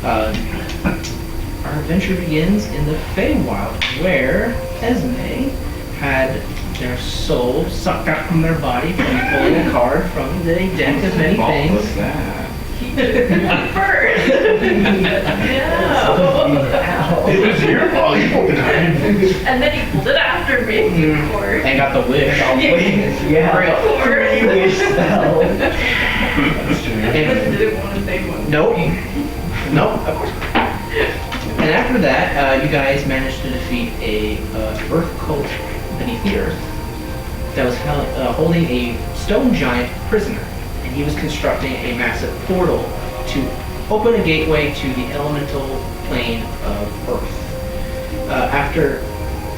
Our adventure begins in the Feywild, where Esme had their soul sucked out from their body from pulling a card from the deck of many things. What was that? First. It was your fault. You pulled it out. And then he pulled it after me, of course. And got the wish. Yeah. Wish spell. But did it want to say one? Nope. Nope, of course not. And after that, you guys managed to defeat a earth cult beneath the earth that was holding a stone giant prisoner. And he was constructing a massive portal to open a gateway to the elemental plane of Earth. After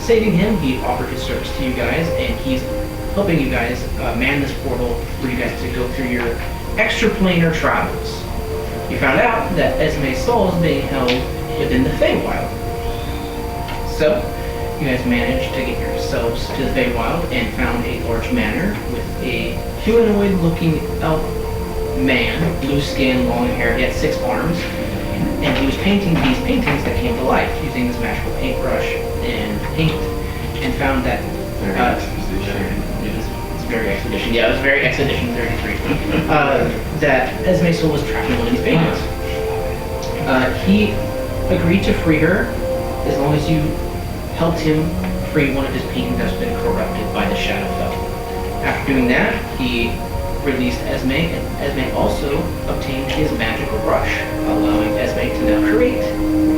saving him, he offered his service to you guys, and he's helping you guys man this portal for you guys to go through your extraplanar travels. You found out that Esme's soul is being held within the Feywild. So, you guys managed to get yourselves to the Feywild and found a large manor with a humanoid-looking elf man, blue skin, long hair. He had 6 arms, and he was painting these paintings that came to life using this magical paintbrush and paint, and found that it's very expedition. Yeah, it was very expedition 33. That Esme's soul was trapped in one of these paintings. He agreed to free her as long as you helped him free one of his paintings that's been corrupted by the Shadowfell. After doing that, he released Esme, and Esme also obtained his magical brush, allowing Esme to now create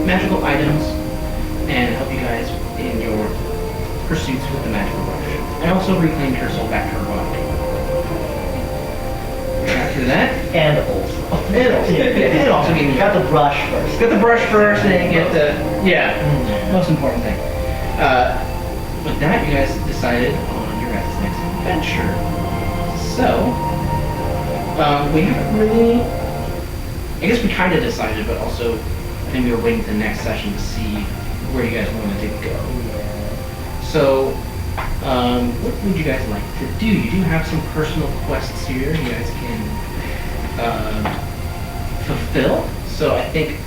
magical items and help you guys in your pursuits with the magical brush. And also reclaimed her soul back to her body. After that, And also. it also gave you Got the brush first. Get the brush first, and then get the most important thing. With that, you guys decided on your guys' next adventure. So, we haven't really. I guess we kind of decided, but also I think we were waiting for the next session to see where you guys wanted to go. So, what would you guys like to do? You do have some personal quests here you guys can fulfill. So I think.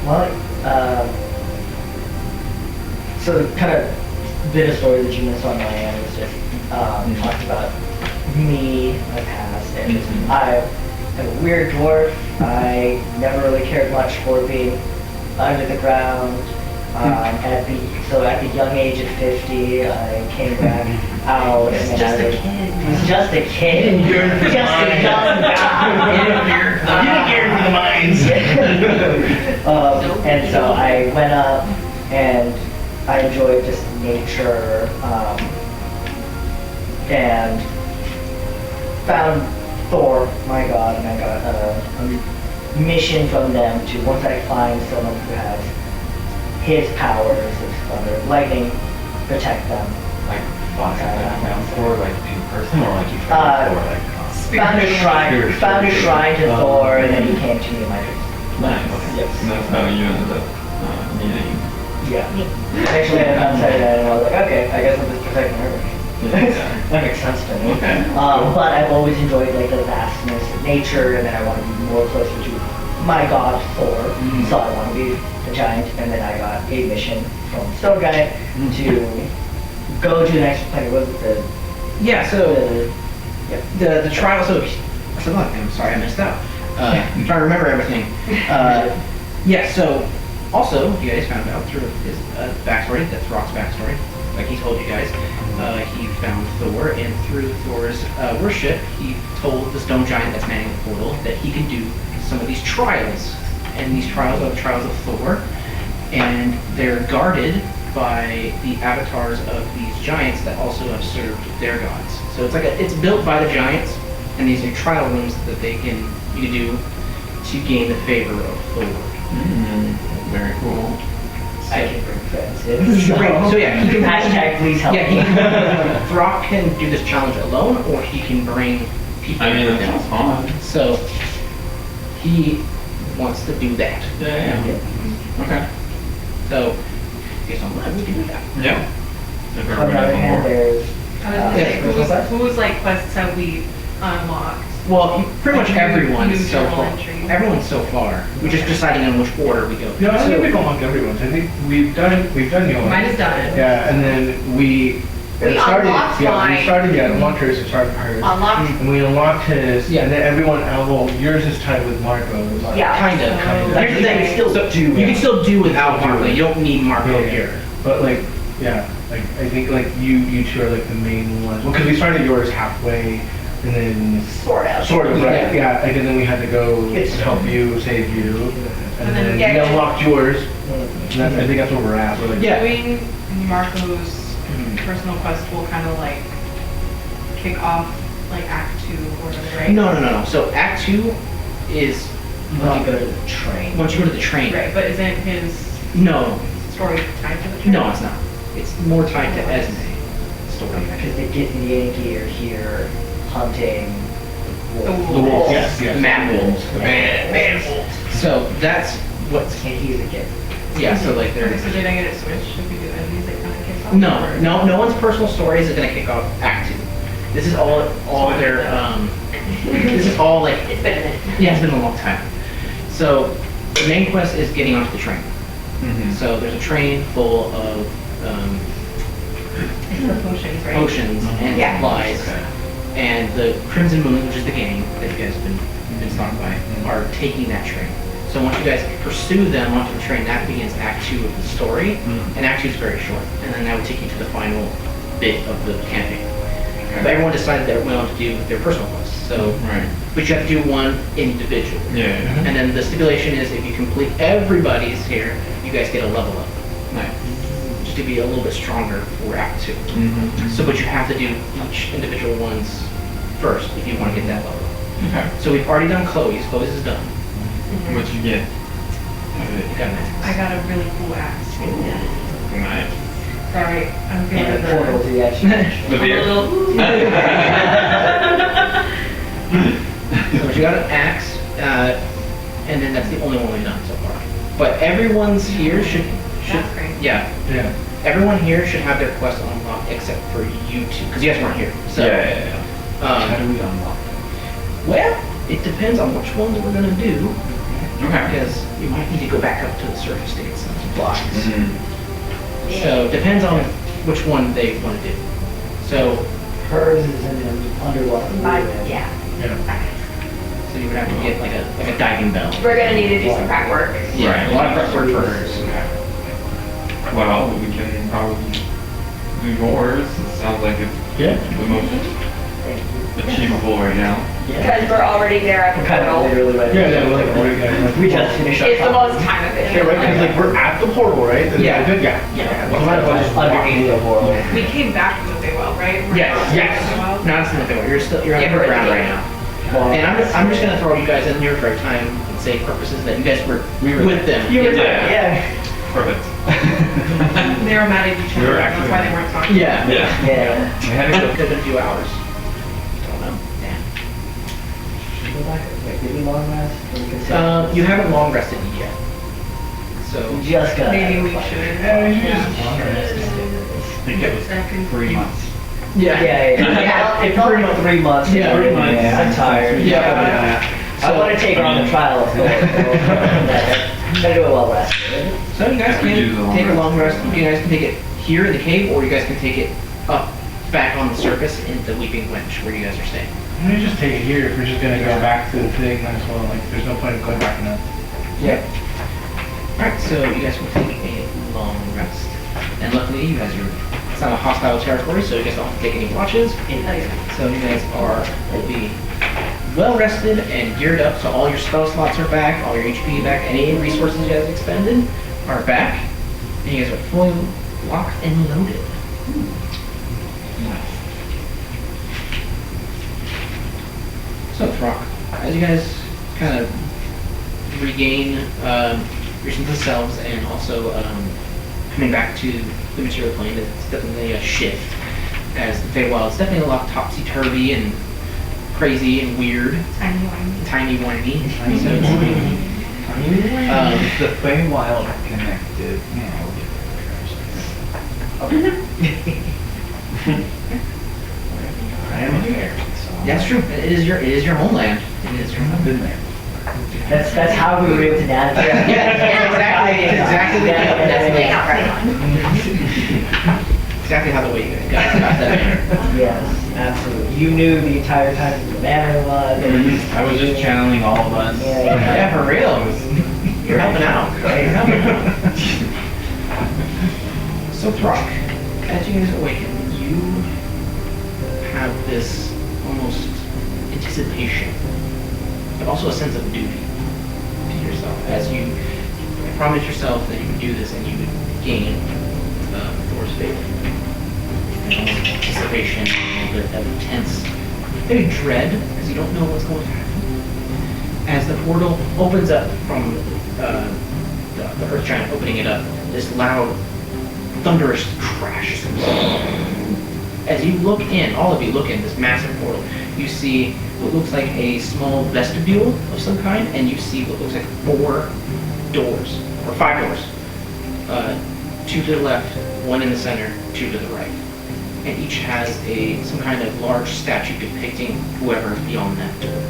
Well, so the kind of bit of story that you missed on my end was just talked about me, my past, and I am a weird dwarf. I never really cared much for being under the ground. At the young age of 50, I came back out. He was and just I a was- kid. He was just a kid. Just a young guy. You didn't care for the mines. And so I went up and I enjoyed just nature and found Thor, my god, and I got a mission from them to, once I find someone who has his powers, his thunder, lightning, protect them. Like, boss found Thor, like, in person, or like you found Thor, like, Found a shrine to Thor, and then he came to me in my dreams. nice. Okay. Yes. And that's how you ended up meeting. Yeah. Actually, I said that, and I was like, okay, I guess I'm just protecting her. That makes sense to me. Okay. But I've always enjoyed like the vastness of nature, and then I want to be more closer to my god Thor. So I want to be a giant, and then I got a mission from Stone Guy to go to the next planet. Was it the The trial, so I'm sorry I missed out. I'm trying to remember everything. So also you guys found out through his backstory, that's Rock's backstory, like he told you guys, he found Thor, and through Thor's worship, he told the stone giant that's manning the portal that he could do some of these trials. And these trials are the trials of Thor, and they're guarded by the avatars of these giants that also have served their gods. So it's built by the giants, and these are trial rooms that you can do to gain the favor of Thor. Very cool. I can bring friends in. So yeah, he can Hashtag please help. Yeah, Throck can do this challenge alone, or he can bring people. I mean, with that him. sounds fun. So he wants to do that. Yeah. Okay. So I guess I'm glad we can do that. Yeah. If On the everybody other has hand, more. there's I was gonna say, whose like quests have we unlocked? Well, pretty much everyone New so journal far. entry. Everyone's so far. We're just deciding on which order we go. No, I don't think So- we've unlocked everyone's. I think we've done yours. Mine is done. Yeah, and then we unlocked unlocked hers and started hers. Unlocked. And we unlocked his, Yeah. and then everyone, well, yours is tied with Marco's. Yeah. Kinda. So- Here's the thing, You can still do You can it. still do without Marco. You don't need Marco Yeah. here. But like, yeah, like I think like you two are like the main ones. Well, because we started yours halfway, and then Sort of. sort of right, Yeah. yeah. Like, and then we had to go It's- help you, save you, and And then then get- we unlocked yours. And that's, I think that's where we're at. We're like, Yeah. Doing Marco's personal quest will kind of like kick off like Act 2 or whatever, right? No. So Act 2 is When you go to the train. once you go to the train. Right, but isn't his No, story tied to the train? no, it's not. It's more tied to Esme story. Because the Yankee are here hunting The wolves. the wolves. wolves. Yes. Man wolves. Man wolves. So that's what's Yankee is a kid. yeah. So like Okay, there's so did I get it switched? If we do enemies, it kind of kicks off? no one's personal stories is gonna kick off Act 2. This is all their this is all like It's been a minute. yeah, it's been a long time. So the main quest is getting onto the train. So there's a train full of It's the potions, right? potions and Yeah. supplies, and the Crimson Moon, which is the gang that you guys have been stalked by, are taking that train. So once you guys pursue them onto the train, that begins Act 2 of the story, and Act 2 is very short, and then that would take you to the final bit of the campaign. But everyone decided they were willing to do their personal quests, so Right. but you have to do one individual. Yeah. And then the stipulation is if you complete everybody's here, you guys get a level up. Nice. Just to be a little bit stronger for Act 2. So, but you have to do each individual ones first if you want to get that level. Okay. So we've already done Chloe's. Chloe's is done. What'd you get? You got an I got a really cool axe. Nice. Sorry, I'm feeling And the portal to the action. The beer. a little. So you got an axe, and then that's the only one we've done so far. But everyone's here should That's great. yeah. Yeah. Everyone here should have their quest unlocked except for you two, because you guys weren't here. So, How do we unlock well, it depends on which ones we're gonna do, them? Okay. because you might need to go back up to the surface to get some supplies. Mhm. So depends on which one they want to do. So Hers is in an underwater. Yeah. so you would have to get like a diving bell. We're gonna need to do some prep work. Yeah, Right. a lot of prep work for hers. Well, we can probably do yours. It sounds like it's Yeah. the most achievable right now. Because we're already there at the We're kind of portal. literally right. Yeah, yeah, like, what do you guys- We just finished our. It's the talk. most time Yeah, efficient. right, because like we're at the portal, right? And Yeah. then- Yeah. Yeah. Well, might as well just walk Underneath the in. portal. We came back from the Faerun, right? We're Yes, not yes. from the Faerun. No, it's nothing. You're Yeah, on the we're ground at the right now. And I'm just gonna throw you guys in here for time and sake purposes that you guys were We were with them. You were Yeah. yeah. Perfect. They were mad at each We other, were that's actually- why they weren't talking. Yeah. Yeah. Yeah. We had to It's been a few hours. Don't know. Go back. Wait, did we long rest? Or we could You haven't long rested yet. So We just got. Maybe we should. Yeah, you just long I think it was Second. 3 months. Yeah, yeah. It felt like 3 months. Yeah, 3 months. Yeah, I'm tired. Yeah. I want to take her on the trial of Thor. Better do it while rested. So you guys We can do the long take a rest. long rest. You guys can take it here in the cave, or you guys can take it up back on the surface in the Weeping Wench, where you guys are staying. Let me just take it here if we're just gonna go Yeah. back to the thing, might as well, like, there's no point in going back now. Yeah. Alright, so you guys will take a long rest. And luckily, you guys are, it's not a hostile territory, so you guys don't have to take any watches. So you guys will be well rested and geared up, so all your spell slots are back, all your HP back, any resources you guys expended are back, and you guys are fully locked and loaded. So, Throck, as you guys kind of regain your sense of selves and also coming back to the material plane, it's definitely a shift. As the Feywild is definitely a lot topsy-turvy and crazy and weird, Tiny one. tiny whiny. Is the Feywild connected? I am here, so That's true. It is your homeland. It is your I've homeland. been there. That's how we were able to navigate. Exactly. Exactly how the way you guys got that. Yes, absolutely. You knew the entire time who the banner was. I was just channeling all of us. Yeah, for real. You're helping out. Right? You're helping out. So Throck, as you guys awaken, you have this almost anticipation, but also a sense of duty to yourself. As you promised yourself that you would do this and you would gain Thor's favor. And almost anticipation, a little bit of intense, maybe dread, because you don't know what's going to happen. As the portal opens up from the Earth Giant opening it up, this loud, thunderous crash. As you look in, all of you look in this massive portal, you see what looks like a small vestibule of some kind, and you see what looks like 4 doors, or 5 doors. 2 to the left, 1 in the center, 2 to the right. And each has some kind of large statue depicting whoever is beyond that door.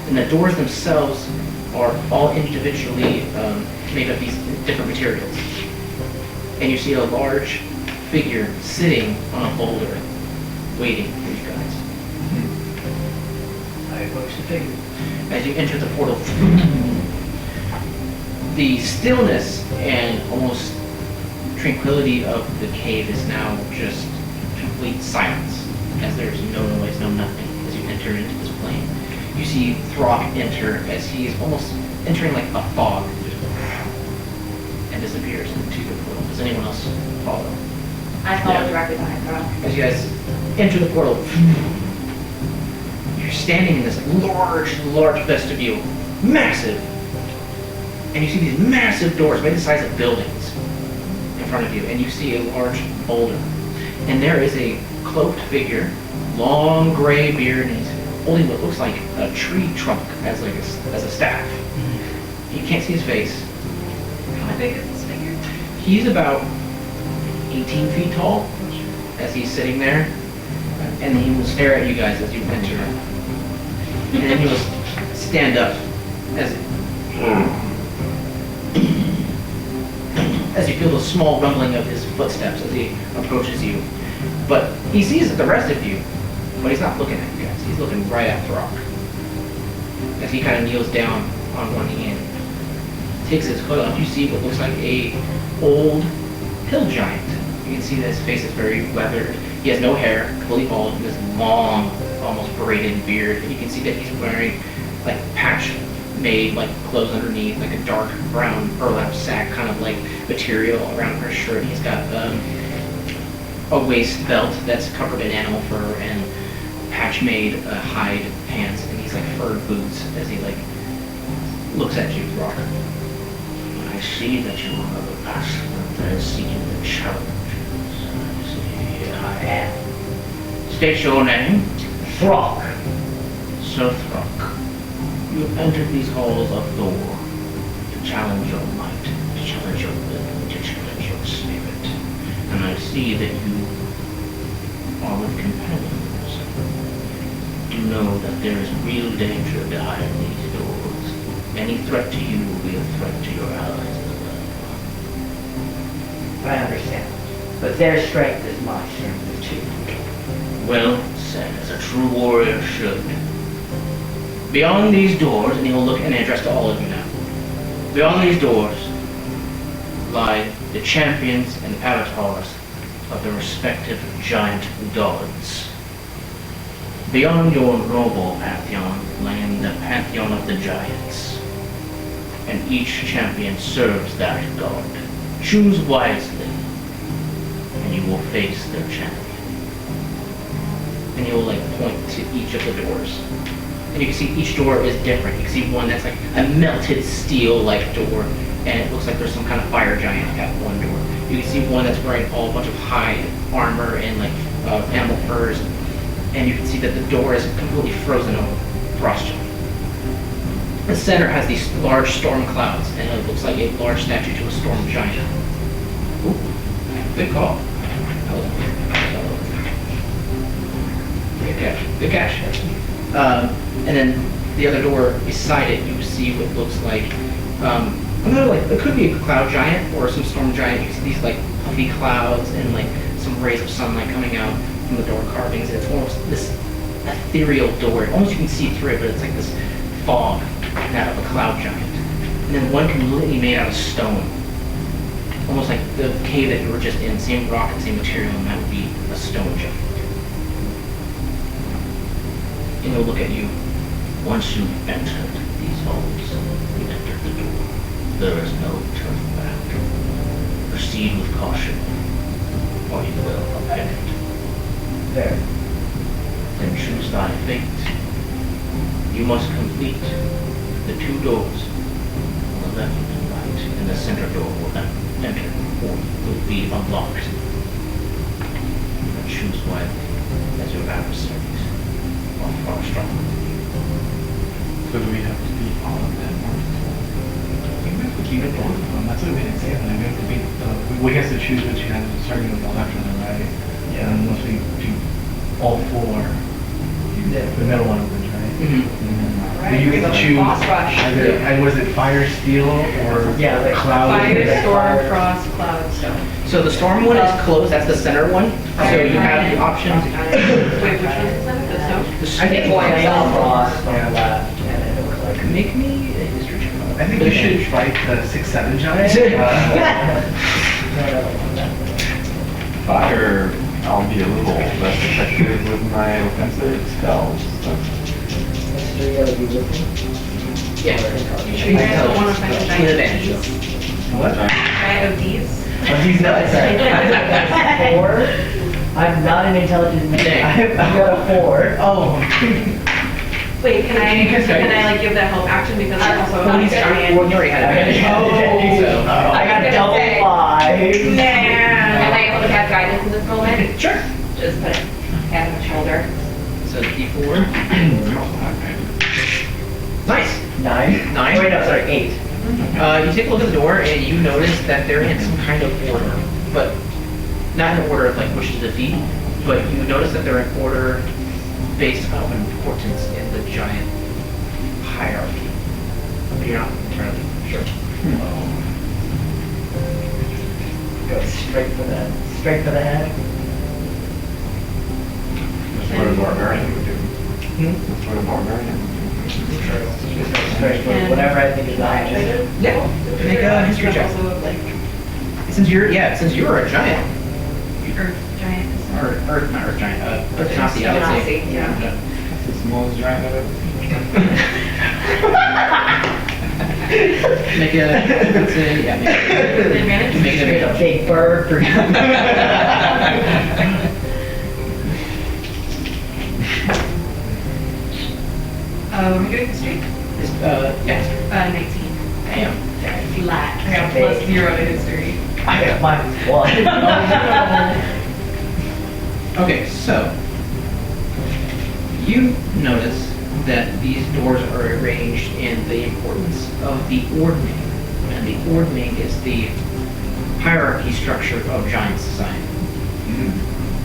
And the doors themselves are all individually made of these different materials. And you see a large figure sitting on a boulder, waiting for you guys. I approached the figure. As you enter the portal, the stillness and almost tranquility of the cave is now just complete silence, as there's no noise, no nothing, as you enter into this plane. You see Throck enter as he is almost entering like a fog, and disappears into the portal. Does anyone else follow? I follow Yeah. directly behind Throck. As you guys enter the portal, you're standing in this large vestibule, massive, and you see these massive doors, maybe the size of buildings, in front of you, and you see a large boulder. And there is a cloaked figure, long gray beard, and he's holding what looks like a tree trunk as a staff. You can't see his face. How big is this figure? He's about 18 feet tall as he's sitting there, and he will stare at you guys as you enter. And then he will stand up as you feel the small rumbling of his footsteps as he approaches you. But he sees the rest of you, but he's not looking at you guys. He's looking right at Throck. As he kind of kneels down on one hand, takes his hood off, you see what looks like a old hill giant. You can see that his face is very weathered. He has no hair, completely bald, and this long, almost braided beard. And you can see that he's wearing like patch-made like clothes underneath, like a dark brown burlap sack kind of like material around her shirt. He's got a waist belt that's covered in animal fur and patch-made hide pants, and he's like furred boots as he like looks at you, Throck. I see that you are the person that is seeking the challenges. Here I am. State your name. Throck. Sir Throck. You have entered these halls of Thor to challenge your might, to challenge your will, to challenge your spirit. And I see that you are with companions. You know that there is real danger behind these doors. Any threat to you will be a threat to your allies as well. I understand. But their strength is my strength too. Well said, as a true warrior should. Beyond these doors, and he will look and address to all of you now. Beyond these doors lie the champions and avatars of the respective giant gods. Beyond your noble pantheon lay the pantheon of the giants. And each champion serves that god. Choose wisely, and you will face their champion. And you will like point to each of the doors. And you can see each door is different. You can see one that's like a melted steel like door, and it looks like there's some kind of fire giant at one door. You can see one that's wearing all a bunch of hide armor and like animal furs, and you can see that the door is completely frozen over, frostbite. The center has these large storm clouds, and it looks like a large statue to a storm giant. Ooh, good call. Good catch. Good catch. And then the other door beside it, you see what looks like, another like, it could be a cloud giant or some storm giant. You see these like puffy clouds and like some rays of sunlight coming out from the door carvings. It's almost this ethereal door. Almost you can see through it, but it's like this fog that of a cloud giant. And then one completely made out of stone. Almost like the cave that you were just in, same rock and same material, and that would be a stone giant. And he'll look at you. Once you've entered these halls, you entered the door. There is no turning back. Proceed with caution, or you will repent. There. Then choose thy fate. You must complete the 2 doors on the left and right, and the center door will then enter, or will be unlocked. But choose wisely, as your adversaries are far stronger. So do we have to beat all of them? We have to keep it going. That's what we didn't say. We have to beat we have to choose which hand, starting with the left and the right. Yeah. And once we do all 4, the middle one opens, right? Mm-hmm. Do you get to choose Boss rush. either, was it fire, steel, or Yeah, like cloud? Fire, storm, frost, cloud, stone. So the storm one is closed, that's the center one. So you have the options. Wait, which one is that? The stone? I think frost on the left, and then it looks like Make me a history check. I think we should fight the 6-7 giant. Fire, I'll be a little less effective with my offensive spells. Mr. Yellow, you with me? Yeah. You guys don't want to find a With giant advantage. of these? What? Giant of these? Oh, he's nuts. That's 4. I'm not an intelligent man. Dang. I've got a 4. Oh. Wait, can I like give that help action because I'm also Well, not he's giant? well, you already had advantage. So, I got a double 5. Man. Am I able to have guidance in this moment? sure. Just put it hand on my shoulder. So D4. Nice. 9? 9. Wait, no, sorry, 8. You take a look at the door and you notice that they're in some kind of order, but not in order of like which to defeat, but you notice that they're in order based on importance in the giant hierarchy. But you're not entirely sure. Go straight for the head. That's what a barbarian would do. That's what a barbarian would do. Straight for whatever I think is the highest. Yeah. Make a history check. Also like Since you're a giant, earth giant. or Earth, not Earth giant, Genasi, I would say. Genasi, yeah. That's the smallest giant I've ever seen. Make a, let's say, yeah, make Advantage? Make it Straight up big bird for you. What am I doing history? yeah. 19. Damn. Flat. I got plus 0 to history. I got mine 1. Okay, so you notice that these doors are arranged in the importance of the ordning, and the ordning is the hierarchy structure of giant society.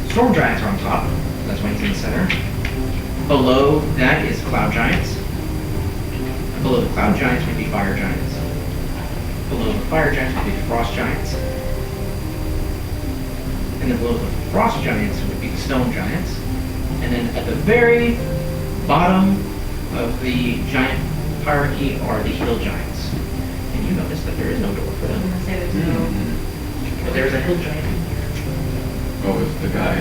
Storm giants are on top, that's why he's in the center. Below that is cloud giants. Below the cloud giants would be fire giants. Below the fire giants would be frost giants. And then below the frost giants would be the stone giants. And then at the very bottom of the giant hierarchy are the hill giants. And you notice that there is no door for I'm them. gonna say there's no. But there's a hill giant in here. Oh, it's the guy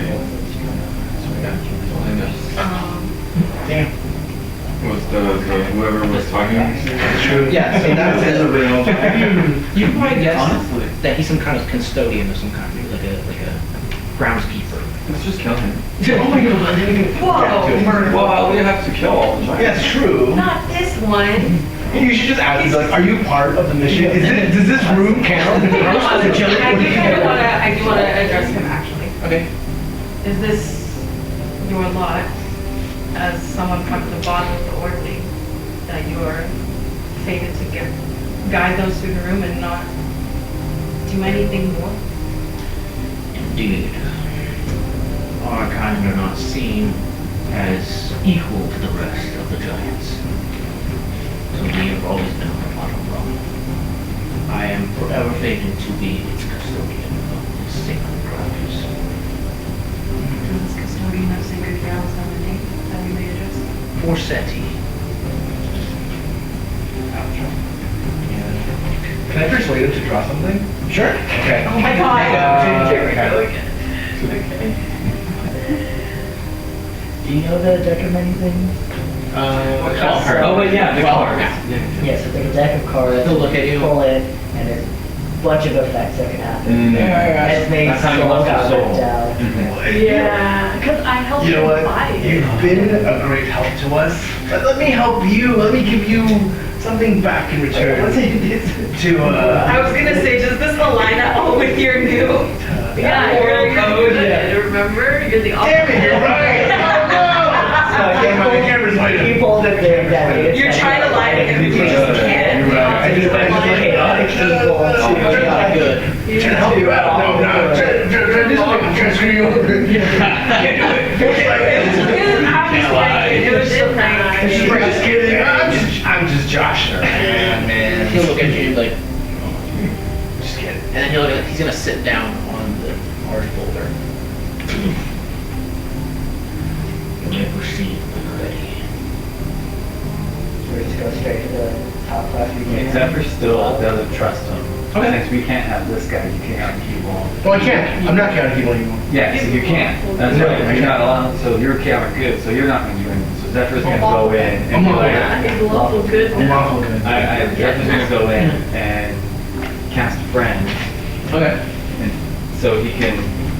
behind us. Damn. Was the whoever was talking? True. Yeah, so that's a real You can probably guess Honestly. that he's some kind of custodian of some kind, maybe like a groundskeeper. Let's just kill him. Oh my god. Whoa, Well, we have to kill all the giants. Yeah, it's true. Not this one. You should just ask, he's like, are you part of the mission? Does this room count? I do wanna address him actually. Okay. Is this your lot as someone from the bottom of the ordning that you are fated to guide those through the room and not do anything more? Indeed. Our kind are not seen as equal to the rest of the giants. So we have always been on the bottom rung. I am forever fated to be its custodian of this sacred grounds. Does this custodian have sacred grounds on the name that we may address? Forseti. Can I persuade him to draw something? Sure. Okay. Oh my god! Do you know the deck of many things? Oh, but yeah, the cards. Yes, it's like a deck of cards. They'll look at you. Pull it, and there's a bunch of effects that can happen. Mm. And it's made That's how you soul lost your got soul. ripped out. Yeah, because I helped You know him what? buy it. You've been a great help to us, but let me help you. Let me give you something back in return. What's it? To I was gonna say, does this align at all with your new? Yeah, you're good at it, remember? You're the Damn it, you're right. Oh no! So The camera's he lighting. pulled it there. Yeah, You're trying to lie to him, you just can't. You're right. And he went to the chaotic people. Oh, not good. Trying to help you out. No, no. Try to screw you over. Can't do it. It was so nice. Just kidding. I'm just joshing around, man. He'll look at you and be like, Just kidding. and then he's gonna sit down on the large boulder. You may proceed when ready. We're just going straight to the top left. Zephyr still doesn't trust him. Okay. Thinks we can't have this guy, you can't keep on. Well, I can't. I'm not counting people anymore. Yeah, so you can't. That's No, right, I you're can't. not allowed, so you're counter good, so you're not gonna do anything. So Zephyr's gonna go in and I'm be not like, gonna- It's lawful good. I'm awful good. Zephyr's gonna go in and cast friend, Okay. and so he can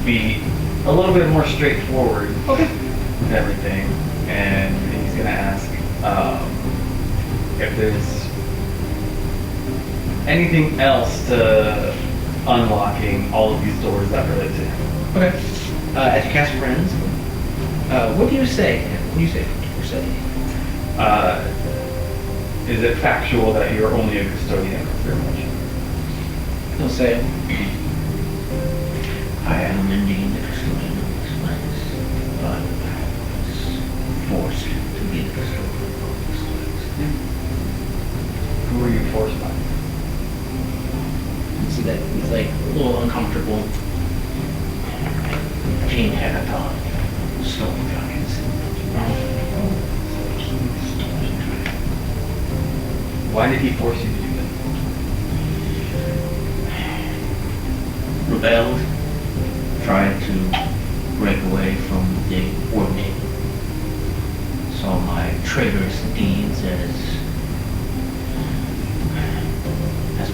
be a little bit more straightforward with everything, and he's gonna ask, if there's anything else to unlocking all of these doors that relate to him. Okay. As you cast friends, what do you say? What do you say? Forseti? Is it factual that you're only a custodian, very much? He'll say, I am indeed the custodian of this place, but I was forced to be the custodian of this place. Who were you forced by? You see that he's like a little uncomfortable. King Hekaton, Stone Giants. Why did he force you to do that? Rebelled, tried to break away from the ordinate. Saw my traitorous deeds as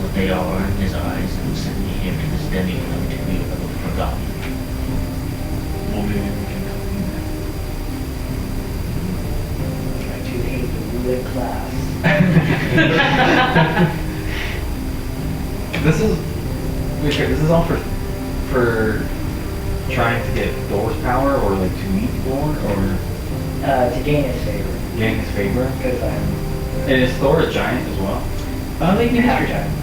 what they are in his eyes, and sent me here to this demi-world to be forgotten. Well, maybe we can help you I do hate the ruling class. This is all for trying to get Thor's power, or like to meet Thor, or To gain his favor. gain his favor. Because I'm And is Thor a giant as well? Make me half history check. time.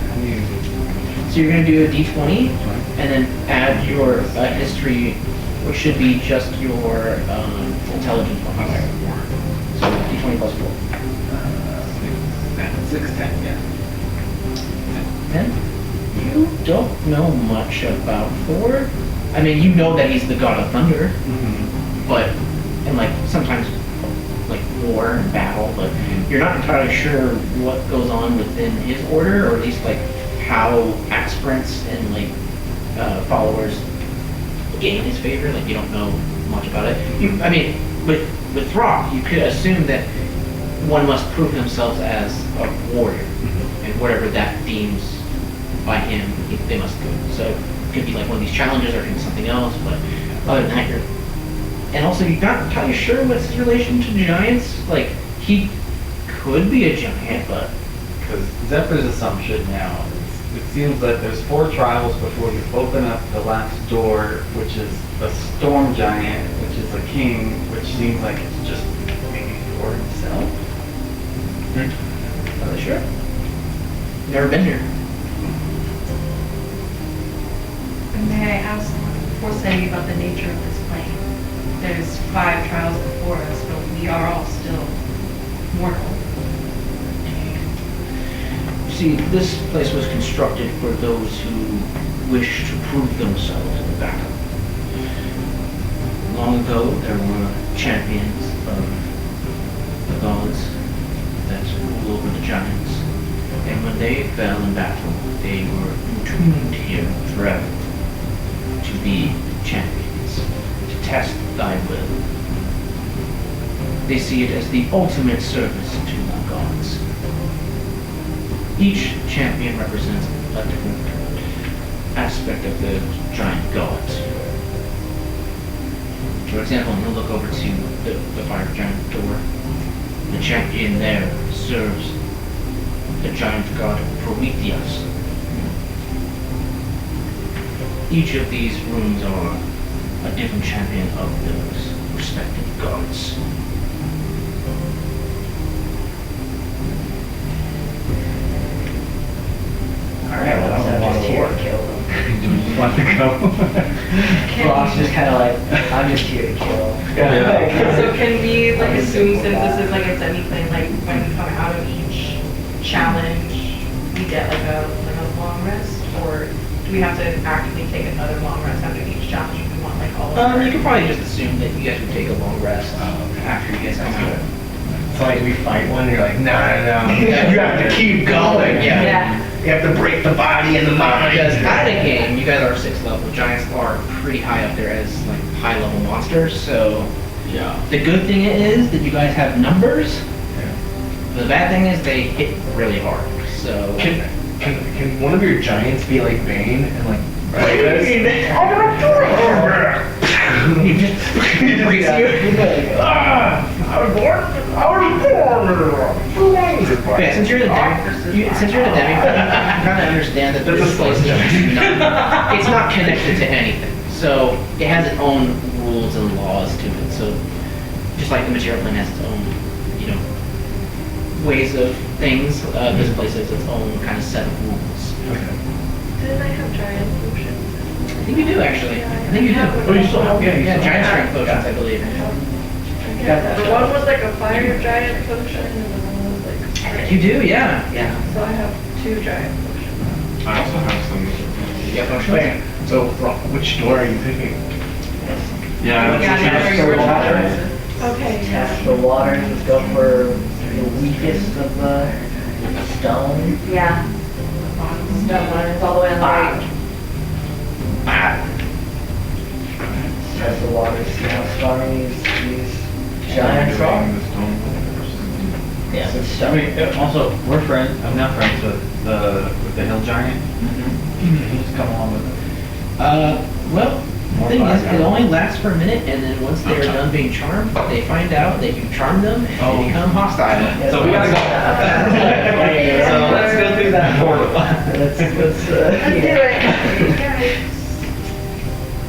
How do you? So you're gonna do a d20, and then add your history, which should be just your intelligence bonus. So d20 plus 4. 6, 10, yeah. 10? You don't know much about Thor. I mean, you know that he's the god of thunder, but, and like, sometimes, like, war and battle, but you're not entirely sure what goes on within his order, or at least, like, how aspirants and, like, followers gain his favor. Like, you don't know much about it. I mean, with Throck, you could assume that one must prove themselves as a warrior, and whatever that deems by him, they must do it. So it could be like one of these challenges, or it could be something else, but other than that, you're... And also, you're not entirely sure what's his relation to giants. Like, he could be a giant, but... Because Zephyr's assumption now is, it seems that there's 4 trials before you open up the last door, which is a storm giant, which is a king, which seems like it's just maybe Thor himself. Not really sure. Never been here. May I ask Forseti about the nature of this plane? there's 5 trials before us, but we are all still mortal. See, this place was constructed for those who wish to prove themselves in battle. Long ago, there were champions of the gods that ruled over the giants, and when they fell in battle, they were entombed here forever to be champions, to test thy will. They see it as the ultimate service to the gods. Each champion represents a different aspect of the giant gods. For example, you'll look over to the fire giant door. The champion there serves the giant god Prometheus. Each of these rooms are a different champion of those respective gods. Alright, well, I'm just here to kill them. Want to go? Ross just kind of like, I'm just here to kill. So can we like assume since this is like a demi-plane, like when we come out of each challenge, we get like a long rest? Or do we have to actively take another long rest after each challenge if we want like all of You it? could probably just assume that you guys would take a long rest after you guys come out. So like we fight one, and you're like, no. You have to keep going. Yeah. You have to break the body and the mind. Because out of the game, you guys are 6th level. Giants are pretty high up there as like high level monsters. So Yeah. the good thing is that you guys have numbers. The bad thing is they hit really hard. So Can one of your giants be like Bane and like break this? he just breaks you. Okay, since you're the demi, you kind of understand that this place is it's not connected to anything. So it has its own rules and laws to it. So just like the material plane has its own, ways of things, this place has its own kind of set of rules. Didn't I have giant potions? I think you do actually. I think you do. Oh, you still have- Yeah, giant strength potions, I believe. The one was like a fire giant potion and the one was like. You do, yeah. So I have 2 giant potions. I also have some. Yeah, potions. Wait, so which door are you picking? Yeah, Yeah, that's whatever you were talking. Okay, Test the water, just go for the weakest of the stone. Yeah. Stone one, it's all the way on the right. Test the water, see how strong these giants are. Yeah, the I stone. mean, also, we're friends, I'm not friends with the hill giant. Just come along with it. Well, the thing is, it only lasts for a minute, and then once they're done being charmed, they find out that you charmed them, and they become hostile. So we gotta go. So let's go through that portal. Let's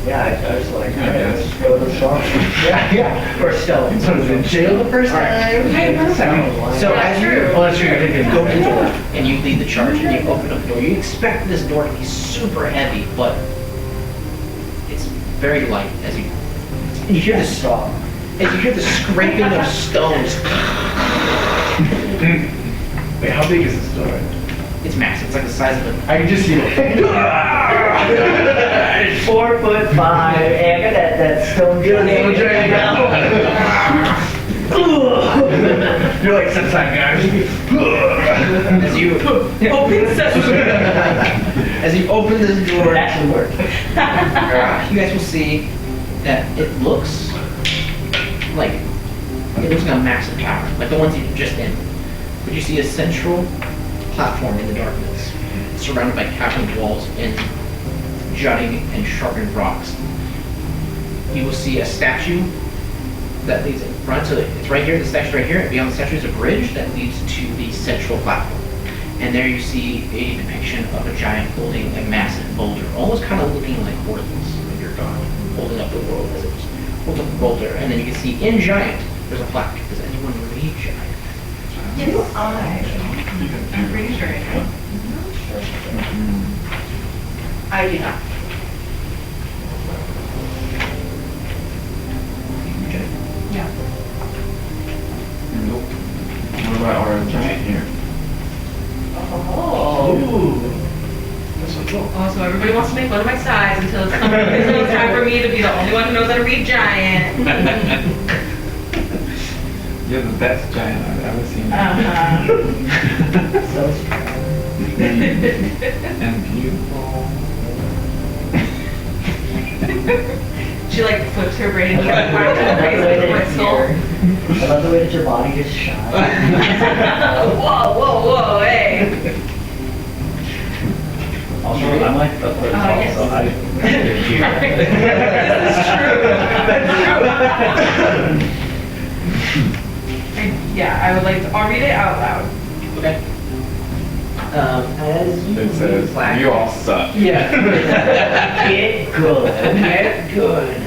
yeah, I was like, alright, let's just go to the stone. Yeah, or stone. So was in jail the first time? So as you that's true. go to the door, and you lead the charge, and you open up the door, you expect this door to be super heavy, but it's very light as you hear the strong. as you hear the scraping of stones. Wait, how big is this door? It's massive. It's like the size of a. I can just see it. 4'5", and that stone giant. You're like, since I got As you as you open this door, It actually worked. you guys will see that it looks like a massive tower, like the ones you were just in. But you see a central platform in the darkness, surrounded by cavern walls and jutting and sharpened rocks. You will see a statue that leads in front. So it's right here, the statue's right here, and beyond the statue is a bridge that leads to the central platform. And there you see a depiction of a giant holding a massive boulder, almost kind of looking like Horus of your god, holding up the world as it holds up the boulder. And then you can see in giant, there's a plaque. Does anyone read giant? I'm pretty sure I do. I do not. That's so cool. Also, everybody wants to make fun of my size until it's time for me to be the only one who knows how to read giant. You're the best giant I've ever seen. So strong. And beautiful. She like flips her brain and I love the way that my it's skull. here. I love the way that your body just shines. Whoa, whoa, whoa, hey. Also, I'm like the first yes. so I Yeah, I would like to, I'll read it out loud. Okay. As you It says, flag- you all suck. Yeah. Get good. Get good.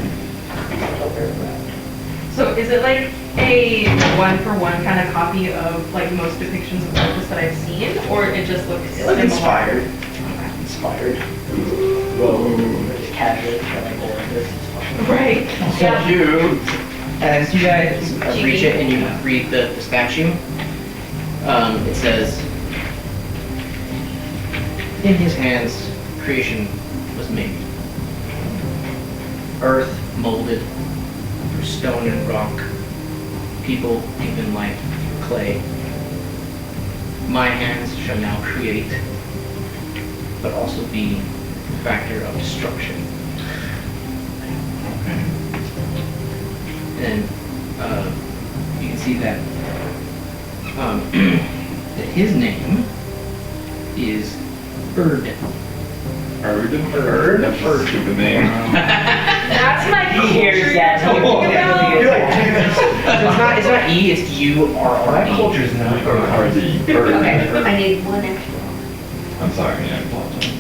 So is it like a one-for-one kind of copy of like most depictions of Tempest that I've seen, or it just looks It looks similar? inspired. Just casually killing all of this. Right. So as you guys reach it and you read the statue, it says, in his hands, creation was made. Earth molded through stone and rock, people given life through clay. My hands shall now create, but also be a factor of destruction. And you can see that, that his name is Bird. Bird? Bird? That's a stupid name. That's my He hears culture that. you're talking Yeah. about. You're like, It's not E, it's U-R-R-D. My culture's not. R.D. Bird. Okay, I need one extra. I'm sorry, I apologize.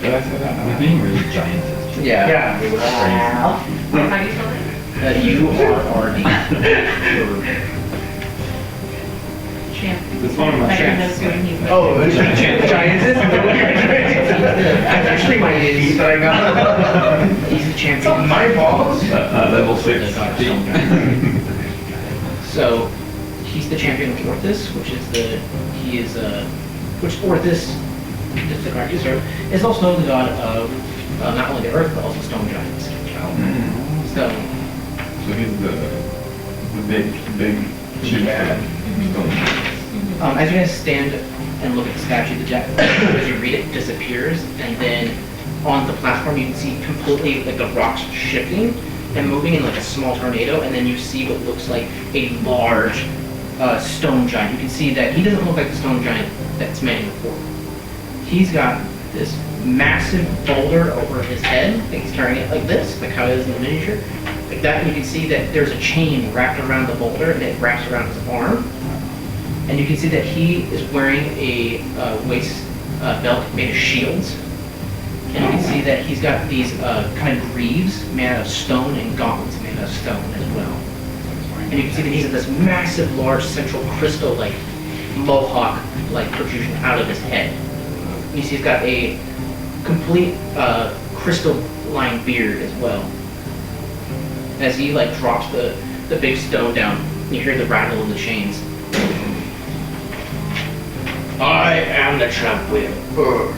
Did I say that? I'm being really giant. Yeah. Yeah. wow. How do you spell it? U-R-R-D. Bird. Champ. This one of my I don't know champs. doing he's like- Oh, it's giants. That's actually my name that I got. He's the champion. My balls. Level 6. So, he's the champion of Orthus, which is which Orthus, just to correct you, sir, is also the god of not only the earth, but also stone giants. So, So he's the big chief. as you guys stand and look at the statue, as you read it, disappears, and then on the platform you can see completely like the rocks shifting and moving in like a small tornado, and then you see what looks like a large stone giant. You can see that he doesn't look like the stone giant that's met before. He's got this massive boulder over his head. He's carrying it like this, like how it is in the miniature. Like that, and you can see that there's a chain wrapped around the boulder, and it wraps around his arm. And you can see that he is wearing a waist belt made of shields. And you can see that he's got these kind of greaves made out of stone and gauntlets made out of stone as well. And you can see that he's got this massive, large central crystal, like mohawk, like protrusion out of his head. You see he's got a complete crystal-lined beard as well. As he like drops the big stone down, you hear the rattle of the chains. I am the champion bird.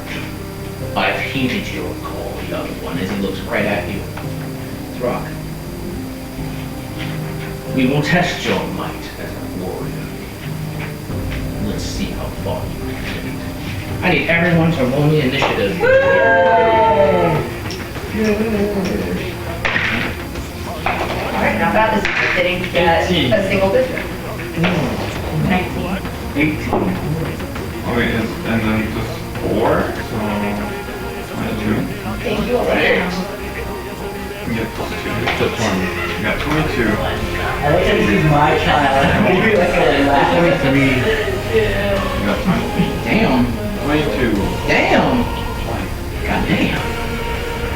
I've heeded your call, young one, as he looks right at you. Throck. We will test your might as a warrior. Let's see how far you can take it. I need everyone to roll me initiative. Alright, not bad. This is getting to get a single digit. 19. 18. Okay, and then just 4, so 22. Thank you already. You get plus 2, just 1. You got 22. I like that this is my child. Maybe like a laugh. 23. Yeah. You got 20. Damn. 22. Damn. God damn.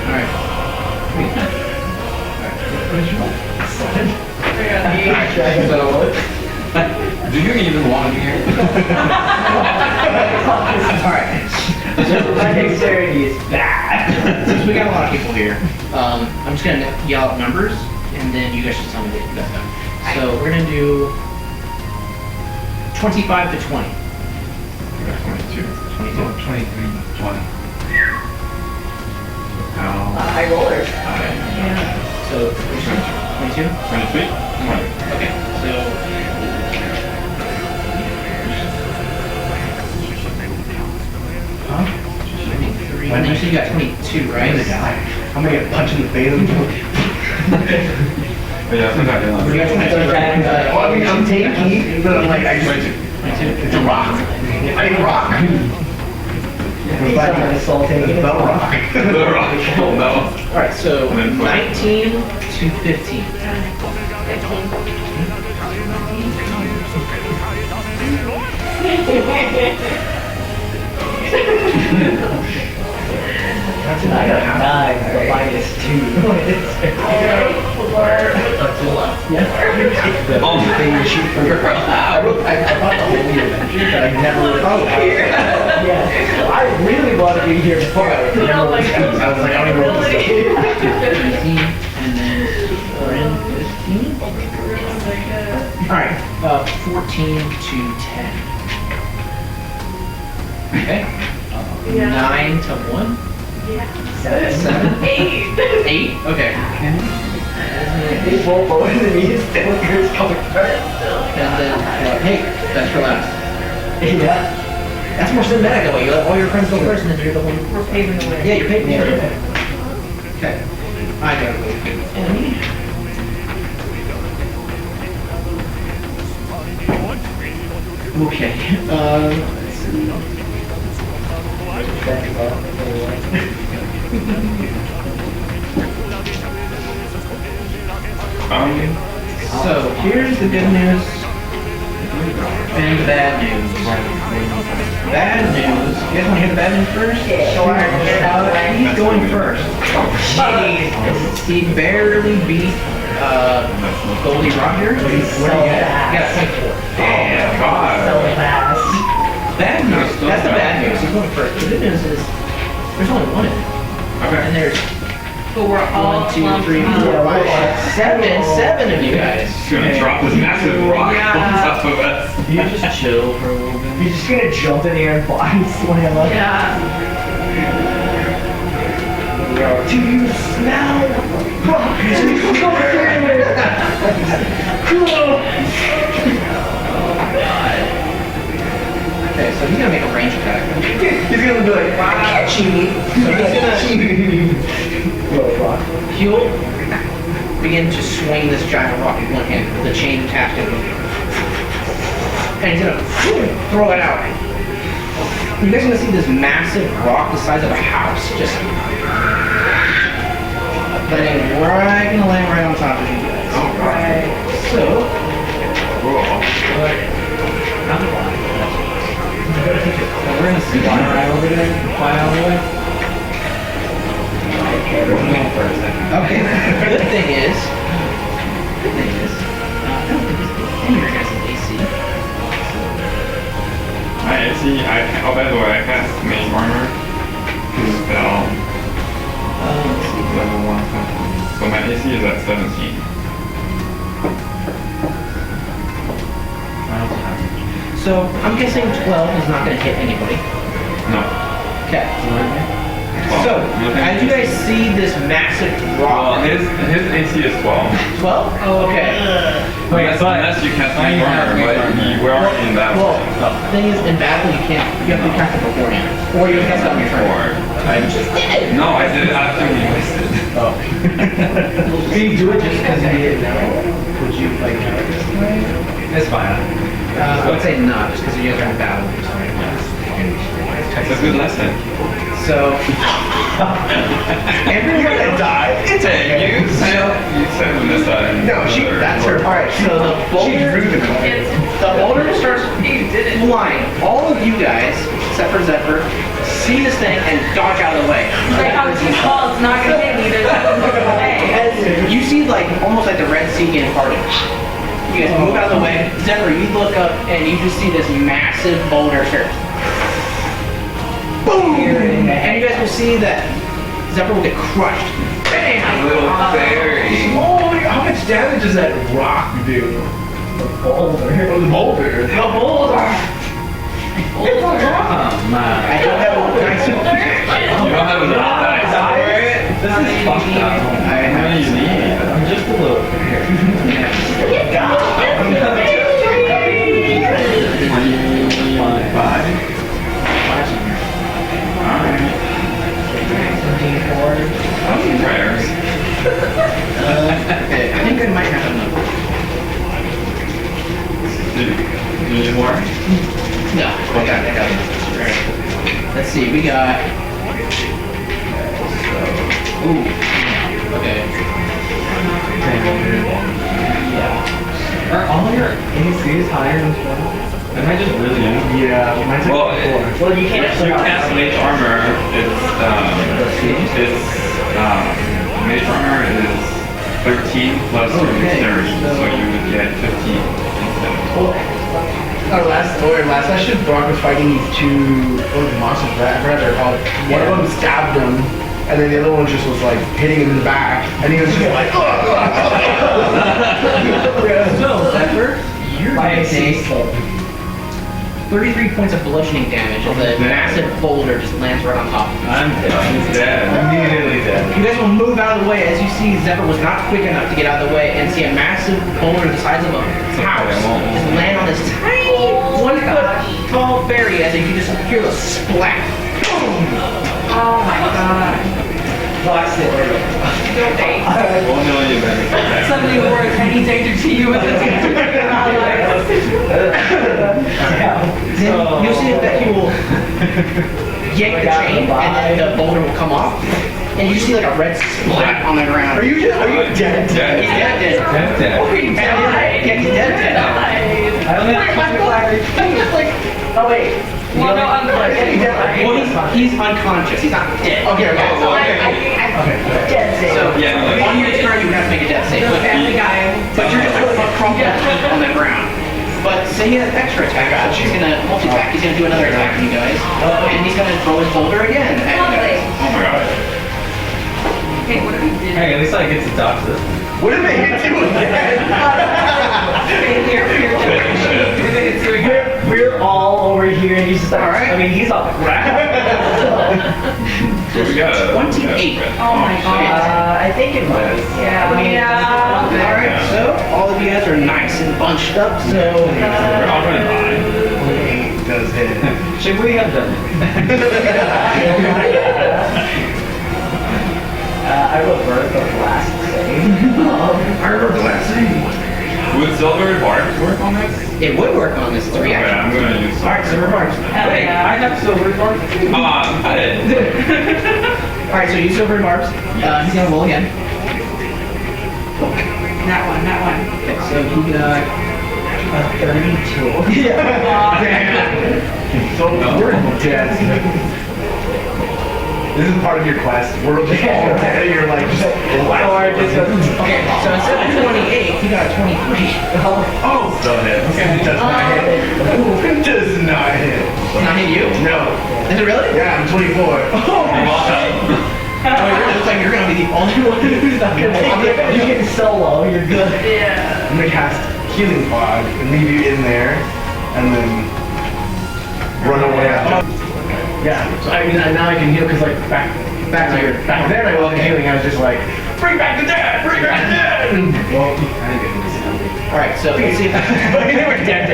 Alright. So, do you even want to be here? Alright. My dexterity is bad. Since we got a lot of people here, I'm just gonna yell out numbers, and then you guys just tell me what you guys got. So we're gonna do 25 to 20. You got 22. 22. And then you said you got 22, I'm right? gonna die. I'm gonna get punched in the face. But yeah, I think I did You got 22, right? Well, I mean, I'm tanky, but I'm like, I just, 22. it's a rock. I need a rock. He's not gonna assault It's him. the rock. The rock. Oh no. Alright, so And then 19 to 15. 'Cause I got 9, so minus 2. The only thing you shoot from your I thought the Holy Adventure, but I never Yeah, I really wanted to be here before I was Oh my God. I was like, I don't even know what this is. 15, and then we're in 15. Alright, 14 to 10. Okay. 9 to 1. 7. 8. 8? Okay. These both enemies, stickers coming first. And then, hey, that's for last. Yeah. That's more cinematic that way. You let all your friends go first and then you're the one. We're paving the way. Yeah, you're paying for it. Okay. I gotta go. Enemy. Okay. Let's see. So here's the good news and the bad news. Bad news. You guys want to hear the bad news first? Sure, get it out of the way. He's going first. He barely beat Goldie Roger. What do you got? You got a 24. Damn, God. So fast. Bad news. That's the bad news. He's going first. The good news is there's only one in it. Okay. And there's But we're all 1, 2, clumped 3, 4, up. 5, 6, 7 of you guys. He's gonna drop this massive rock on top of us. You just chill for a little bit. You're just gonna jump in the air and body slam up. Yeah. Do you smell rock? Okay, so he's gonna make a range attack. He's gonna be like, wow, cheating. So he'll begin to swing this giant rock with one hand, with the chain attached to him. And he's gonna throw it out. You guys are gonna see this massive rock the size of a house just landing right, gonna land right on top of you guys. Alright. So, we're gonna see one right over there, fly out of the way. Okay, the good thing is, I don't think any of your guys' AC. My AC, how bad do I cast main armor? Spell Let's see. level 1 something. So my AC is at 17. So, I'm guessing 12 is not gonna hit anybody. No. Okay. So, as you guys see this massive Well, rock. his AC is 12. 12? Oh, okay. Unless you cast main armor, but we're already in battle. Well, the thing is, in battle you can't, you have to cast it beforehand. Or you cast it on your turn. I just did it. No, I did it after he wasted. Oh. Did you do it just because you didn't know? Would you like this way? It's fine. I would say not, just because you guys are in battle. It's a good lesson. So, everyone's gonna die. You said Vanessa. No, that's her. Alright, so the boulder starts flying. All of you guys, except for Zephyr, see this thing and dodge out of the way. Like how it's tall, it's not gonna hit me, there's nothing to the way. You see like, almost like the Red Sea getting parted. You guys move out of the way. Zephyr, you look up and you just see this massive boulder start. Boom! And you guys will see that Zephyr will get crushed. Bam! Little fairy. Oh, how much damage does that rock do? The boulder. Oh, the boulder. The boulder! I don't have a dice. You don't have enough dice for it? This is fucked up. How many you need? I'm just a little scared. 25? Alright. see, we got. Ooh. Okay. Yeah. Are all your ACs higher than 12? Am I just really young? Yeah, mine's Well, like 4. Well, you can't. If you cast Mage Armor, Mage Armor is 13 plus your dexterity, so you would get 15 instead of 12. Last session, Brock was fighting these two monsters. I forgot they're called. One of them stabbed him, and then the other one just was like hitting him in the back, and he was just like, So, Zephyr, you're My gonna AC take 33 points of bludgeoning damage as a massive boulder just lands right on top of you. I'm dead. He's dead. Immediately dead. You guys will move out of the way as you see Zephyr was not quick enough to get out of the way and see a massive boulder the size of a house just land on this tiny 1 foot tall fairy as you can just hear a splat. Oh my god. Blocks it. Don't date. 1 million better. Suddenly we're any danger to you as a teacher. Then you'll see that he will yank the chain and then the boulder will come off. And you see like a red splat on the ground. are you dead? He's Dead. dead. Oh, he died. Yeah, he's dead. I only have Oh wait. Well, no, unconscious. Well, he's unconscious. He's not dead. Okay. Dead save. So, Yeah, on your turn, you have to make a death save. And the guy. But you're just a crumpled heap on the ground. But say he has an extra attack. He's gonna multi-attack. He's gonna do another attack on you guys. And he's gonna throw his boulder again at you guys. Oh my god. Okay, what if he did? Hey, at least I get to dodge this. What if they hit you again? We're all over here and he's just like, Alright. I mean, he's on the ground. So we got a 28. Oh my god. I think it was. Yeah. Alright, so all of you guys are nice and bunched up, so We're all gonna die. 8 does hit. Should we have done I reversed the last save. I remember the last thing. Would Silver Barbs work on this? it would work on this 3 Okay, action. I'm gonna use Alright, Silver Barbs. Hell I yeah. have silver cards too. I did. Alright, so use Silver Barbs. He's gonna roll again. That one. Okay, so he got A 32. So we're dead. This is part of your quest. We're just all dead. And you're like, just okay, so instead of 28, he got a 23. oh, still hit. Okay. Does not hit. Does not hit. Not hit you? No. Is it really? Yeah, I'm 24. Oh, it looks like you're gonna be the only one who's not gonna make it. You get solo, you're good. Yeah. I'm gonna cast Healing Fog and leave you in there, and then run away. Yeah, so I mean, now I can heal because like back then I wasn't healing. I was just like, bring back the dead, bring back the dead. Well, I didn't get this. Alright, so let's see if But they were dead.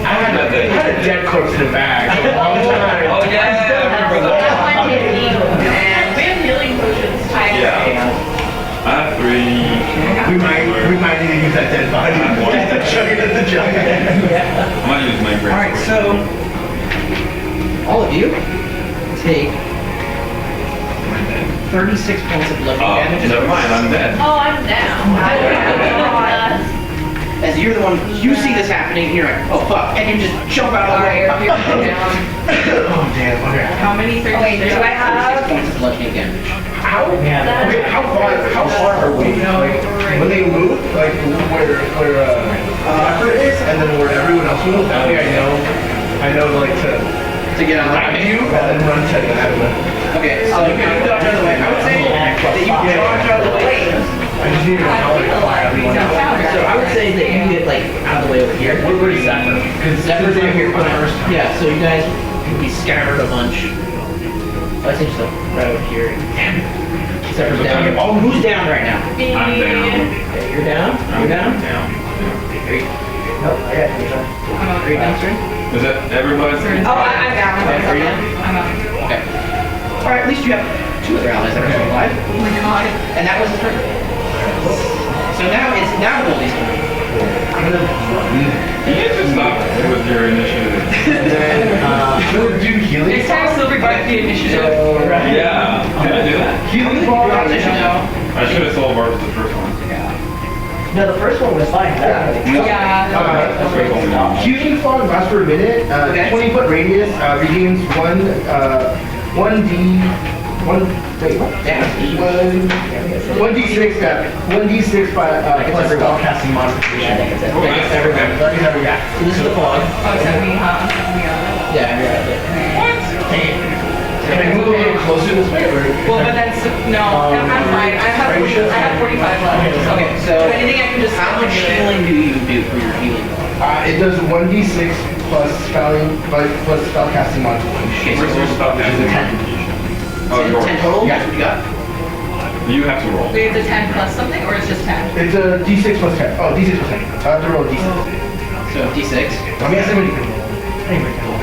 I had a dead corpse in the bag for a long time. Oh yeah, I remember that. And we have healing potions. Yeah. I have 3. We might need to use that dead body. Chug it at the jug. I'm gonna use my great Alright, sword. so all of you take 36 points of bludgeoning damage. Never mind, I'm dead. Oh, I'm down. As you're the one, you see this happening, and you're like, oh fuck, and you just jump out of the way. Alright, you're down. Oh damn. Okay. How many? 36? Wait, do I have? 36 points of bludgeoning damage. How? Okay, how far are we? When they move, like where Zephyr is, and then where everyone else moves. That way I know like To get on grab the you and then run to that one. Okay, so you dodge out of the way. I would say that you dodge out of the way. I just need to know how to fly everyone else. So I would say that you get like out of the way over here. Where's Zephyr? Because Zephyr's right here for the first time. Yeah, so you guys will be scattered a bunch. I think so. Right over here. Zephyr's down. Oh, who's down right now? I'm down. Okay, you're down? You're down? Down. Nope, I got you. Are you down, Serene? Is it everybody? Oh, I'm down. Okay, are you down? I'm up. Okay. Alright, at least you have 2 other allies that are still alive. Oh my god. And that was the turn. So now it's now Goldie's turn. You need to stop with your initiative. do healing. Next time, Silver Barbs the initiative. Yeah. Did I do that? Healing ball. I should have sold Barbs the first one. No, the first one was fine. Yeah. That's pretty cool. Healing fog lasts for a minute. 20-foot radius regains 1d6 plus spellcasting modification. Everybody. Yeah. So this is the fog. Oh, is that me, huh? Yeah, Can I move a little closer this way? Or? Well, but that's, no, I'm fine. I have 45 left. Okay, so If anything, I can just. how much healing do you do for your healing? It does 1d6 plus spellcasting modification. Where's your spell casting? Oh, 10 yours. total? Yeah. That's what you got? You have to roll. Wait, it's a 10 plus something, or it's just 10? It's a d6 plus 10. Oh, d6 plus 10. I have to roll d6. So D6. I mean, anybody can roll. Anybody can roll.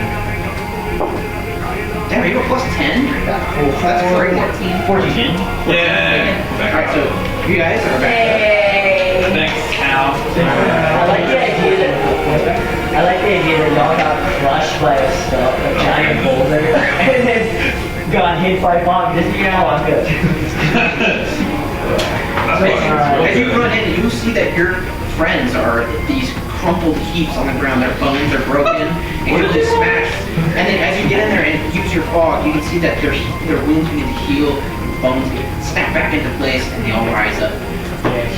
Damn, you have a plus 10? That's great. 14. 14. Yeah. Alright, so you guys are back. Yay! Thanks, Al. I like the idea that y'all got crushed by a giant boulder and then got hit by fog. Just I'm good. As you run in, you see that your friends are these crumpled heaps on the ground. Their bones are broken and completely smashed. And then as you get in there and use your fog, you can see that their wounds begin to heal, bones get snap back into place, and they all rise up,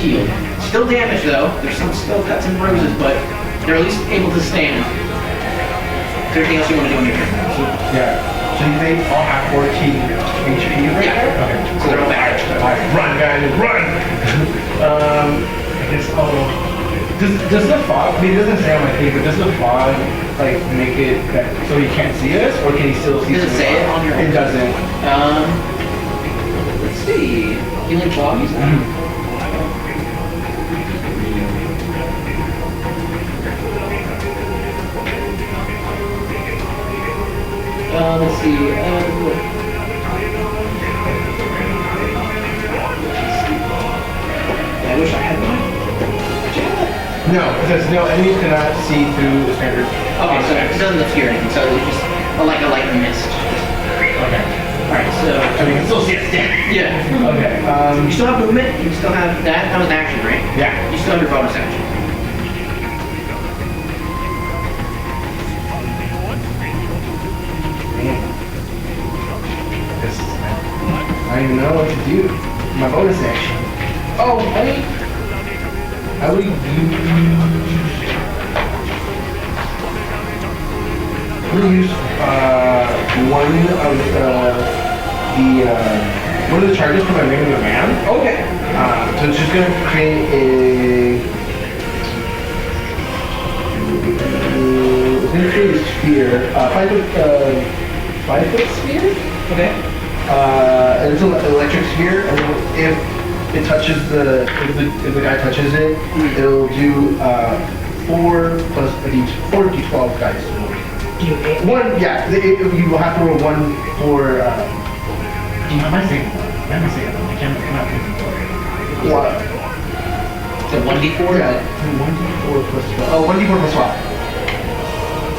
healed. Still damaged though. There's some still cuts and bruises, but they're at least able to stand. Is there anything else you want to do in your turn? Yeah. So they all have 14 HP right Yeah. there? Okay. So they're all back. Alright, run guys, run! I guess, does the fog, I mean, it doesn't say on my thing, but does the fog, like, make it that, so he can't see us, or can he still see us? Does it say it on your- It doesn't. Let's see. Healing fog, you said? Let's see. I wish I had one. No, it says no enemies cannot see through the standard. Okay, so it doesn't obscure anything, so it's just like a light mist. Okay. Alright, so. So we can still see us stand. Yeah. Okay, You still have movement, you still have that. That was an action, right? yeah. You still have your bonus action. I don't even know what to do. My bonus action. Oh, I would use... I'm gonna use one of the charges for my ring of the man. Okay. So it's just gonna create it's gonna create a sphere, 5-foot sphere. Okay. And it's an electric sphere, and if it touches if the guy touches it, it'll do 4 plus 4d12 dice. One, yeah. You will have to roll one for. Am I saying that? I can't think of it. What? So 1d4? Yeah. 1d4 plus 12. Oh, 1d4 plus 12.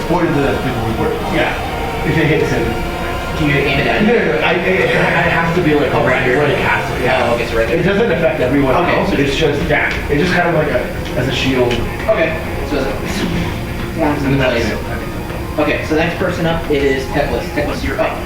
For the yeah. If it hits him. Can you aim it at No, him? I have to be like Right here. where it casts it. Oh, okay, so right there. It doesn't affect everyone Okay. else. It's just that. It's just kind of like as a shield. Okay. So it forms in place. Okay, so the next person up is Teclis. Teclis, you're up.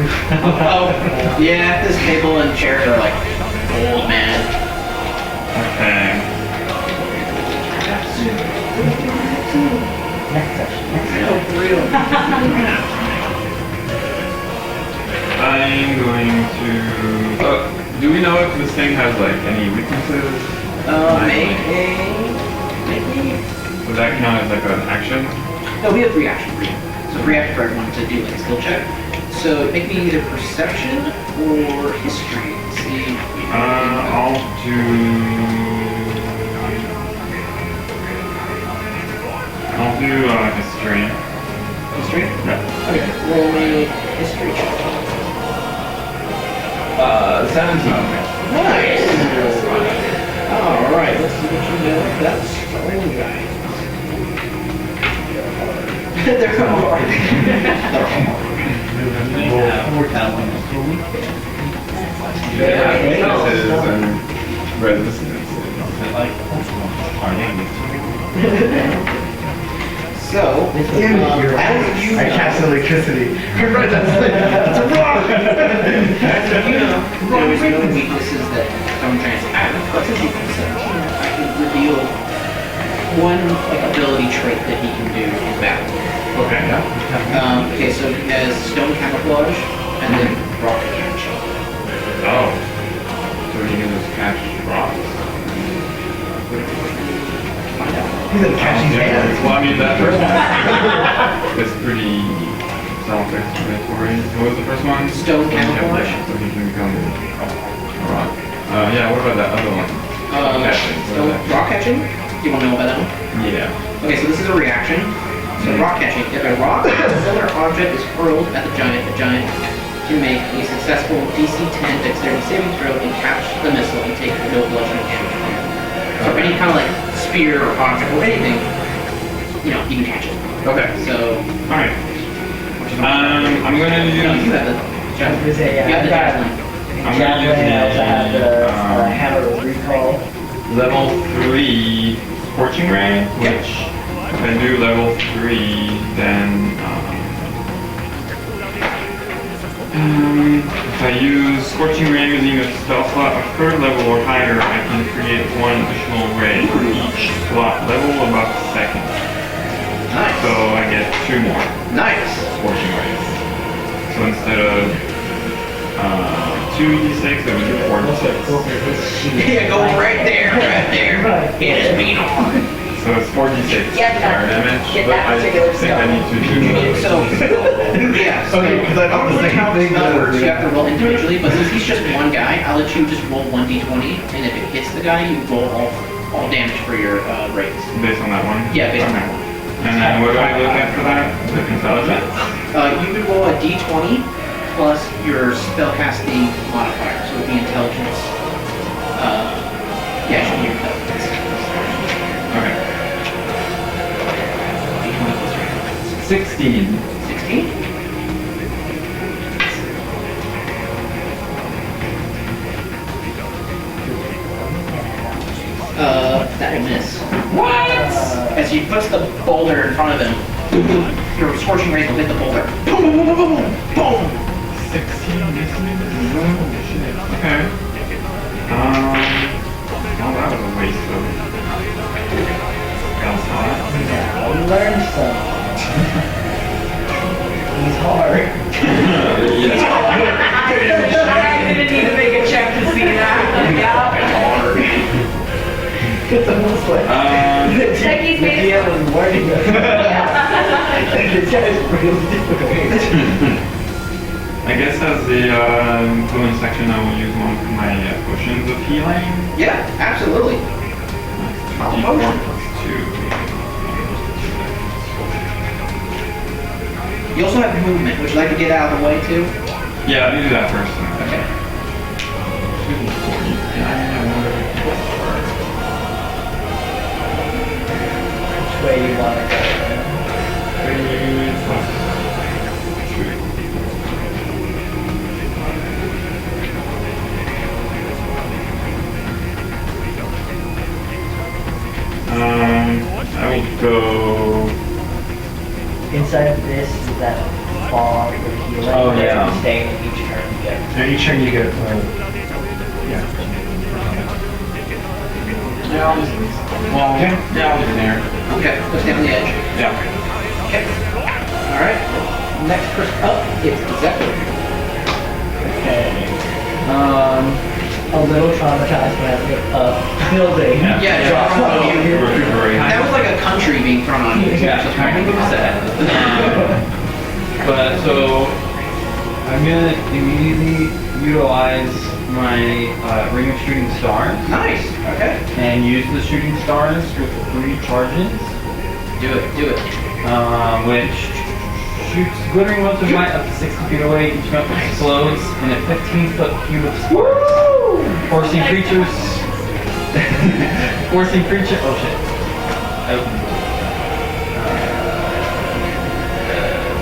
Oh, yeah, this table and chairs are like old, man. Okay. I'm going to... do we know if this thing has like any weaknesses? Make me. Would that count as like an action? No, we have free action for you. So free action for everyone to do like a skill check. So make me either perception or history. Let's see. I'll do... history. History? Yeah. Okay, roll me history check. 17. Nice. All right, let's see what you do with that stone giant. They're hard. Weaknesses and resistances. So, as you I cast electricity. Right, that's a rock! As you know, there's no weaknesses that stone giants have, but since you can 17, I can reveal one ability trait that he can do in battle. Okay. Okay, so he has stone camouflage and then rock catch. Oh. So you can just catch rocks. Find out. He's gonna catch these hands. Well, I mean, that first one is pretty self-explanatory. What was the first one? Stone camouflage. So he can become a rock. Yeah, what about that other one? Catching. What Stone is that? rock catching? Do you want to know about that one? Yeah. Okay, so this is a reaction. So rock catching. If a rock or a similar object is hurled at the giant can make a successful DC 10 dexterity saving throw and catch the missile and take no bludgeoning damage from it. So any kind of like spear or object or anything, you know, you can catch it. Okay. So, Alright. I'm gonna you know, you use... have the I was gonna say, you have the yeah, javelin. I'm gonna use javelin, I also have the the hammer of recall. level 3 Scorching Ray, which if I do level 3, then if I use Scorching Ray using a spell slot of 3rd level or higher, I can create 1 additional ray for each slot level above 2nd. Nice. So I get 2 more Nice. Scorching Rays. So instead of 2d6, it would be 4d6. Yeah, go right there, right there. Hit his beat on. So it's 4d6 Get fire that- damage, get but that I particular think I need to do So, yeah. So Okay, 'cause I thought the normally same how thing spell that- works, you have to roll individually, but since he's just one guy, I'll let you just roll 1d20, and if it hits the guy, you roll all damage for your raise. based on that one? Yeah, based on Okay. that one. And then what do I look at for that? The intelligence? You could roll a d20 plus your spellcasting modifier, so it would be intelligence. Yeah, it should be your intelligence. Okay. D20 plus your intelligence. 16. 16? That would miss. What? As he puts the boulder in front of him, your scorching rays will hit the boulder. Boom, boom, boom, boom, boom, boom, boom. 16 shit. Okay. Oh, that was a waste of spell slot. Now learn some. He's hard. I didn't need to make a check to see that. Yeah. It's almost like Techie's the made DM was warning us. This guy's really difficult. I guess as the influence section, I will use one of my potions of healing. Yeah, absolutely. D4 plus 2. You also have movement. Would you like to get out of the way too? Yeah, let me do that first. Okay. Which way you want to go? 3 plus 2. I will go. Inside of this is that fog with healing. Oh, where yeah. you're staying in each turn you get. And each turn you get, yeah. Yeah, I'll just. Well, yeah, I'll just there. Okay, go stand on the edge. Yeah. Okay. All right. Next person up is Zephyr. Okay. A little traumatized when I think of building. Yeah, it's drops wrong on with you. Recuperate. That was like a country being thrown on you. Yeah, So kind of sad. But so I'm gonna immediately utilize my ring of shooting stars Nice. Okay. and use the shooting stars with 3 charges, Do it. Do it. which shoots glittering bolts of light up to 60 feet away. Each bolt explodes in a 15-foot cube of sparks, forcing creatures. Oh shit.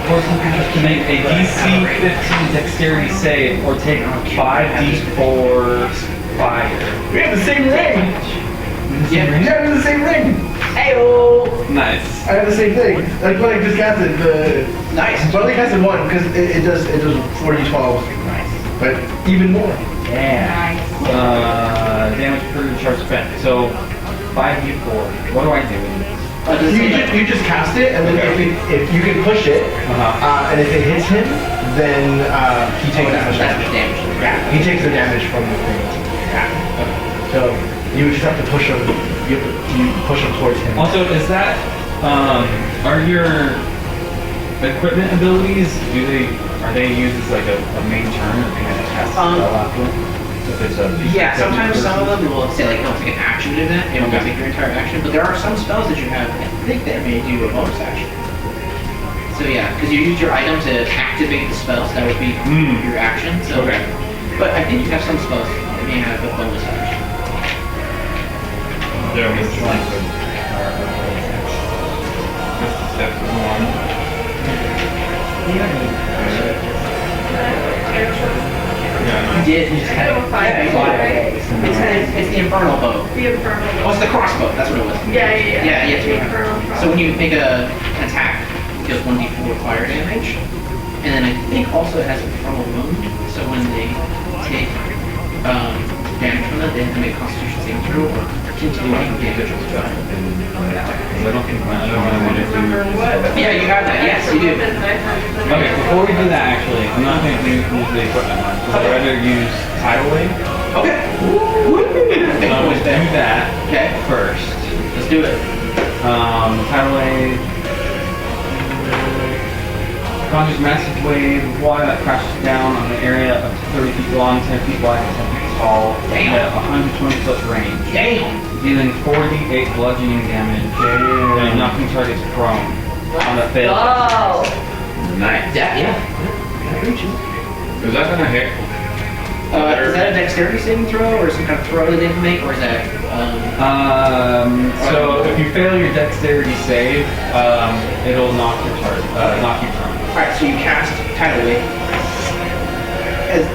Forcing creatures to make a DC 15 dexterity save or take 5d4 fire. We have the same ring! Yeah. Yeah, we have the same ring! Heyo! Nice. I have the same thing. Like Blake just casted the. Nice. But I only casted one because it does 40d12. Nice. But even more. Yeah. Nice. Damage per charge spent. So 5d4. What do I do with this? You just cast it, and then if you can push it, and if it hits him, then he takes That's damage. damage. Yeah, he takes the damage from the thing. Yeah. So you just have to push him. You push him towards him. Also, is that are your equipment abilities? Are they used as like a main turn, or can I cast a spell after? If it's a Yeah, sometimes some of them will say like, no, it's like an action to do that. It won't take your entire action. But there are some spells that you have, I think, that may do a bonus action. So yeah, because you use your item to activate the spell, so that would be your action. So, but I think you have some spells that may have a bonus action. Yeah, Mr. Step is one. You did. You just had it. It's the infernal bow. The infernal. Oh, it's the crossbow. That's what it was. Yeah. Yeah, yeah. The infernal. So when you make an attack, it deals 1d4 fire damage, and then I think also it has infernal wound. So when they take damage from that, they have to make a Constitution saving throw or continuing damage on the try. I don't think I want to Remember what? Yeah, you have that. Yes, you do. Okay, before we do that, actually, I'm not going to use the equipment one. I'd rather use Tidal Wave. Okay. So I'm going to do that Okay. first. Let's do it. Tidal Wave. Conjures massive wave of water that crashes down on an area of 30 feet long, 10 feet wide, and 10 feet tall, at 120 foot range. Damn. Dealing 48 bludgeoning damage and knocking targets prone on a failed. Oh, Nice. Yeah. Is that gonna hit? Is that a dexterity saving throw or some kind of throw that they can make, or is that? So if you fail your dexterity save, it'll knock you prone. Alright, so you cast Tidal Wave. As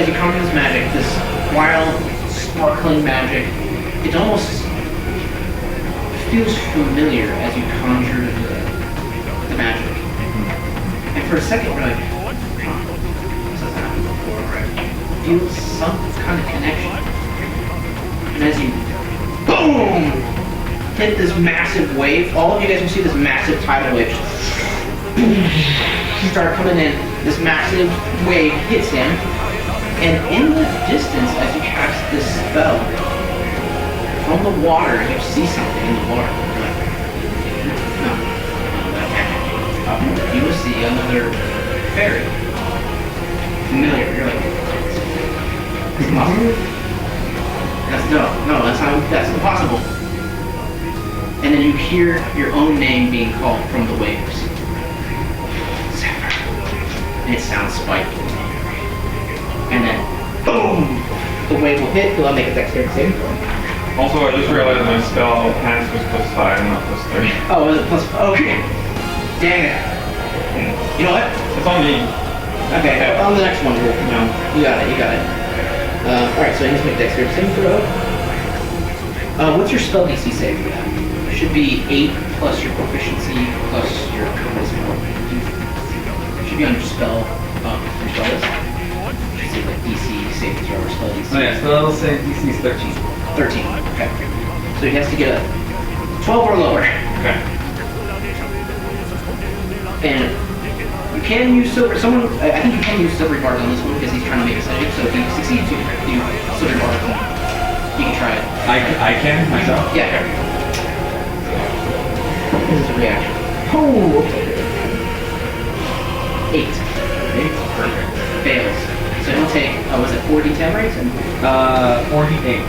you conjure this magic, this wild, sparkling magic, it almost feels familiar as you conjure the magic. And for a second, you're like, this hasn't happened before, right? Feel some kind of connection. And as you, boom, hit this massive wave, all of you guys will see this massive tidal wave. You start coming in, this massive wave hits him, and in the distance, as you cast this spell, from the water, you see something in the water. You're like, no, that can't. You will see another fairy. Familiar. You're like, it's impossible. That's impossible. And then you hear your own name being called from the waves. Zephyr. And it sounds spiteful. And then, boom! The wave will hit, you'll make a dexterity saving throw. Also, I just realized my spell pants was +5, not +3. Oh, is it plus? Okay. Dang it. You know what? It's on me. Okay, on the next one, you got it. Alright, so I need to make dexterity saving throw. What's your spell DC save for that? It should be 8 plus your proficiency plus your charisma. It should be on your spell list. It should say like DC saving throw or spell DC. Oh yeah, so that'll say DC is 13. 13, okay. So he has to get a 12 or lower. Okay. And you can use silver, I think you can use silver bars on this one because he's trying to make a save, so if he succeeds, you do silver bars on him. You can try it. I can myself? Yeah, okay. This is a reaction. Oh, okay. 8. 8, perfect. Fails. So he'll take, was it 4d10 right? 48.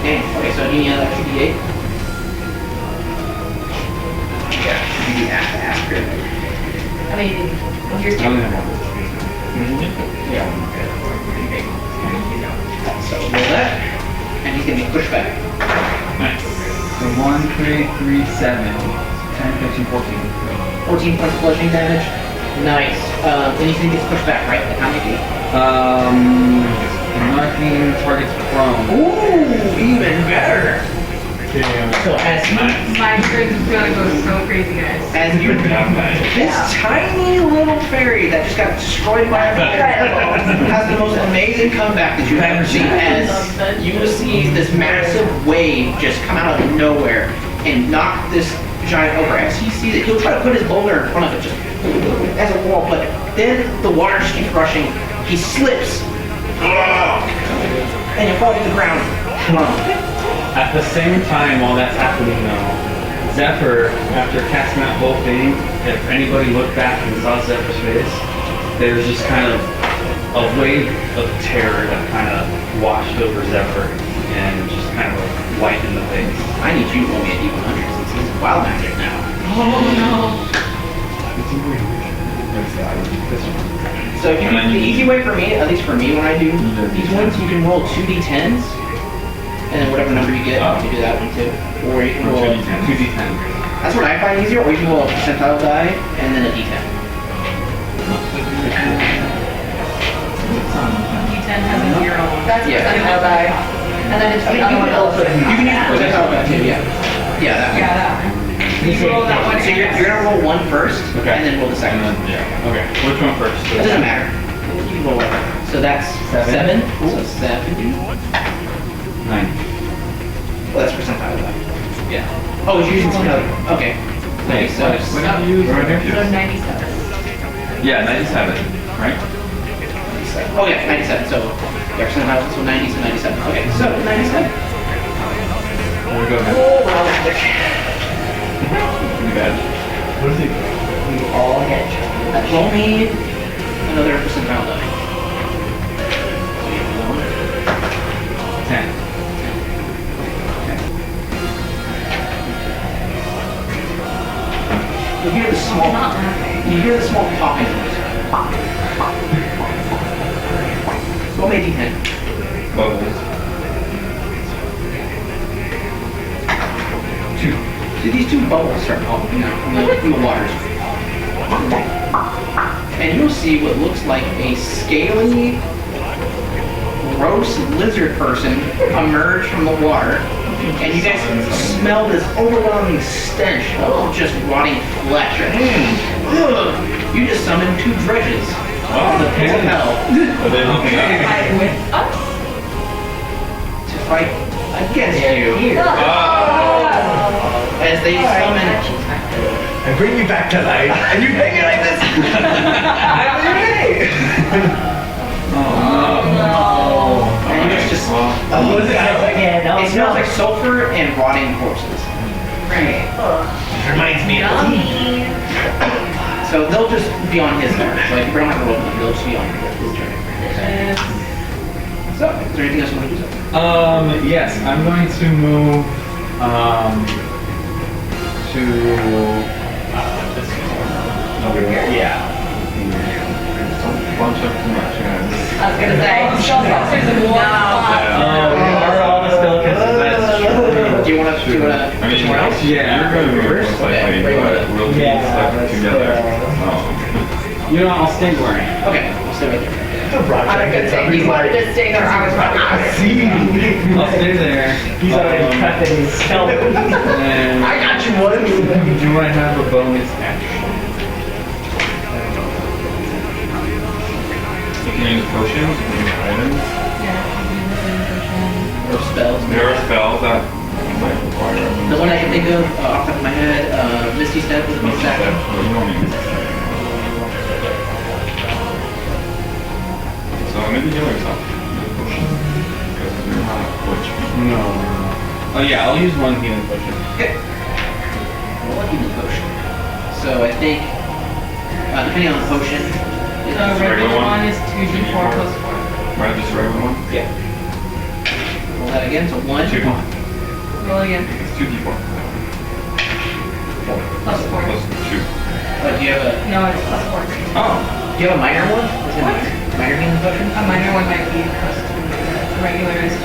Damn, okay, so any other extra d8? Yeah, should be the ass pyramid. I mean, here's I only your. have one. So roll that, and he's gonna be pushed back. Nice. So 1, 3, 3, 7, 10, 15, 14. 14 points of bludgeoning damage. Nice. Anything gets pushed back, right? Like how many feet? Knocking targets prone. Ooh, even better. So as you, My experience is gonna go so crazy, guys. as you, this tiny little fairy that just got destroyed by a bear has the most amazing comeback that you've ever seen. As you see this massive wave just come out of nowhere and knock this giant over. As he sees it, he'll try to put his boulder in front of it, just as a wall. But then the water just keeps rushing. He slips, and he falls to the ground. At the same time, while that's happening though, Zephyr, after casting that whole thing, if anybody looked back and saw Zephyr's face, there's just kind of a wave of terror that kind of washed over Zephyr and just kind of like white in the face. I need you to roll me a D100 since he's wild magic now. So if you can, the easy way for me, at least for me when I do these ones, you can roll 2d10s, and then whatever number you get, you can do that one too. Or you can roll 2d10. That's what I find easier, or you can roll a percentile die, and then a d10. D10 has a 0 on it. That's Yeah. percentile die. And then it's the other one also. You can use percentile die too, yeah. Yeah, that one. Yeah, that one. You roll that one. So you're gonna roll one first, Okay. and then roll the second one. Yeah. Okay. Which one first? It doesn't matter. You can roll whatever. So that's 7. So 70. 9. Well, that's percentile die. Yeah. Oh, it's using some other. Okay. Nice. So What did you use? So 97. Yeah, 97, right? Oh yeah, 97. So yeah, percentile. So 90. So 97. Okay. So 97. There we go. Oh, wow, magic. Pretty bad. What is it? We all get you. Roll me another percentile die. So you have 10. You hear the small, popping noise. Roll me a d10. Bubbles. 2. See these two bubbles start popping out from the waters. And you'll see what looks like a scaly, gross lizard person emerge from the water. And you guys smell this overwhelming stench of just rotting flesh. Ugh. You just summoned 2 dredges. Oh, the pit of hell. Are they looking up? Fight with us. To fight against you. As they summon. I bring you back to life, and you bang it like this. And it's just. What is it? Again, It smells like sulfur and rotting corpses. Right. Reminds me of So they'll just be on his turn. Like, you don't have to roll them, they'll just be on his turn. So, is there anything else you want to do? Yes, I'm going to move to this corner. Over here? Yeah. Bunch of too much, I was gonna say. Are all the spellcasters? That's true. Do you want to do I mean, somewhere else? Yeah. You're going to move First? slightly, Okay. but we'll be Yeah, stuck let's, together. You know, I'll stay where I am. Okay, we'll stay right there. I was gonna say, he wanted to stay there, I was probably gonna. I'll stay there. He's already prepping his skeleton. And I got you one. do I have a bonus action? You can use potions, you can use items. Or spells. There are spells that might require items. The one I can think of off the top of my head, Misty Step with a bonus action. So you don't need this. So maybe heal yourself. Use a potion. Because you're not butch. No. Oh yeah, I'll use one healing potion. Okay. Well, healing potion. So I think, depending on the potion, The Just a regular regular one? one is 2d4 plus 4. Right, just a regular one? yeah. Roll that again, so 1. 2. Roll again. It's 2d4. Plus 4. Plus 2. But do you have a... No, it's plus 4. Oh, do you have a minor one? Is it What? minor healing potion? A minor one might be plus 2. The regular is 2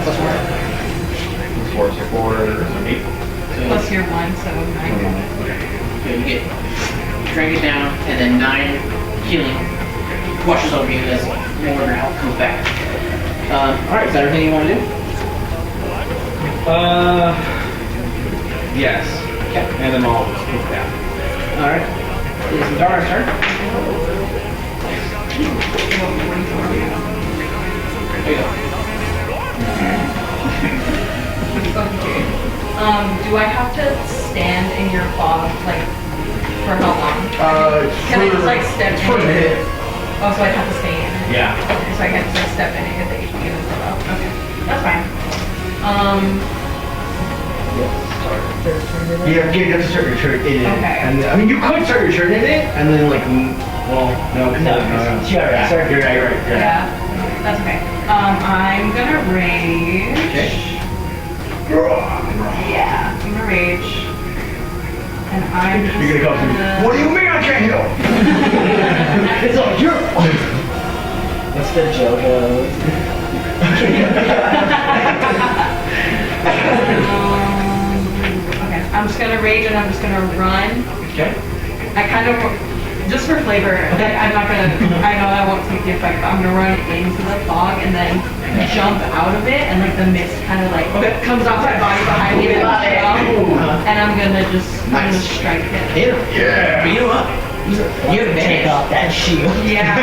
plus 4. Plus 4, so 4 or 8. Plus your 1, so 9. So you get, drag it down, and then 9 healing washes over you as more of your health comes back. Alright, is that everything you want to do? Yes. Okay. And then I'll just move down. Alright. It's Madara's turn. There you go. Okay. Do I have to stand in your fog, like, for how long? Can I just, like, step for a in minute. it? Oh, so I have to stay in it? Yeah. Okay, so I can just, like, step in it, get the HP, and then throw out. Okay, that's fine. Yeah, you have to start your turn in it. Okay. And I mean, you could start your turn in it, and then like, well, no, No, you're right. Sorry. You're right. Yeah, that's okay. I'm gonna rage. Okay. Yeah, I'm gonna rage. And I'm just You're gonna come to me. What do you mean I can't help? It's all your fault. What's the JoJo? Okay, I'm just gonna rage and I'm just gonna run. Okay. I kind of, just for flavor, like, I'm not gonna, I know that won't take the effect, but I'm gonna run into the fog and then jump out of it, and like the mist kind of like comes off my body behind me and I'm gonna just, I'm gonna strike it. Hit him. Yeah. Beat him up. You have advantage. Take off that shield. Yeah.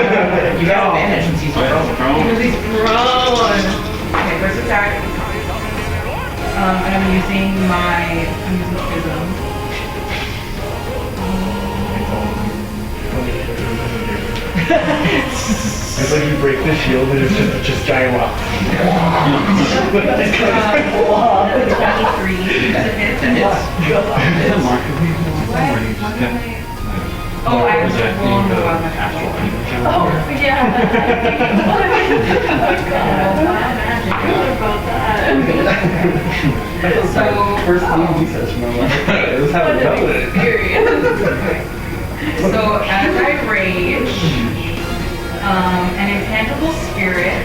You have advantage since he's prone. Because he's prone. Okay, first attack. And I'm using Prism. It's like you break the shield and it's just giant rock. 23 to hit. That hits. Oh, I was wrong about that. Oh, yeah. So, First thing he says from my life. It was how it goes. So, as I rage, an intangible spirit,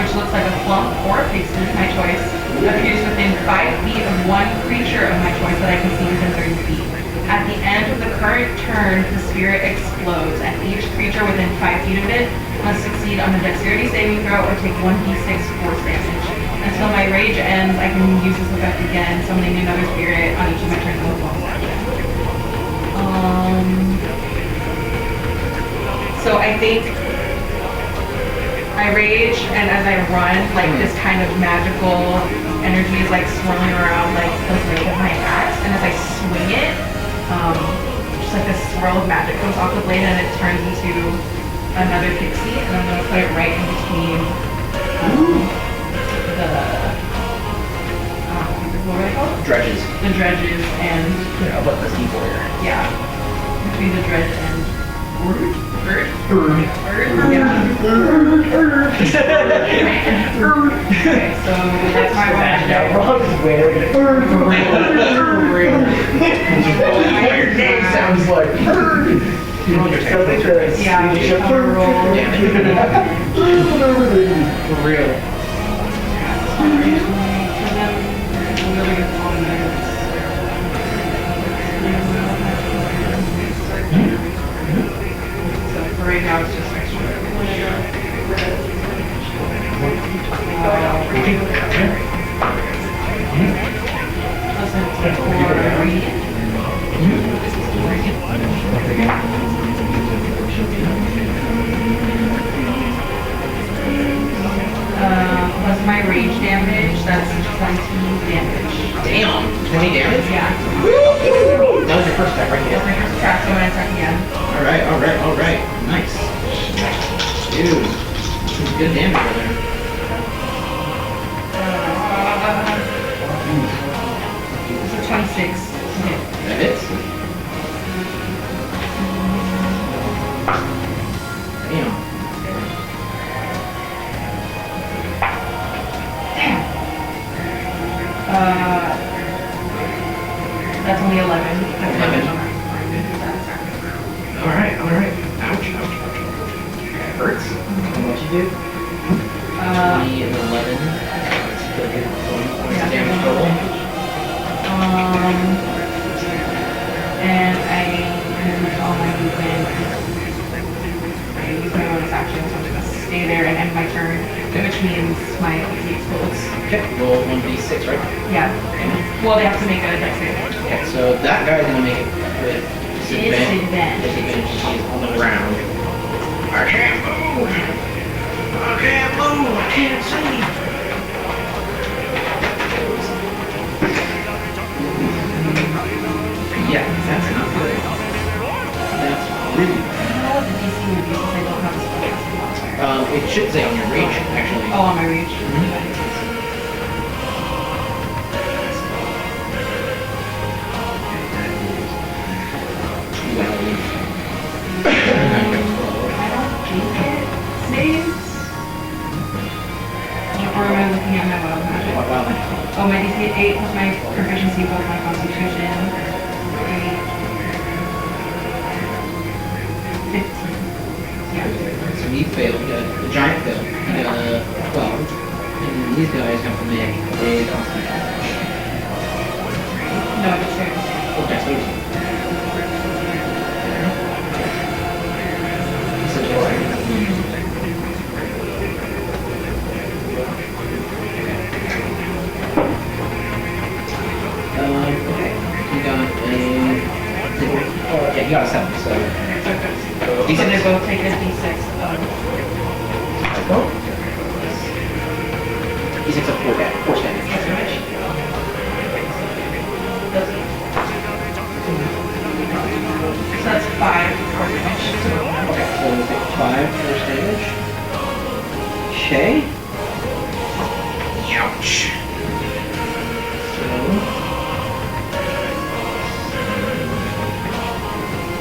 which looks like a flump or a pixie, my choice, appears within 5 feet of one creature of my choice that I can see within 30 feet. At the end of the current turn, the spirit explodes, and each creature within 5 feet of it must succeed on a dexterity saving throw or take 1d6 force damage. Until my rage ends, I can use this effect again, summoning another spirit on each of my turns on the bonus action. So I think I rage, and as I run, like this kind of magical energy is like swirling around like the blade of my axe, and as I swing it, just like this swirl of magic goes off the blade and it turns into another pixie, and I'm gonna put it right in between what are they called? Dredges. The dredges and But the sea warrior. yeah, between the dredge and Bird? Yeah. Okay, so that's my one. Your name sounds like Yeah, I'm gonna roll. For real. So for right now, it's just extra. Plus my rage damage, that's 20 damage. Damn. 20 damage? Yeah. That was your first attack, right? That's my first attack, so I'm gonna attack again. Alright. Nice. Dude. Some good damage over there. This is 26. Okay. That hits. Damn. That's only 11. That's my 20 and 11. That's the good points of damage total. And I use all my movement. I use my bonus action, so I'm just gonna stay there and end my turn, which means my AC explodes. Okay, roll 1d6, right? Yeah. Well, they have to make a dex save. Okay, so that guy's gonna make it with disadvantage. Disadvantage. He's on the ground. I can't move! I can't move! I can't see! Yeah, that's not good. That's really bad. I don't know what the DC would be since I don't have a spellcasting modifier. It should say on your reach, actually. Oh, on my reach. Saves? Or am I looking at my wild magic? What about Oh, my DC 8 plus my proficiency plus my constitution. 15. Yeah. So he failed, the giant failed. He got a 12. And these guys have to make a No, it's fair. Okay, so okay. You got yeah, you got a 7, so. So they both take a d6 of... D6 of 4 damage. So that's 5 force damage. Okay, so we'll take 5 force damage. Okay. Ouch.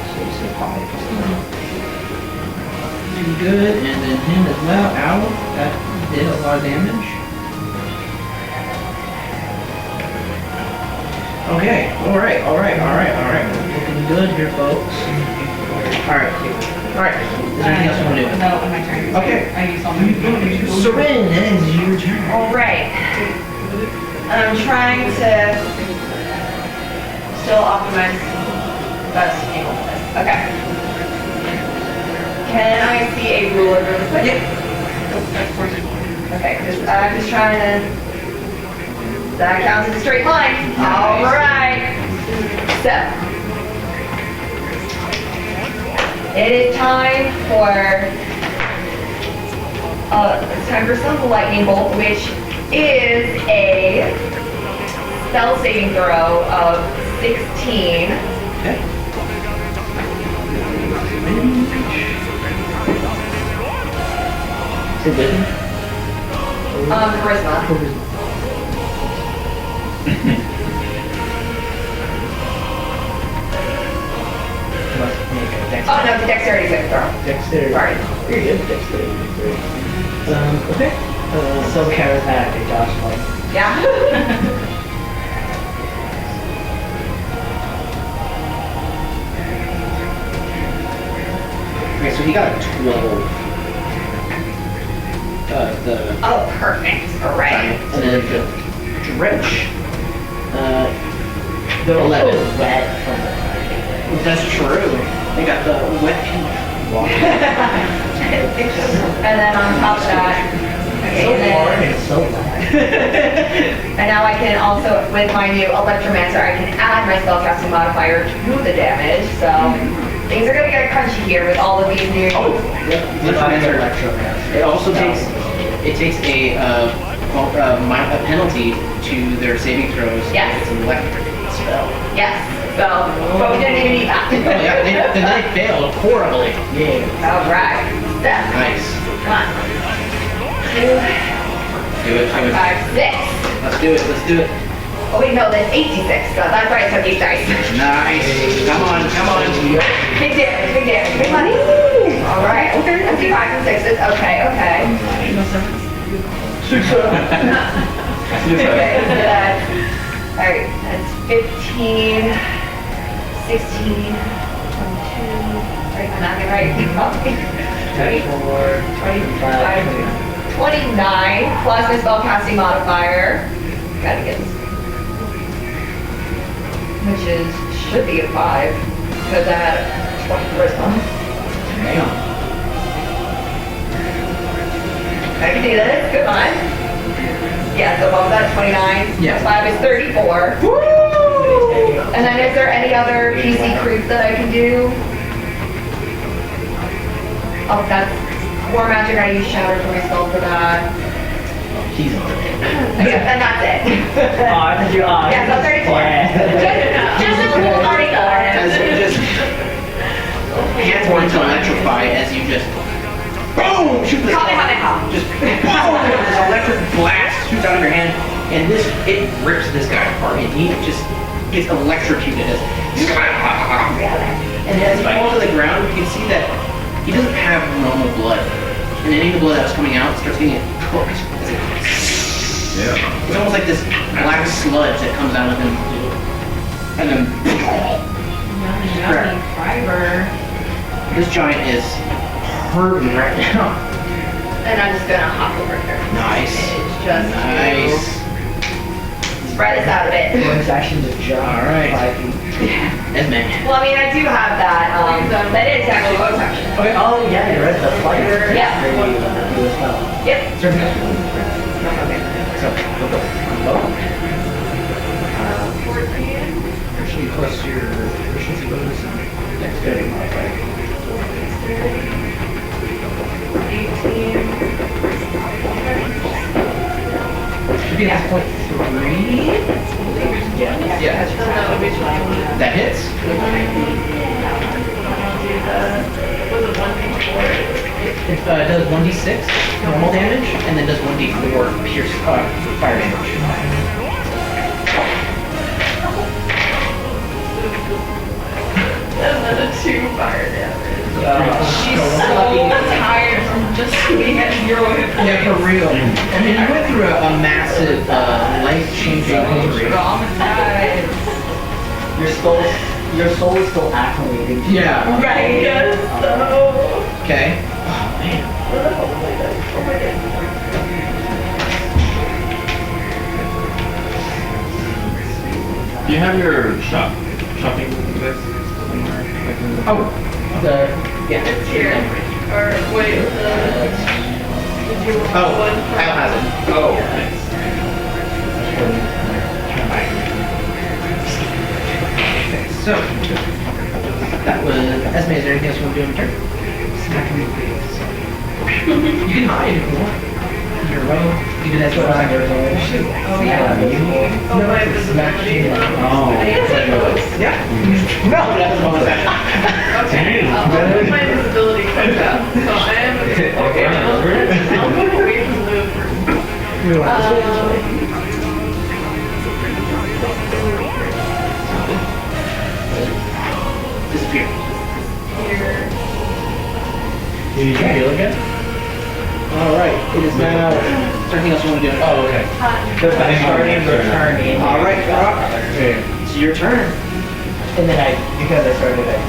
So you said 5. Pretty good, and then him as well. Ow, that did a lot of damage. Okay, alright. Looking good here, folks. Alright. Is there anything else you want to do? No, on my turn. Okay. I use all my movement. Serene, it is your turn. All right. I'm trying to still optimize best angle for this. Okay. Can I see a ruler really quick? Yep. Okay, because I'm just trying to... That counts as a straight line. All right. So, it is time for some lightning bolt, which is a spell saving throw of 16. Okay. Is it with him? Charisma. Must make a dex. Oh no, the dexterity saving throw. Dexterity. Sorry. Very good, dexterity. Okay. So charismatic, Josh. Like, Yeah. Okay, so he got a 12. Oh, perfect. All right. And then the drench. they're 11. also wet from the That's true. They got the wet water. And then on top of that, okay, so and hard then, and so bad. and now I can also, with my new Electromancer, I can add my spellcasting modifier to the damage. So things are gonna get crunchy here with all of these new. Oh, yeah. Electromancer. It also takes a penalty to their saving throws. Yes. It's an electric spell. Yes. So, but we didn't even need that. Oh yeah, they failed horribly. Yeah. All right. So, Nice. come on. 2, Do it. 5, 6. Let's do it. Oh wait, no, that's 86. So that's right. So 8 dice. Nice. Come on. Big damage. Big money. All right. Okay. Let's do 5 and 6s. Okay. Okay, let's do that. All right. That's 15, 16, 22. Right, I'm not gonna write. 24, 25, 29 plus my spellcasting modifier. Gotta get this. Which should be a 5, because I had a 20 charisma. Damn. I can do this, good one. Yeah, so above that 29, Yeah. 5 is 34. And then is there any other PC creep that I can do? Oh, that's War Magic, I use Shatter for myself for that. He's on it. Yeah, and that's it. Oh, did you? Yeah, so 34. Just a cool 34. As you just hands one to electrify as you just boom shoot this. Call me how they call. Just boom, this electric blast shoots out of your hand, and it rips this guy apart, and he just gets electrocuted as and as he falls to the ground, you can see that he doesn't have normal blood, and any of the blood that was coming out starts getting cooked as it. Yeah. It's almost like this black sludge that comes out of him, and then Yummy fiber. this giant is hurting right now. And I'm just gonna hop over here. Nice. It's just Nice. spread us out a bit. Bonus action to jump. All right. 5 feet. Esme. Well, I mean, I do have that, that is actually bonus action. Okay. Oh yeah, you're right. The fire. Yeah. Do a spell. Yep. Certainly. Okay. So, we'll go. Actually, plus your efficiency bonus and dexterity modifier. 18. Should be at this point 3. Yeah. And that would be 21. That hits. I'll do the, was it 1d4? It does 1d6 normal damage, and then does 1d4 pierce fire damage. And then a 2 fire damage. She's So so tired from just being at 0 hit points. Yeah, for real. I mean, you went through a massive, life-changing injury. Traumatized. Your soul is still acclimating. to Yeah. Right, yes, so. Okay. Oh, man. Do you have your shopping list somewhere? Like in the- Oh, yeah. It's here. Or, wait, did you Oh, one? Kyle has it. Oh, nice. Okay, so, that was, Esme, is there anything else you want to do in return? You can hide if you want. Your row, you can ask what I'm Oh, yeah. Oh, my visibility. Oh. I guess I was. Yeah. No, that's what was that. Okay, when my visibility comes up, so I am, okay, I'll go away from the Disappear. here. You need to heal again? Alright, it is now, is there anything else you want to do? Oh, okay. Just by starting returning. Alright, Rock, Okay. it's your turn. And then because I started at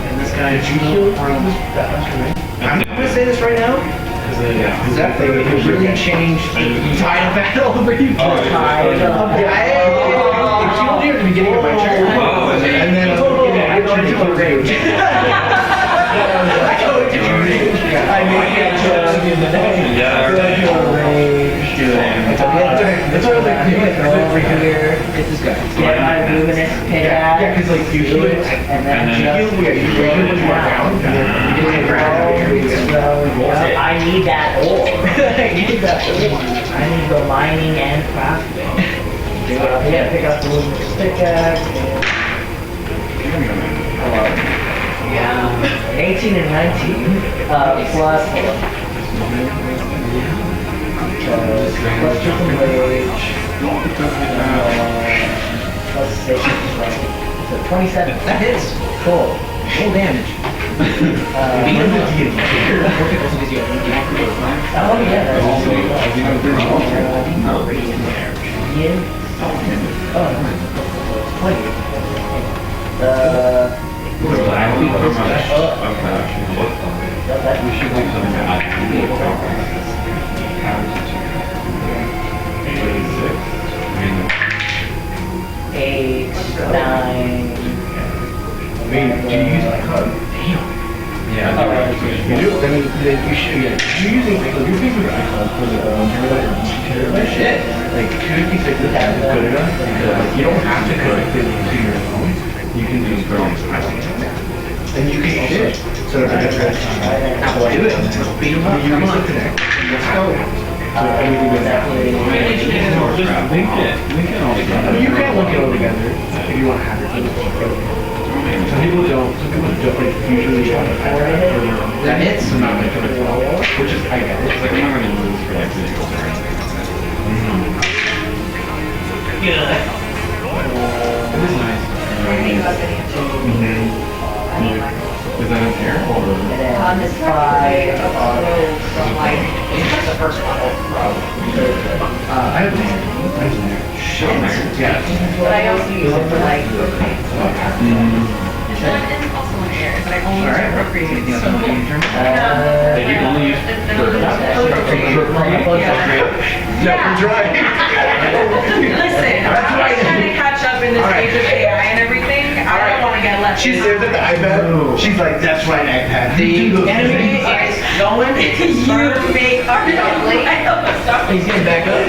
And this guy Did you heal that much for me? I'm gonna say this right now, Zephyr really changed the tide of battle over you. Oh, yeah. It killed you at the beginning of my turn. Oh, and then I go into a rage. I go into a rage. I made it Yeah. That's what I was like, over here. It's this guy. Get my luminous pickaxe. Yeah, because like you heal it, And then And then- just you heal when you are down, and then you get it I need that ore. I need that ore. I need the mining and crafting. Yeah, pick up the luminous pickaxe. Yeah. 18 and 19. Plus. Plus 2 from rage. Plus 6 from. So 27. That hits. Cool. Full damage. Being a deity. Also gives you a Oh yeah, that's also You do? Then you should, yeah. You're using, like, you're using the icon for the, Shit. like, 256 is good enough, because you don't have to connect it to your phone. You can just go on and you can shit. So that's do it. Beat 'em up. You Come use on. the connect. Let's go. So everything goes out. Just link it all together. I mean, you can link it all together if you want to have it. Some people don't. Some people don't. Like, usually want to have it. That hits? So not like for the 12, which is, I get it. It's like I'm not gonna lose for like visuals or anything like that. It is nice. What do you think about video? Is that in here or? On this side of the road from like, it's the first one. I have there. Yeah. But I also use it for like, It's also an air, but I only Alright. appropriate. Anything else on your turn? That you only use Yeah, dry. Listen, I'm trying to catch up in this age of AI and everything. I don't want to get left She stares at the iPad. She's like, that's right, iPad. The enemy is going. It's You make our He's getting back up.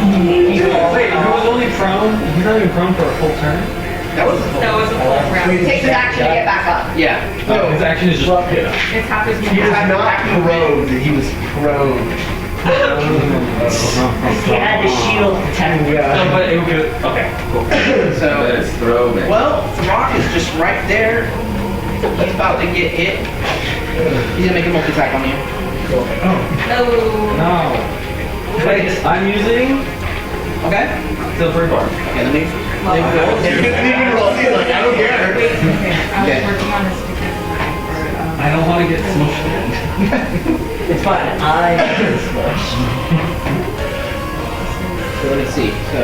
Wait, he was only prone? He's not even prone for a full turn? That was That was a full round. it takes an action to get back up. Yeah. No, his action is just get up. It's half as He was not prone. He was prone. He had the shield protecting you. No, but it would, okay, cool. So, That is throwback. well, the rock is just right there. He's about to get hit. He's gonna make a multi-attack on you. No. No. Wait, I'm using Okay? silver bar. Okay, let me roll. Even roll. He's like, I don't care. Wait, okay. I Okay. was working on this because I don't want to get smushed. It's fine. I am smush. So let me see. So,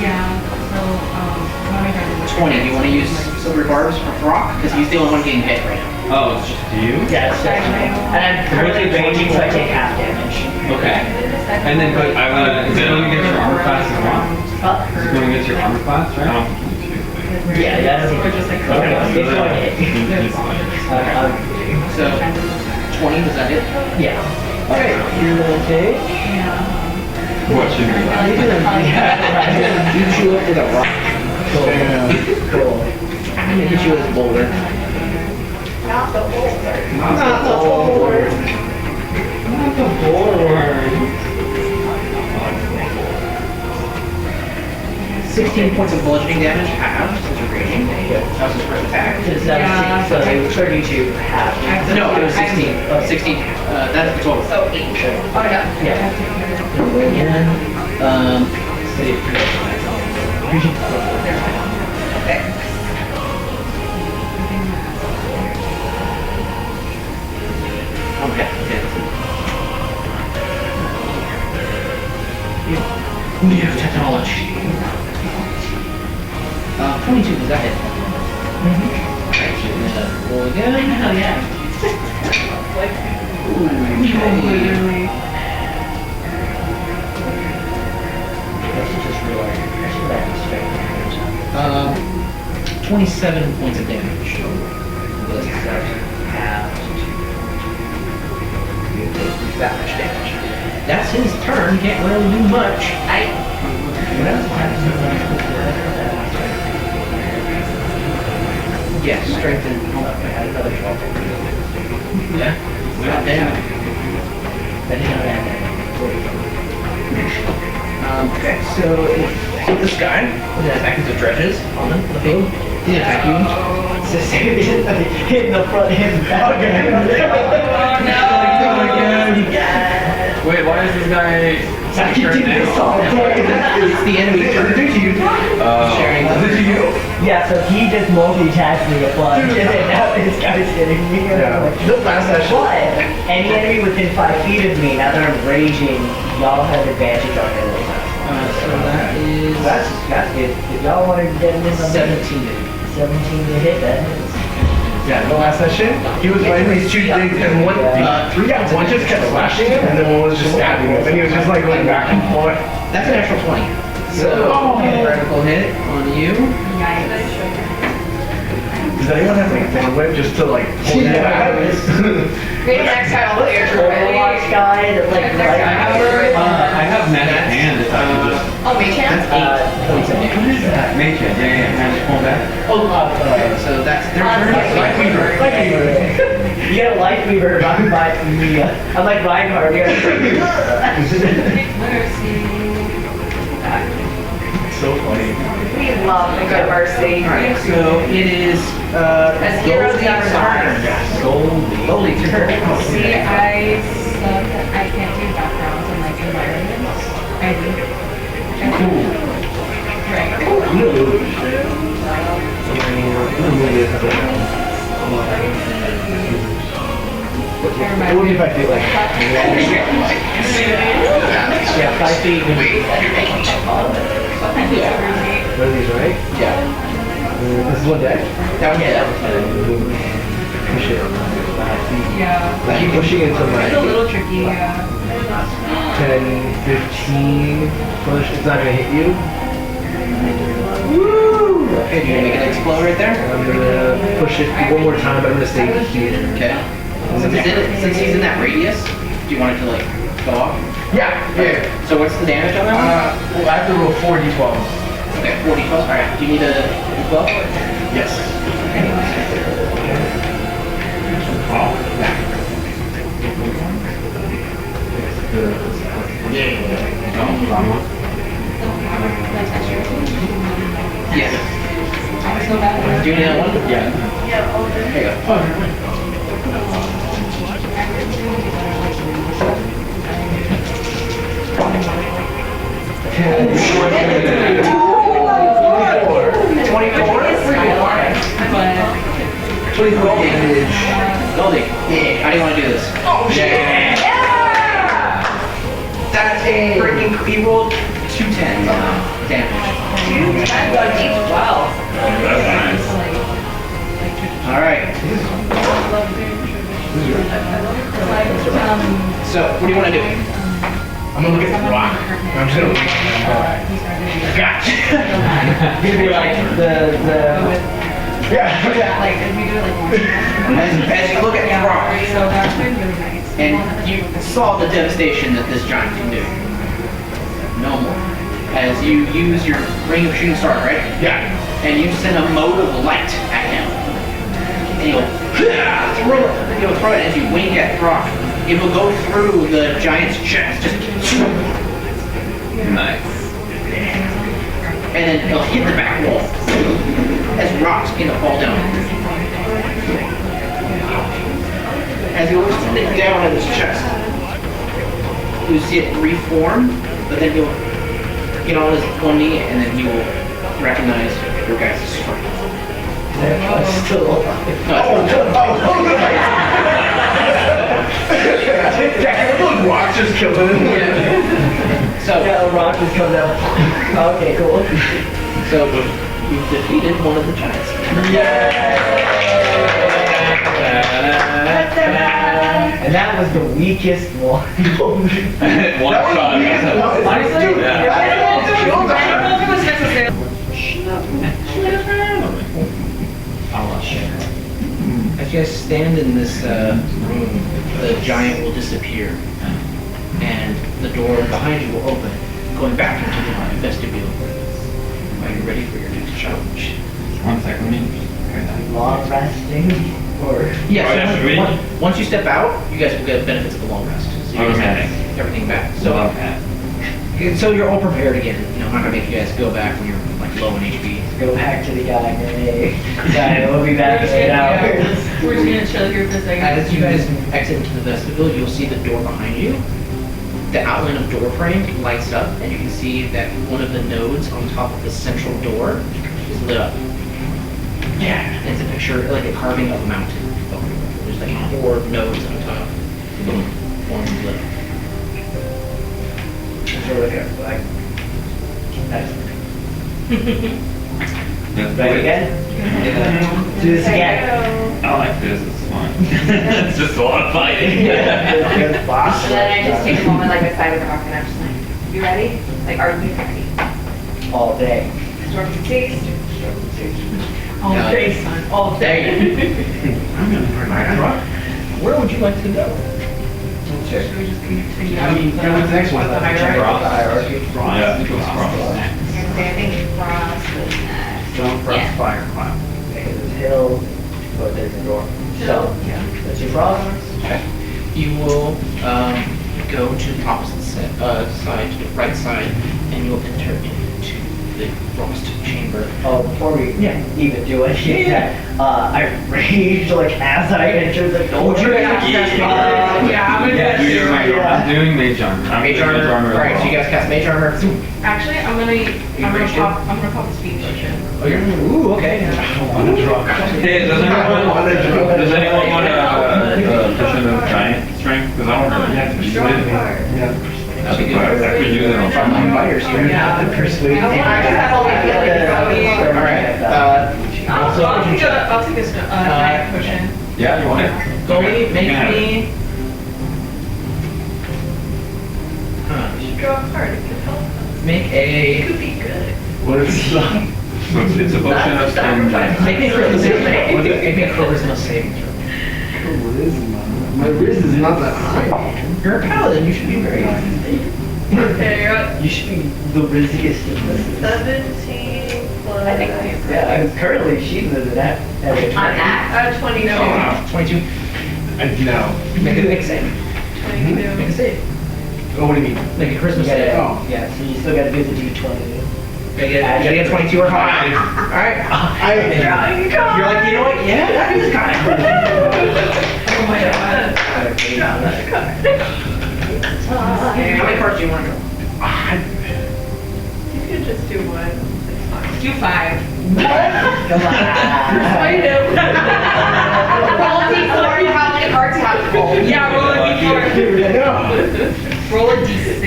yeah, so, let me try to 20. Do you want to use silver barbs for Brock? Because he's the only one getting hit right now. Oh, it's just you? Yeah, it's just me. And I'm currently raging, so I take half damage. Okay. And then, but I wanna, is it going against your armor class as well? Is it going against your armor class, I right? don't think you choose it. Yeah, that's Or just like, okay. It's going to hit. He's fine. So, 20, does that hit? Yeah. Alright, you're gonna take. What should we do? I'm gonna beat you up with a rock. Cool. I'm gonna hit you with a boulder. Not the boulder. Not the boulder. Not the board. 16 points of bludgeoning damage, half, since you're raging. That was his first attack. It's 17, so 32 half. No, it was 16. 16. That's the total. So 8. Oh, no. Yeah. Again. Okay. Okay. New technology. 22, does that hit? Alright, so we're gonna roll again. Hell yeah. literally. Just realized. Actually, that is straight. 27 points of damage. Let's half. That much damage. That's his turn, can't really do much. Yes, strengthen. Yeah. God damn. Okay, so this guy, we're gonna attack into dredges on the field. He's gonna attack you. It's just hitting the front, hitting the back. Wait, why is this guy? I can do this all day. It's the enemy turn. Sharing Is it you? Yeah, so he just multi-attacks me a bunch, and then now this guy's hitting me. Yeah. Look, last session. But any enemy within 5 feet of me, now that I'm raging, y'all have advantage on it. So that is That's good. If y'all want to get in this 17 to 17 to hit, that is. Yeah, the last session, he was fighting these two things, and one just kept slashing him, and then one was just stabbing him, and he was just like going back and forth. That's an actual 20. So, critical hit on you. Does anyone have like a whip just to like hold it back? Maybe next time I'll play your Overwatch guy that like I have magic hand if I can just. Oh, mage hands? What is that? Mage hand, yeah, magic pull back. Okay, so that's their turn. You got a life weaver, I'm like Reinhardt. So funny. We love the good mercy. Alright, so it is, As heroes never die. Goldie, it's your turn. See, I suck. I can't do backgrounds and like environments. I do. Cool. Right. What would if I feel like? Yeah, 5 feet. One of these, right? Yeah. This is one deck. That one, yeah, that was Push it. Yeah. I keep pushing it until It's a my little tricky, yeah. 10, 15 push. It's not gonna hit you. Okay, you're gonna make an explode right there? I'm gonna push it one more time, but I'm gonna stay here. Okay. Since he's in that radius, do you want it to like go off? Yeah. So what's the damage on that one? Well, I have to roll 4 d12s. Okay, 40 plus. Alright, do you need a 12? Yes. Yes. So bad. Do you need that one? Yeah. There you go. Goldie, how do you want to do this? Oh shit! That's a freaking. He rolled 2 10s on damage. 2 times on each. Wow. That's nice. Alright. So, what do you want to do? I'm gonna look at the rock. I'm just gonna look at the rock. Gotcha! You're gonna be like Yeah. Like, if we do it like As you look at the rock, so that's been really nice. and you saw the devastation that this giant can do. No more. As you use your ring of shooting star, right? Yeah. And you send a mode of light at him. And you'll throw it. You'll throw it as you wink at the rock. It will go through the giant's chest, just Nice. and then it'll hit the back wall as rocks begin to fall down. As you send it down in his chest, you see it reform, but then he'll get on his one knee and then he will recognize your guys' strength. I'm still alive. Those rocks just killed him. So, Yeah, a rock just comes out. Okay, cool. so you've defeated one of the giants. And that was the weakest one. One shot. Honestly? As you guys stand in this room, the giant will disappear, and the door behind you will open, going back into the vestibule. Are you ready for your next challenge? 1 second, let me hear that. Long resting? Or? Yes. Oh, yeah, should we? Once you step out, you guys will get benefits of a long rest. So you guys Okay. have everything back. So, Okay. so you're all prepared again. You know, I'm not gonna make you guys go back when you're like low in HP. Go back to the guy, hey. Guy, we'll be back in hours. We're just gonna chill here for a second. As you guys exit into the vestibule, you'll see the door behind you. The outline of door frame lights up, and you can see that one of the nodes on top of the central door is lit up. Yeah, and it's a picture, like a carving of a mountain. There's like 4 nodes on top. One lit up. So like, excellent. That's Back good. again? Do this again. I like this, it's fun. It's just a lot of fighting. Good boss. And then I just take a moment like beside the rock and I'm just like, you ready? Like, are you ready? All day. Storm succeeds. All day, son, all There day. you go. I'm gonna bring my truck. Where would you like to go? Should we just continue? I mean, what's the next one? The hierarchy? Yeah, it goes cross. I think Frost was next. Stone, frost, Yeah. fire, cloud. Okay, there's hill, but there's a door. So, yeah, that's your frost. You will go to the opposite side, to the right side, and you'll enter into the frost chamber. Oh, before we Yeah. even do it, I raged like as I entered the door. Would you guys like to cast Mage Armor? Yeah, I'm gonna Yeah, do doing mage armor. I'm doing mage armor. Mage Armor. Alright, so you guys cast Mage Armor. Actually, I'm gonna pop a speed potion. Oh, you're ooh, okay. I want a truck. Hey, does anyone want to push in a giant strength? Because I don't really have to Yeah. That'd be I good. could use it on I'm someone. fighters here. Yeah. Persuade. I just have all my feelings. Alright, I'll take a diet potion. Yeah, you want it? Goalie, make Yeah. me. You should draw a card, it could help. Make It a. could be good. What is this? So it's a potion of stone giant. Make me a charisma saving throw. My wrist is not that high. You're a paladin, you should be very high. Okay, you're at You should be the riskiest of this. 17 plus. I think I am. Yeah, I'm currently she's at that. I'm at. 22. Oh, wow. 22. No. Make a save. 22. Make a save. Oh, what do you mean? Make a charisma You save. gotta, yeah, so you still gotta do the D20. You gotta get 22 or higher. Alright. You're like, you know what? Yeah, that is kind of cool. Oh my god. How many cards do you want to go? You could just do one. It's fine. Do 5. Come on. Persuade him. Roll a d4, how many cards you have to roll. Yeah, roll a d4. Roll a d6.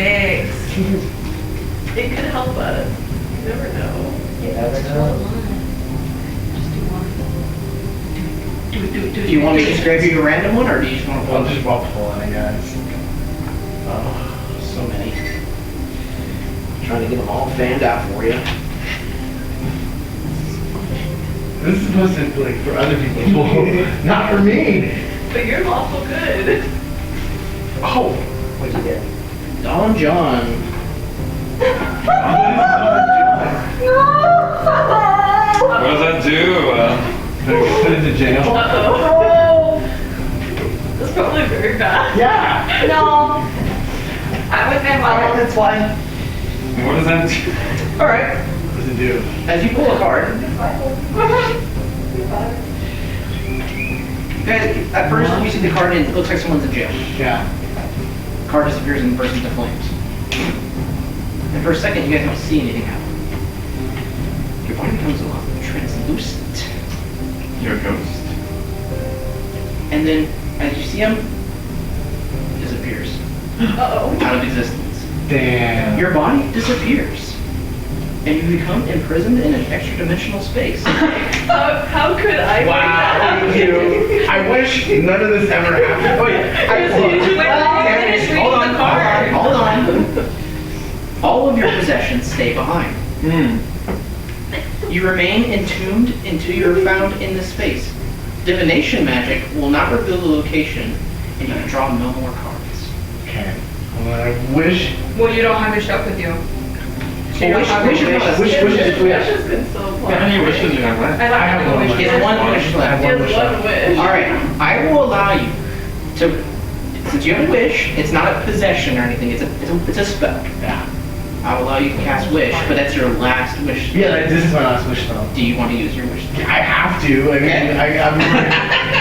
It could help us. You never know. You never know. Do you want me to just grab you a random one, or do you just want to I'll pull? just walk full in, I guess. Oh, so many. Trying to get them all fanned out for you. This is supposed to be like for other people, not for me. But you're lawful good. Oh. What'd you get? Don John. What does that do? Put into jail. Uh-oh. That's probably very bad. Yeah. No. I would have my That's fine. What does that do? Alright. What does it do? As you pull a card, guys, at first you see the card and it looks like someone's in jail. Yeah. The card disappears and the person's in flames. And for a second, you guys don't see anything happen. Your body becomes a lot translucent. You're a ghost. And then, as you see him, disappears Uh-oh. out of existence. Damn. Your body disappears. And you become imprisoned in an extra-dimensional space. How could I Wow, you. I wish none of this ever happened. Oh, Hold on. All of your possessions stay behind. You remain entombed until you are found in this space. Divination magic will not reveal the location, and you can draw no more cards. Okay. Well, I wish. Well, you don't have your stuff with you. So you Well, don't have wish your is not a Wish is Wish has yeah. been so How many wishes do you have left? I I have one wish. He has one wish I have He one has wish one left. wish. Alright, I will allow you to, since you have a wish, it's not a possession or anything, it's a spell. Yeah. I will allow you to cast wish, but that's your last wish. Yeah, this is my last wish though. Do you want to use your wish? I have to. I mean, I'm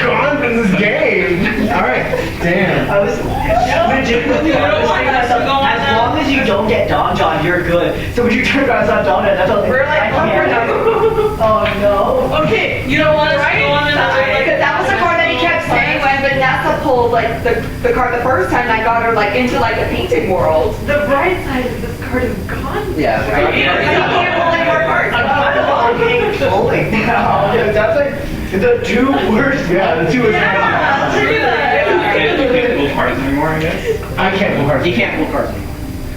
gone from this game. Alright. Damn. I was legitimately I was thinking to myself, as long as you don't get Don John, you're good. So when you turn around and saw Don John, I felt We're like, I can't. Oh no. Okay, you don't want us to go on another Because that was the card that he kept saying when Vanessa pulled like the card the first time that got her like into like the painting world. The bright side is this card is gone. Yeah. And he can't pull any more cards. I'm pulling now. That's like the two worst. Yeah, the two is Yeah, look at that. You can't pull cards anymore, I guess? I can't pull cards. You can't pull cards anymore.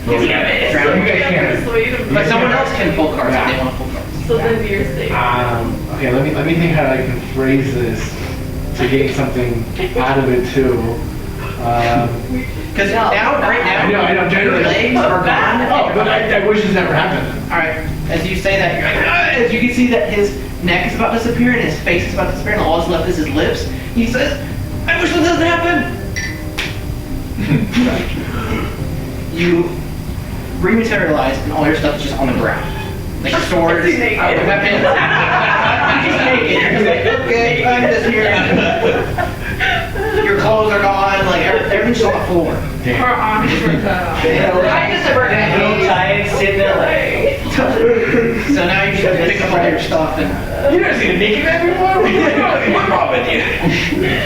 Damn it. Drown. You guys can't. Persuade him. But someone else can pull cards if they want to pull cards. So then you're safe. Okay, let me think how I can phrase this to gain something out of it too. Because right now, I know, your legs are gone. Oh, but I wish this never happened. All right, as you say that, you're like, as you can see that his neck is about to disappear and his face is about to disappear, and all that's left is his lips. He says, "I wish this doesn't happen." You rematerialize, and all your stuff is just on the ground, like swords, weapons. You're just naked. You're just like, okay, I'm just here. Your clothes are gone, like everything's just on the floor. Her arms were cut off. I just never Giant sitting there like. So now you just pick up all your stuff and You never seen a naked man before? What's wrong with you?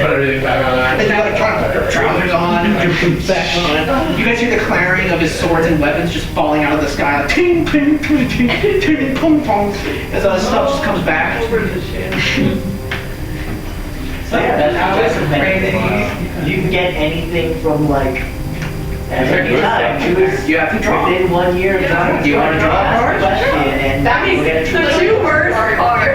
Put everything back on. and now they're trying to put their trousers on and your boots back on. You guys hear the clanging of his swords and weapons just falling out of the sky, like ting, ting, ting, ting, ting, ting, pong, pong, as all this stuff just comes back. Over the shit. So yeah, that's how it's crazy. You can get anything from like at any time. You have to draw. Within 1 year of drawing. Do you want to draw a Ask card? the question and That means we'll get a the two words are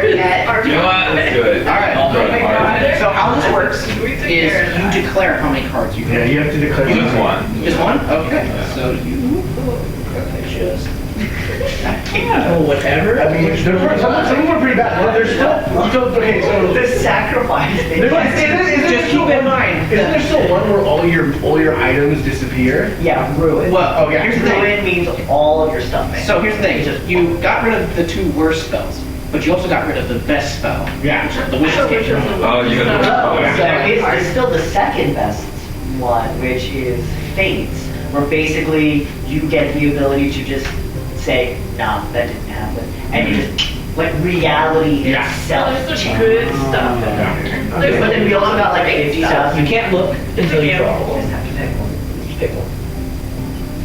yet. You know what? Let's do it. All right. I'll draw a card. So how this works is you declare how many cards you Yeah, have. you have to declare. Just one. Just one? Okay. So you just whatever. I mean, some of them were pretty bad. They're still. Okay, so The sacrifice thing. Just keep in mind. Isn't there still one where all your items disappear? Yeah, ruin. Well, Okay. here's the thing. Ruin means all of your stuff. So here's the thing. You got rid of the two worst spells, but you also got rid of the best spell. Yeah. The Witch's Cage. Oh, you got the So okay. there's still the second best one, which is Fates, where basically you get the ability to just say, nah, that didn't happen. And you just, like, reality Yeah. itself There's some changes. good stuff in there. But then we also got like 50,000. You can't look until you draw. You just have to pick one. Just pick one.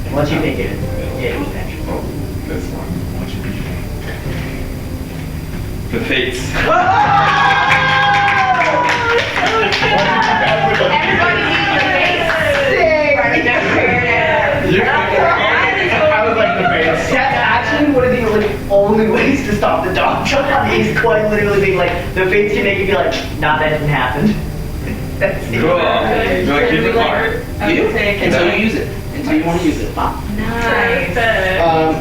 And once you pick it, yeah, you can. Oh, this one. The Fates. Everybody needs a face. Right I was like the base. That's actually one of the only ways to stop the dog shot is quite literally being like, the Fates can make you be like, nah, that didn't happen. That's it. Cool. You want to keep the card? You until you use it. Until you want to use it. Nice.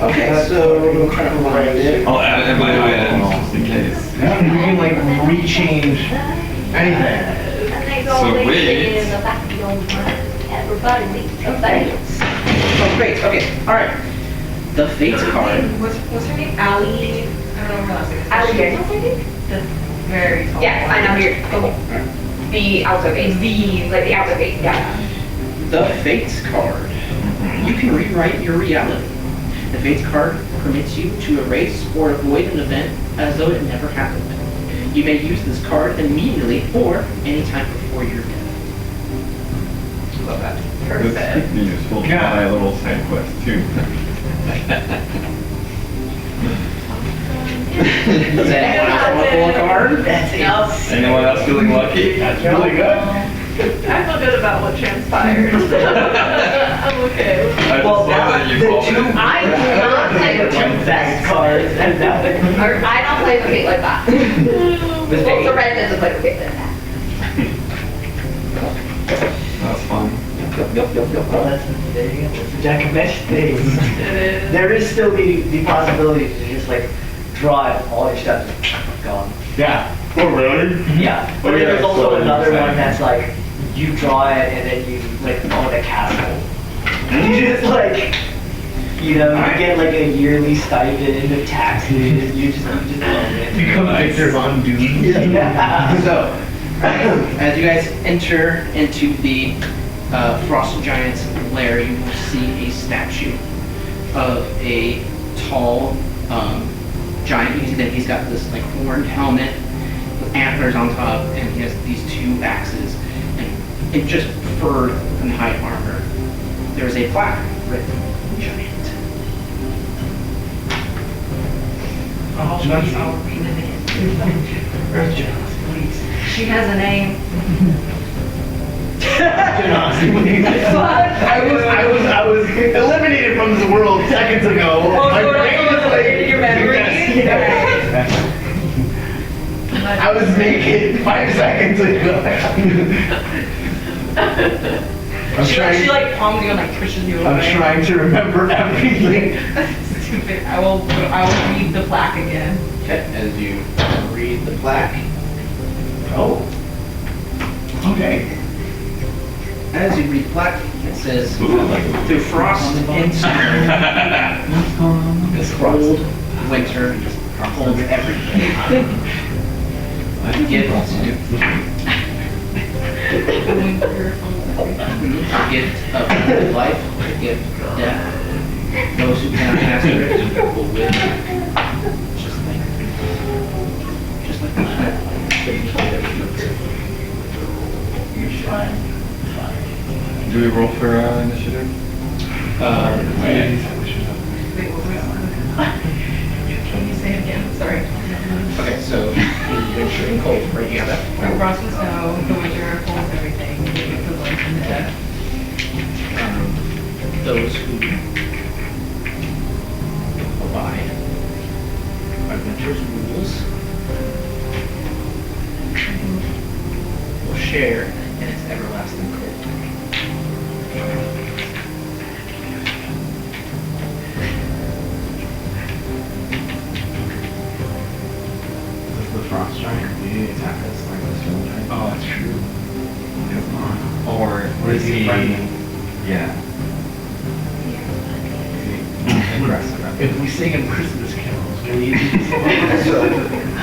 Okay, so we'll kind of remind it. I'll add it in my items just in case. You can like rechange anything. So wait. Everybody needs a face. Oh, great. Okay. All right. The Fates card. What's her name? Allie? I don't know her last name. Alligator. The very tall. Yes, I know here. The outer face. Like the outer face, yeah. The Fates card. You can rewrite your reality. The Fates card permits you to erase or avoid an event as though it never happened. You may use this card immediately or anytime before your death. Love that. This could be useful for Yeah. my little side quest too. Does anyone else want to pull a card? That's it. Anyone else feeling lucky? That's really good. I feel good about what transpired. I'm okay. I just Well, love that you the called two, it. I do not play the with two best cards and nothing. I don't play with Kate like that. Well, Serene doesn't play with Kate like that. That's fun. Well, that's, there you go. That's the Jack of Mesh things. It is. There is still the possibility to just like draw it, all your stuff is gone. Yeah. Oh, really? Yeah. But Oh, yeah, there's that's also what I'm another saying. one that's like, you draw it and then you like own a castle. You just like, you know, you get like a yearly stipend of taxes, you just own it. Become Victor Von Doom. Yeah. So, as you guys enter into the Frost Giant's lair, you will see a statue of a tall giant. You can see that he's got this like horned helmet with antlers on top, and he has these two axes, and just fur and hide armor. There is a plaque written giant. I'll read it in. She has a name. I was eliminated from this world seconds ago. My brain was like, Your memory. yes. I was naked 5 seconds ago. I'm She trying. like palms you and like pushes you away. I'm trying to remember everything. Stupid. I will read the plaque again. Okay, as you read the plaque. Oh. Okay. As you read the plaque, it says, through frost and snow, this cold winter holds everything. A gift of life, a gift of death. Those who cannot master it will win. Just like that. Do we roll for initiative? Wait, can you say it again? Sorry. Okay, so winter and cold, right? You have that. Frost and snow, the winter holds everything, the gift of life and death. Those who abide by winter's rules will share in its everlasting cold. Does the frost giant really attack us like the stone giant? Oh, that's true. Come on. Or Is he friendly? Yeah. Aggressive. If we sing him Christmas carols, will he?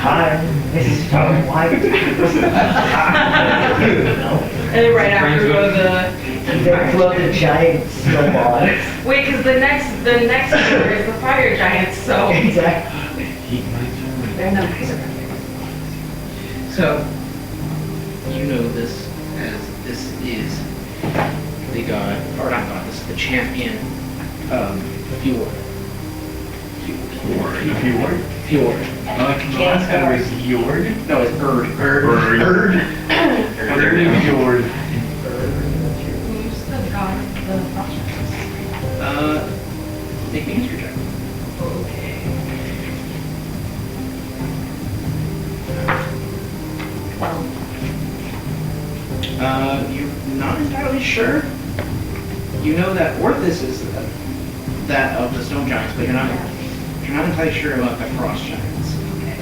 Hi, this is Tom White. And then right after go to the. They float a giant snowball. Wait, because the next door is the fire giant, so. Exactly. Heat my turn. They're not crazy. So, you know this as this is the god, or not god, this is the champion Fjord. Fjord. Fjord. The last guy was Fjord. No, it's Erd. Fjord. Who's the god of the frost giants? Make me a history check. Okay. Well, You're not entirely sure. You know that Orthus is that of the snow giants, but you're not entirely sure about the frost giants. okay.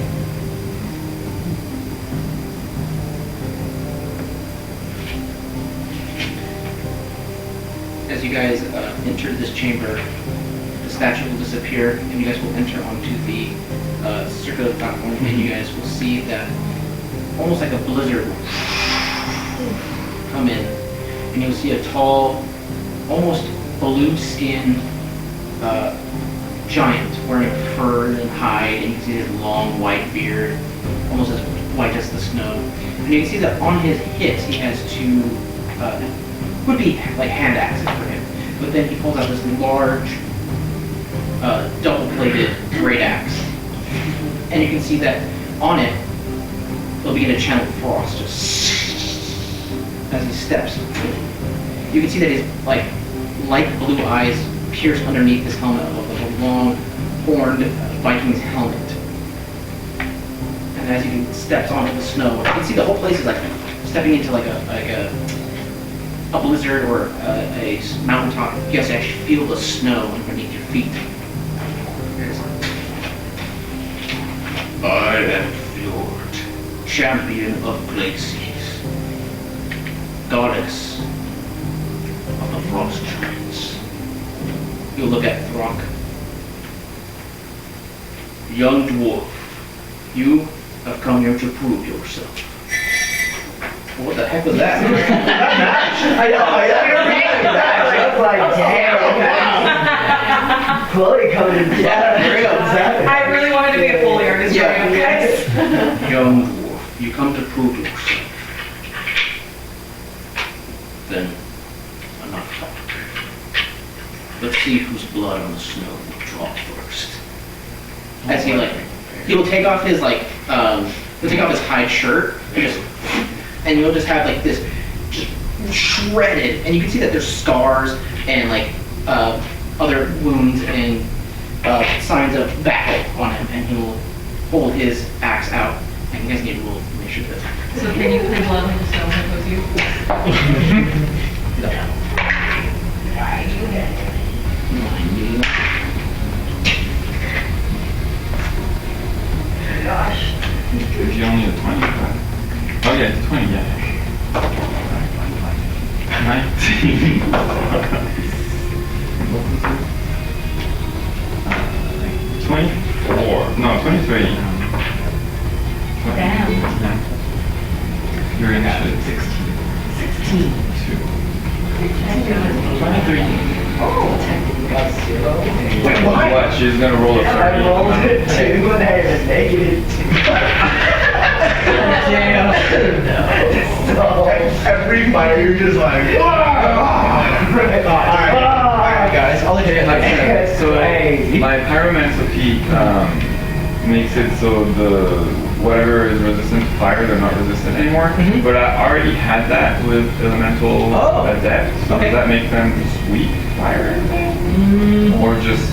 As you guys enter this chamber, the statue will disappear, and you guys will enter onto the circular platform, and you guys will see that almost like a blizzard will come in, and you'll see a tall, almost blue-skinned giant wearing fur and hide, and you can see his long white beard, almost as white as the snow. And you can see that on his hips he has two, would be like hand axes for him, but then he pulls out this large, double-bladed great axe. And you can see that on it, he'll begin to channel frost just as he steps. You can see that his like light blue eyes pierce underneath his helmet of like a long horned Viking's helmet. And as he steps onto the snow, you can see the whole place is like stepping into like a blizzard or a mountaintop. You guys actually feel the snow underneath your feet. I am Fjord, champion of places, goddess of the frost giants. You look at Throck. Young dwarf, you have come here to prove yourself. What the heck was that? I know, I was like, damn. Chloe coming in. I really wanted to be a Foley artist. Yeah. Right? Yes. Young dwarf, you come to prove yourself. Then, enough talk. Let's see whose blood on the snow will drop first. As he will take off his he'll take off his hide shirt and you'll just have like this just shredded, and you can see that there's scars and like other wounds and signs of battle on him, and he will hold his axe out and You guys need rules initiative. So can you play blood like the stone that was you? No. Gosh. If you only have 20, but... Oh yeah, it's 20, yeah. 19. 24. No, 23. Damn. Your initiative. 16. 2. 23. Oh, you got 0. Wait, what? She's gonna roll a 30. I rolled a 2 and I had a negative 2. Damn. So, Every fire, you're just like, Alright, guys, I'll let you guys. So my pyromancer peak makes it so the whatever is resistant to fire, they're not resistant anymore. Mhm. But I already had that with elemental adept. So Okay. does that make them just weak fire? Or just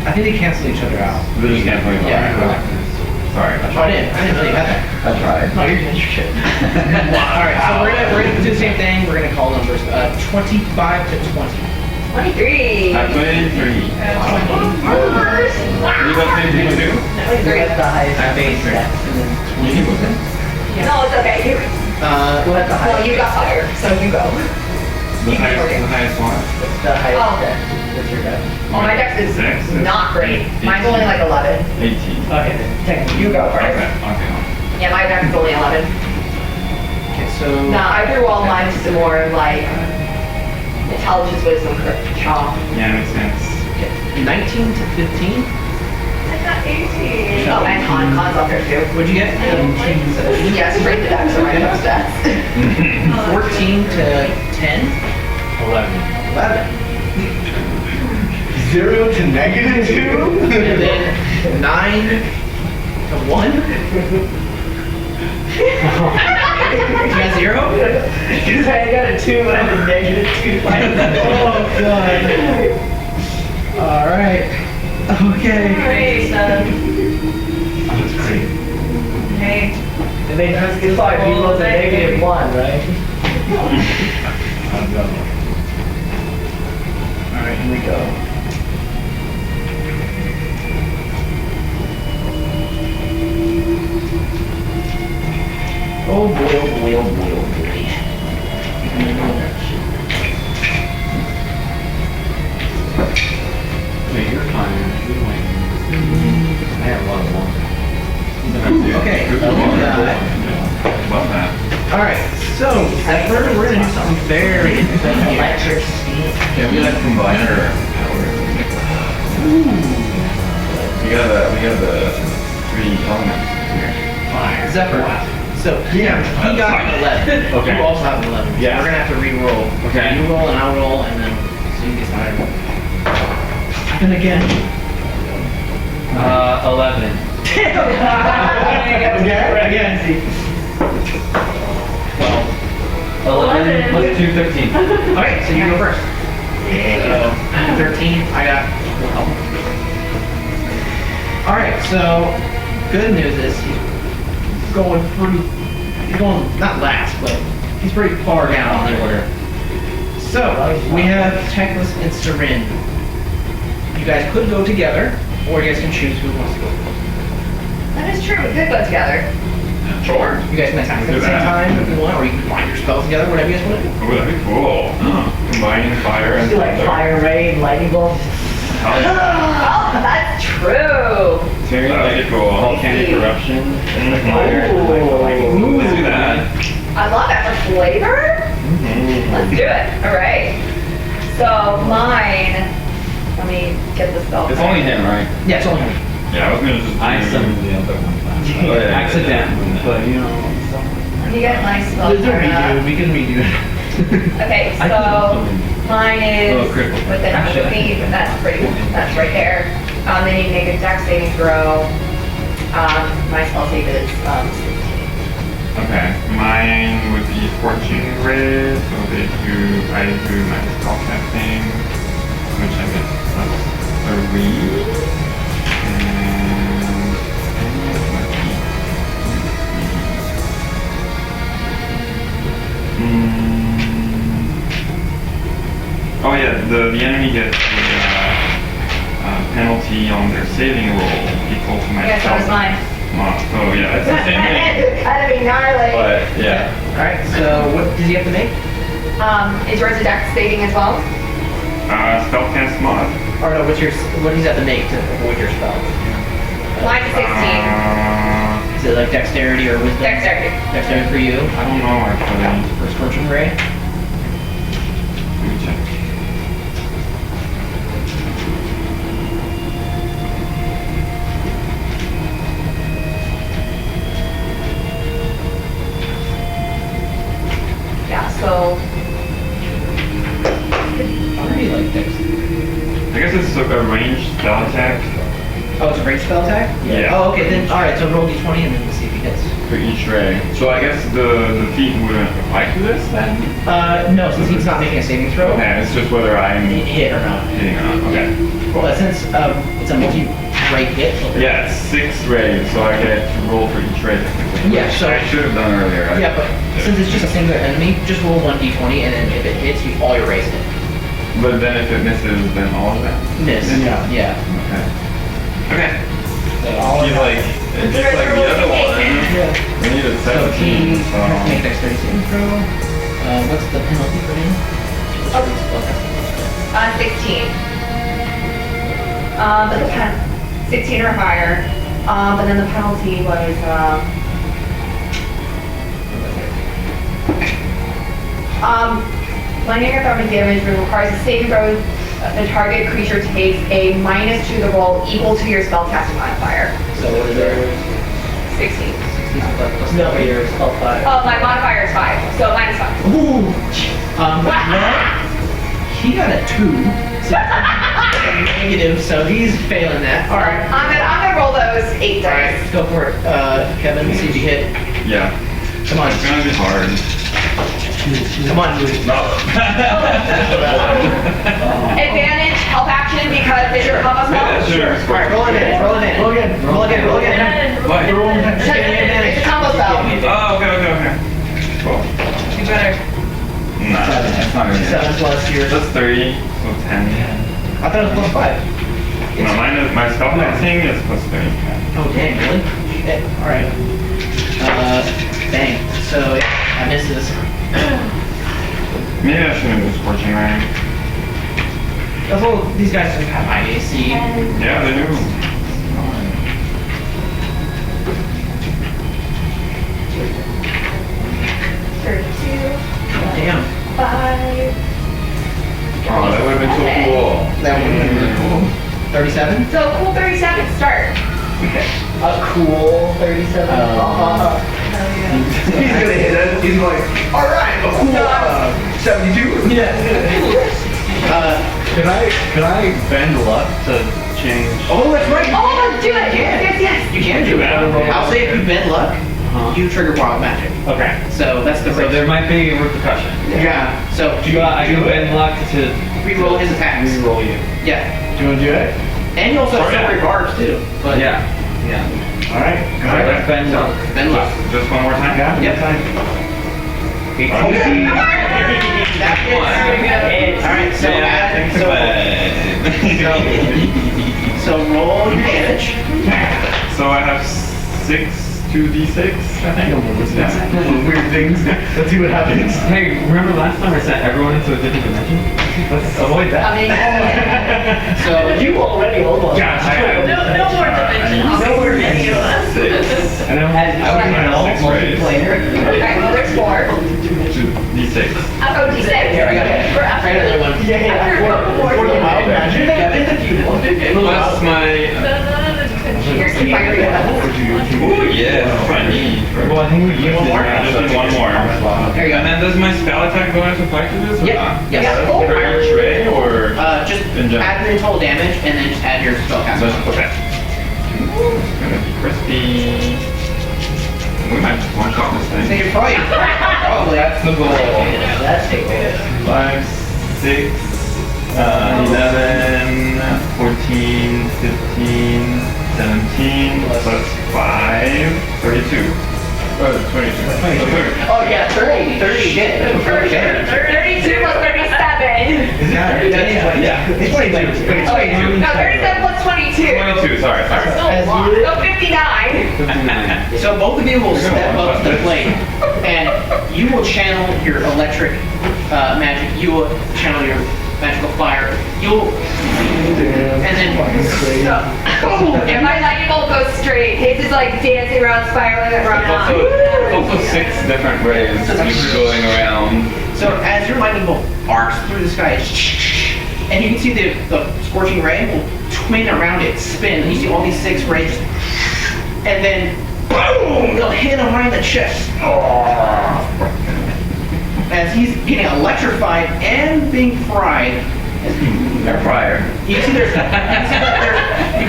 I think they cancel each other out. they just can't play fire? Yeah. Sorry. I didn't know you had that. I tried. No, you're good. Alright, so we're gonna do the same thing. We're gonna call numbers 25 to 20. 23. At 23. Numbers. You got 23 too? we have the highest base stats. No, it's okay. You, Who has the well, highest? you got fire, so you go. The highest one. What's the highest Oh. stat? What's your dex? Oh, my dex is Six. not great. Mine's only like 11. 18. Okay, then technically you go first. Okay. Yeah, my dex is only 11. Okay, so. Nah, I threw all mine to some more like intelligence, wisdom, charm. Yeah, makes sense. 19 to 15. I got 18. Oh, and con's up there too. What'd you get? Yeah, straight to dex are my dex stats. 14 to 10. 11. 11. 0 to negative 2? And then 9 to 1. You got 0? Because I got a 2 and I have a negative 2. Oh, God. Alright. Okay. Great, That's great. hey, And then it's like he was a negative 1, right? I'll go. Alright, here we go. Oh boy, oh boy, oh boy, oh boy. Wait, you're fine. You're fine. I have a lot of one. Okay, Good we one. got- Love that. Alright, so Zephyr, we're gonna do something very interesting here. Electric steam. Yeah, we like combiner powers. We got the 3 elements here. Zephyr. So he got an 11. Okay. You also have an 11. Yeah. We're gonna have to re-roll. Okay. You roll and I'll roll, and then so you get started. And again. 11. Again. 11 plus 2, 15. Okay, so you go first. So 13. I got. All right. So good news is he's going not last, but he's pretty far down on the order. So we have Teclis and Serene. You guys could go together, or you guys can choose who wants to go first. That is true. We could go together. Sure. You guys can attack at Do the same that. time if you want, or you can combine your spells together, whatever you guys want to do. Oh, that'd be cool. Combining fire and Do like thunder. fire ray and lightning bolts. Oh, yeah. Oh, that's true. Very That'd be cool. volcanic eruption. Mhm. Fire. Ooh, let's do that. I love that for flavor. Let's do it. All right. So mine. Let me get the spell. It's only him, right? Yeah, it's only me. Yeah, I was gonna just. I summoned the other one. Oh, yeah. Accidentally, but you know. You get my spell. We can redo it. Okay, I so can- mine is Oh, critical. within 100 feet. That's right there. Then you make a dex saving throw. My spell save is 16. Okay, mine would be Fortune Red, so that I do my spell casting, which I guess that's 3. And Oh yeah, the enemy gets a penalty on their saving roll equal to my Yeah, so was mine. So yeah, it's the same thing. That'd be gnarly. But yeah. Alright, so what does he have to make? Is yours a dex saving as well? Spellcast mod. Or no, what does he have to make to avoid your spell? Mine's a 16. Is it like dexterity or wisdom? Dexterity. Dexterity for you? I don't know actually. For Scorching Ray? Let me check. Yeah, so I already like dexterity. I guess it's a ranged spell attack Oh, it's a ranged spell attack? Yeah. Oh, okay, then, alright, so roll d20 and then we'll see if he hits. for each ray. So I guess the feat wouldn't apply to this then? No, since he's not making a saving throw. Okay, it's just whether I'm Hit or not. hitting or not. Okay. But since it's a multi-ray hit. Yeah, it's 6 rays, so I get to roll for each ray. technically, Yeah, which so- I should have done earlier. Right? Yeah, but since it's just a singular enemy, just roll 1d20 and then if it hits, you all your rays hit. But then if it misses, then all of that. Miss. Yeah. Yeah. Okay. Okay. All He's like, it's just like the other one. Yeah. We needed So 17, he so. has to make dexterity saving throw. What's the penalty for him? Oh. 16. But the 16 or higher. But then the penalty was, blinding or throwing damage requires a saving throw. The target creature takes a -2 to the roll equal to your spellcasting modifier. So what is it? 16. No, your spell 5. Oh, my modifier is 5, so -5. Ooh. Well, he got a 2. So negative, so he's failing that. All right. I'm gonna roll those 8 All right, dice. go for it. Kevin, see if you hit. Yeah. Come on. It's gonna be hard. Come on. No. Advantage, help action because it's your combo spell. Sure. All right, roll advantage, roll advantage. Roll again, roll again, roll again. What? It's a combo spell. Oh, okay. Cool. You better. Nah, that's not gonna 7 plus your. That's 3, so 10. I thought it was plus 5. No, mine is, my spellcasting is plus 3. Oh, dang, really? Shit. All right. Dang. So, yeah, I missed this. Maybe I shouldn't do Scorching Ray. Also, these guys have high AC. Yeah, they do. Damn. 5. Oh, that would have been so cool. That would have been really cool. 37? So cool 37, start. A cool 37. He's gonna hit it. He's like, all right, a cool 72. Yeah. Could I bend luck to change? Oh, that's right. Oh, do it! Yeah. Yes. You can do it. I'll say if you bend luck, you trigger wild magic. Okay. So that's the So there might be a repercussion. Yeah. So I can bend luck to reroll his attacks. reroll you. Yeah. Do you want to do it? And you also have separate barbs too. But Yeah. All right. All right. Bend luck. Bend luck. Just one more time? Yeah. Yep. That hits. All right. So add. So roll your damage. So I have 2d6, I think. Yeah. Weird things. Let's see what happens. Hey, remember last time I sent everyone into a different dimension? Let's avoid that. So You already hold on. No more dimensions. No more Any of us. And then I would know, 6 rays. multiplayer. Okay, well, there's 4. 2d6. Oh, D6. here I got it. For after Another one. For the wild magic. Plus my... Here's the fire. Ooh, yeah, that's what I need. Well, I think we used One more? I just need one more. There you And go. then does my spell attack go into effect to this? or Yep. not? Yes. Yeah, cool. For each ray or? Just In general. add your total damage and then just add your spellcasting. Okay. It's gonna be crispy. We might just one shot this So thing. you're probably. That's the goal. That's a good. 5, 6, 11, 14, 15, 17, plus 5, 32. Oh, 22. Oh yeah, 30 again. 32 plus 37. Yeah. It's 22. It's Okay, no, 37 plus 22. 22, sorry. Still a lot. So 59. 59. So both of you will step up to the plate, and you will channel your electric magic. You will channel your magical fire. You'll, and then And my lightning bolt goes straight. His is like dancing around, spiraling around. It's also 6 different rays each going around. so as your lightning bolt arcs through the sky, and you can see the scorching ray will twin around it, spin, and you see all these 6 rays, and then boom, they'll hit him right in the chest. As he's getting electrified and being fried. Air fryer. You can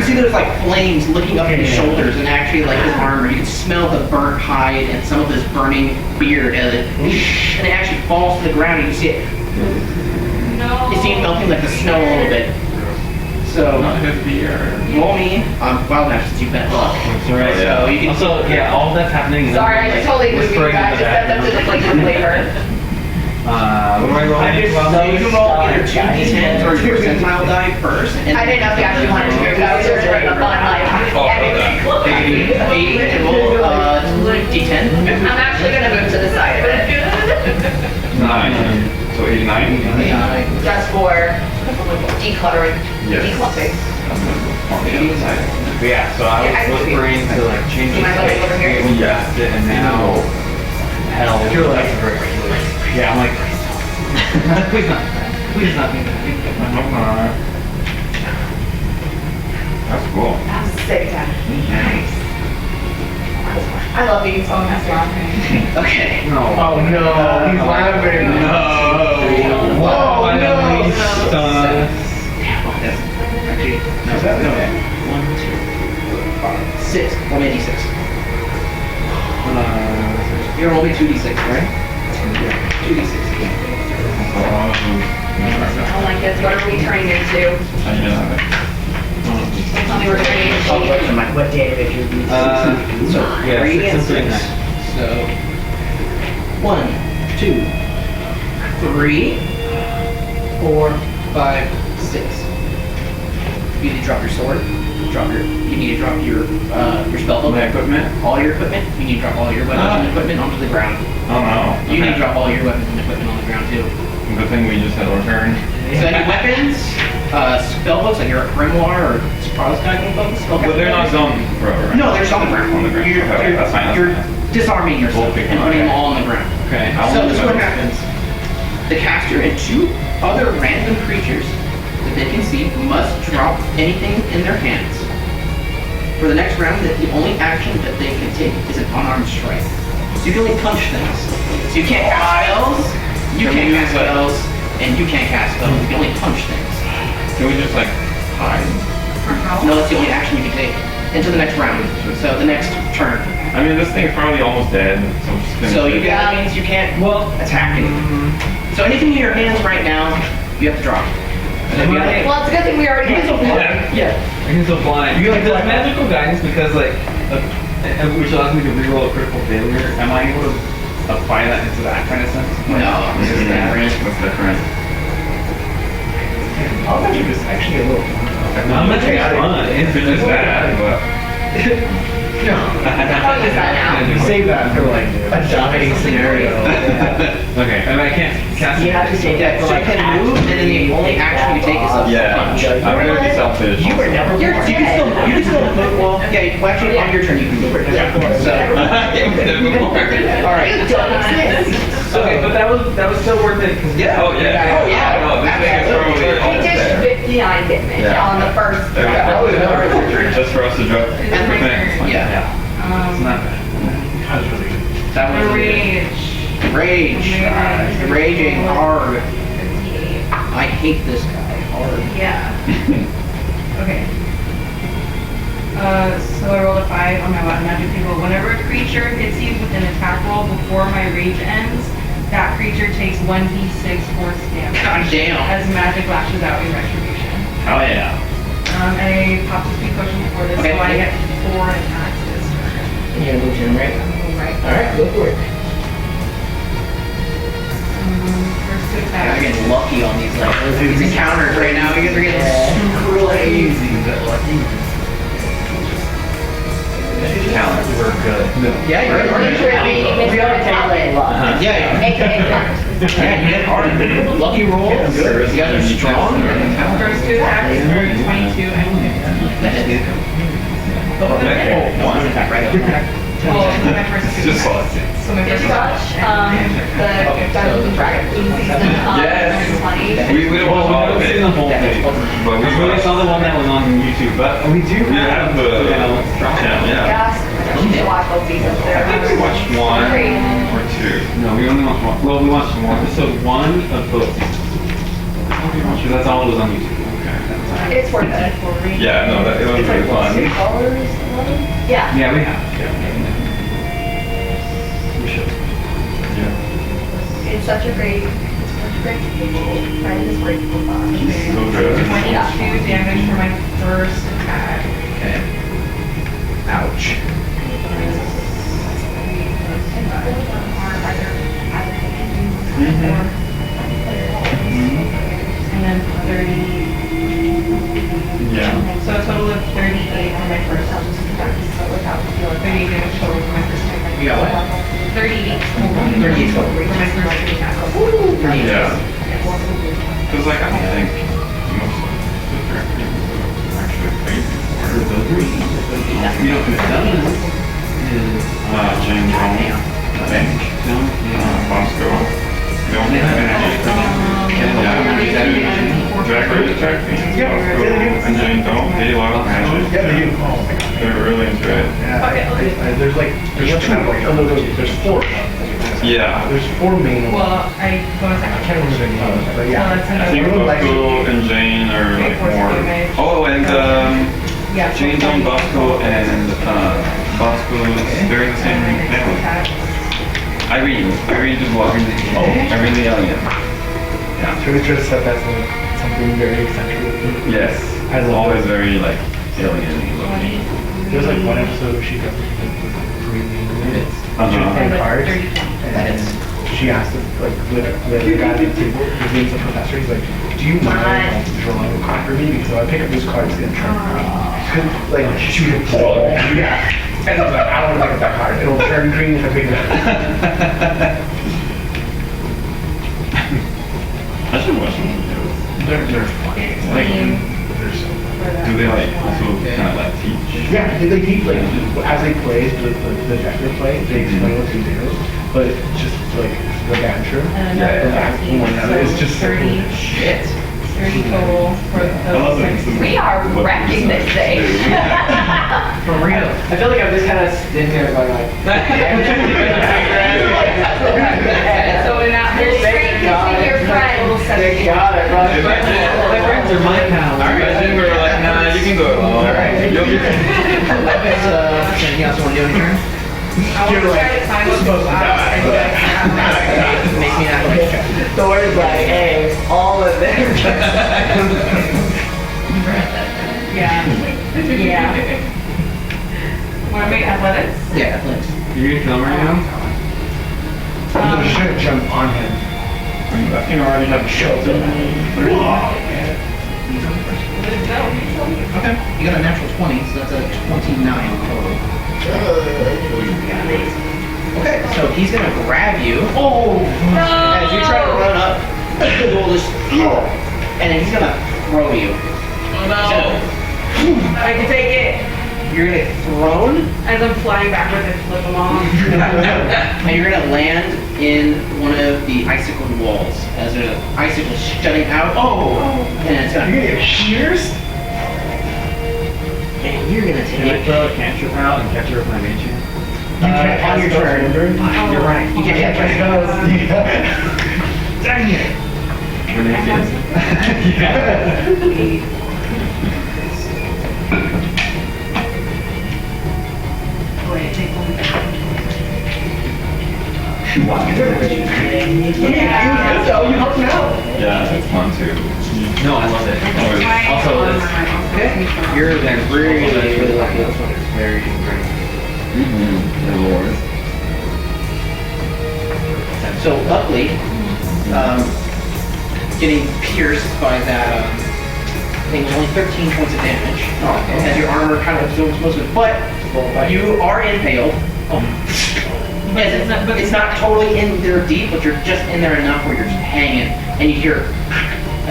see there's like flames licking up his shoulders and actually like his armor. You can smell the burnt hide and some of his burning beard and it actually falls to the ground and you see it. No. You see it melting like the snow a little bit. So Not his beer. roll me on wild magic since you bet luck. Right. So you can Also, yeah, all that's happening. and then, Sorry, I like, just totally moved you whispering guys. into Just set them that, to like the flavor. What do I roll? So you can roll either 2d10s or your percentile die first. And I didn't know if you actually wanted to move. I was just trying to fun, like, yeah, 8 and roll d10. I'm actually gonna move to the side of it. 9. So 89? Just for decluttering. Yes. Decluttering. On the other side. But yeah, so I Yeah, I was agree. whispering to like change Am I going over here? Yeah. and now hell. You're like, yeah, I'm like, please not. Please not. That's cool. That was sick, Dad. Nice. I love being so messed Okay. No. Oh no, he's laughing. No. Whoa, Finally no. stunned. Actually, no. 1, 2, 4, 5, 6. Roll me a d6. You're gonna roll me 2d6, right? 2d6. Oh my goodness, what are we turning into? Tell me we're turning into. What damage would be? Yeah, 3 6 and and 3, 6. 9. So 1, 2, 3, 4, 5, 6. You need to drop your sword. You need to drop your spell book. My equipment? All your equipment. You need to drop all your weapons and equipment onto the ground. Oh no. You need to drop all your weapons and equipment on the ground too. Good thing we just had our turn. So any weapons, spell books like your grimoire or surprise guiding books. But they're not zone forever, right? No, they're just on the ground. On the ground. Okay, that's fine. You're disarming yourself We'll pick and them, putting them okay. all on the ground. Okay. So this is what happens. The caster and 2 other random creatures that they can see must drop anything in their hands. For the next round, the only action that they can take is an unarmed strike. So you can only punch things. So you can't cast spells, you Can we can't cast use, spells, and you can't cast spells. You can only punch things. Can we just like hide? No, that's the only action you can take into the next round. So the next turn. I mean, this thing is probably almost dead, so I'm just gonna. So that means you can't attack it. So anything in your hands right now, you have to drop. And then you have to- Well, it's a good thing we already went. Yeah. I can still blind. You like does magical guidance because like, which allows me to reroll a critical failure. Am I able to apply that into that kind of sense? No, this is different. What's different? I'll bet you just actually a little. I'm not trying to fun. It's just that, but. I'll use that now. Save that for like a dying scenario. Okay, and I can't cast You it. have to say Yeah, that for so you like can move, and then the only action you take is a Yeah, punch. I'm gonna be selfish. You were never. You're You can still move. Well, yeah, well, actually, on your turn, you can move. So, all right. You don't exist. Okay, but that was still worth it. 'Cause- Yeah. Oh, yeah. Oh, yeah. No, this thing is probably We almost did dead. 59 damage Yeah. on the first. That was just for us to drop. Yeah. It's not bad. Um, That was really good. That was Rage. rage. Raging hard. 58. I hate this guy hard. Yeah. Okay. So I rolled a 5 on my wild magic table. Whenever a creature hits you with an attack roll before my rage ends, that creature takes 1d6 force damage. God damn. As magic lashes out in retribution. Oh yeah. And I popped a speed potion before this, Okay. so I get 4 attacks this turn. You gonna move to him, right? Right. All right, go for it. First two attacks. Again, lucky on these encounters right now. You guys are getting super crazy. Talents were good. Yeah, you're right. We are taking a lot. Yeah, you hit hard. Lucky rolls. You guys are strong. First two attacks are 22 and well, my first two Just attacks. So my Did first you watch, the Dungeons and Dragons season? Yes. 20? We watched all of it, the whole thing. but we We saw the one that was on YouTube, but we do have the channel, yeah. Yes, you should watch both seasons. I think we watched one Great. or two. No, we only watched one. Well, we watched one episode one of both. That's all it was on YouTube. It's worth it. Yeah, no, it was really fun. Yeah. Yeah, we have. We should. It's such a great people. Friend is great people. So good. 22 damage for my first attack. Okay. Ouch. And then 30. Yeah. So a total of 38 for my first attack. 38 damage total for my first attack. You got what? 38 total. 38 total. For my first two attacks. Yeah. Because like I don't think most of the characters are actually crazy. You know who's done this is Jane Drone, I think. Bosco. The only Drag Race attack teams, Bosco and Jane Drone, they love magic. Yeah, they do. Oh my god. They're really into it. There's there's four. Yeah. There's four main ones. Well, I bonus I action. can't remember the names, but So yeah. that's I think another. Bosco and Jane are like more. Oh, and Yeah. so Jane Drone, Bosco, and Bosco is very the same family. Irene as well. Irene the alien. Yeah. Should we try to set that as something very eccentric? Yes. I love Always it. very like alien looking. There's like one episode where she got green minutes. Uh-huh. She was playing cards, 30. and she asked the guy at the table, his name's the professor, he's like, do you mind like, drawing a card for me? Because if I pick up this card, it's gonna turn green. Like, shoot it. Yeah. And I was like, I don't want to pick up that card. It'll turn green if I pick it up. I should watch them. They're funny. Like, they're so funny. Do they like also kind of like teach? Yeah, they teach like as they play, the Zephyr play, they explain what they do, but it's just like the banter. And Yeah, another yeah. One another, it's just so 30. Shit. 30 total for I love those it. six. We are wrecking this thing. For real. I feel like I'm just kind of sitting there going like. So in that whole Strength between your friends. Thank God, I brought it back. My friends are my pals. Imagine we were like, nah, you can go alone. Alright. You'll be Anything else you want to do in your turn? I want to try to time up the last and Make me not like Don't worry about it. Hey, all of them. Yeah. Yeah. Want to make athletics? Yeah, athletics. You gonna kill him right now? I'm just gonna jump on him. I can already have a shelter. Let's go. Okay. You got a natural 20, so that's a 29 total. Okay, so he's gonna grab you. Oh! As you try to run up, pull this, and then he's gonna throw you. Oh no. I can take it. You're gonna get thrown, As I'm flying backwards and flip them off. and you're gonna land in one of the icicled walls as there's an icicle jutting out. Oh! And it's You're gonna. gonna get shears? And you're gonna Can I take. throw a cantrip out and catch her if I made you? You can't on your cast turn. those, remember? You're right. You can't Yeah, catch it. Dang it. Renee did. Yeah. Yeah, so you helped me out. Yeah, it's fun too. No, I love it. Also, it's You're really lucky. This one is very great. Lord. So luckily, getting pierced by that thing with only 13 points of damage. As your armor kind of absorbs most of it. But you are impaled. It's not totally in there deep, but you're just in there enough where you're just hanging. And you hear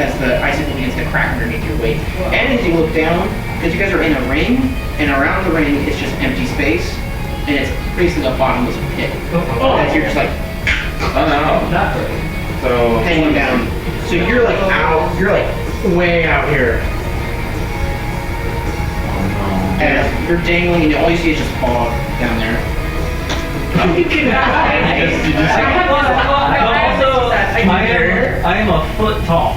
as the icicle begins to crack underneath your weight. And as you look down, because you guys are in a ring, and around the ring it's just empty space, and it's basically a bottomless pit. As you're just like, Oh no. Not really. So hanging down. So you're like out, you're like way out here. And you're dangling, and all you see is just fog down there. You just- I am a foot tall.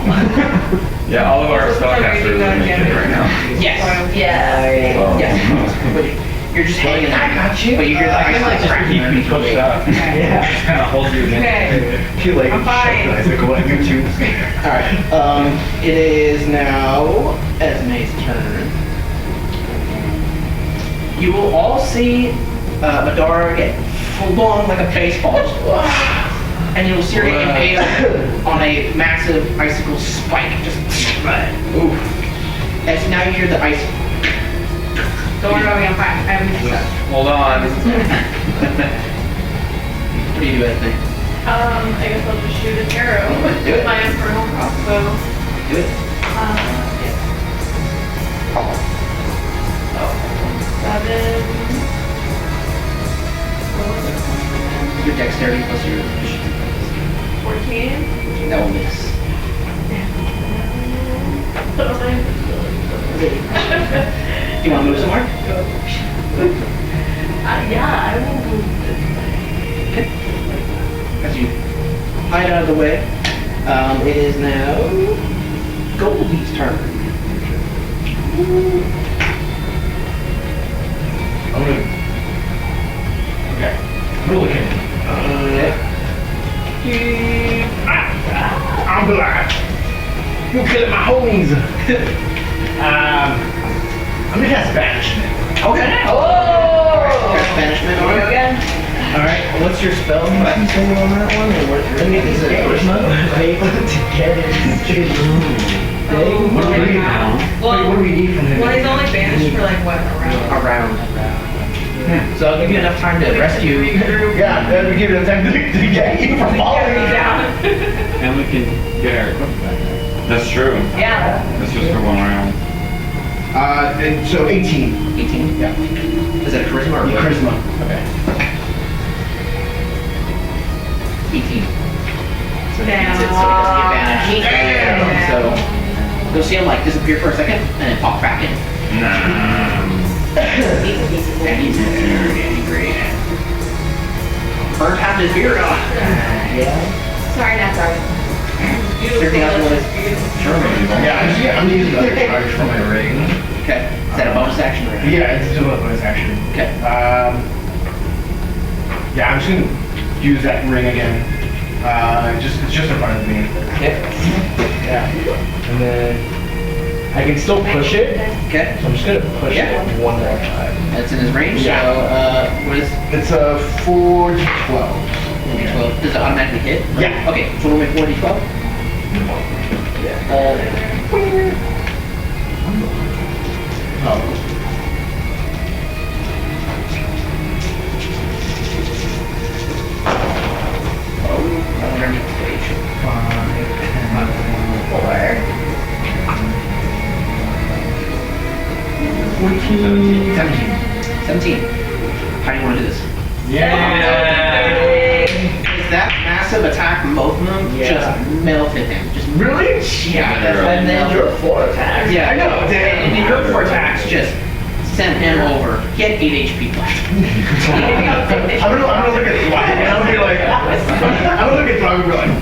yeah, all of our spellcasters are naked right now. Yes. Yeah. Yes. But you're just hanging there. I got you. But you hear the I can like ice just cracking keep me underneath your pushed weight. up. Yeah. Just kind of hold you against Okay. it. Feel like I'm fine. you too. Alright. It is now Esme's turn. You will all see Madara get flung like a baseball. And you'll see her get impaled on a massive icicle spike. Just oof. As now you hear the ice. Don't worry about me, I'm fine. I haven't been stuck. Hold on. What do you do, Esme? I guess I'll just shoot an arrow Do it. with my infernal crossbow. Do it. Your dexterity plus your 14. that will miss. Do you want to move somewhere? Yeah, I will move this way. As you hide out of the way, it is now Goldie's turn. I'm gonna look at I'm glad. You killing my homies. I'm gonna cast banishment. Okay. Cast banishment on it again. Alright, what's your spell continue on that one? Or what? I mean, is it charisma? Able to get it. What do we need now? Well, What do we need from him? well, he's only banished for like what, around? So I'll give you enough time to rescue. Yeah, then we give it a time to get you from falling. Get me down. And we can get our equipment back there. That's true. Yeah. That's just for one round. And so 18. 18? Yeah. Is that a charisma or what? Charisma. Okay. 18. So he gets it, so he doesn't get banished. Damn. So you'll see him like disappear for a second and then pop back in. Nah. And he's very angry. Burnt half his beard off. Yeah. Sorry, not sorry. Everything else was Yeah, I'm using another charge for my ring. okay. Is that a bonus action or? Yeah, it's still a bonus action. Okay. Yeah, I'm just gonna use that ring again. It's just in front of me. Okay. Yeah. And then I can still push it. Okay. So I'm just gonna push Yeah. it one more time. That's in his range. Yeah. So what is It's a 4d12. 4d12? Does it automatically hit? Yeah. Okay. So we'll make 4d12. Underneath the page. 14. 17. How do you want to do this? Is that massive attack from both of them just melted him? Just Really? yeah. And then your 4 attacks. Yeah, I know. And your 4 attacks just sent him over. He had 8 HP left. I'm gonna look at Dwight and I'm gonna be like, I'm gonna look at Dwight and be like,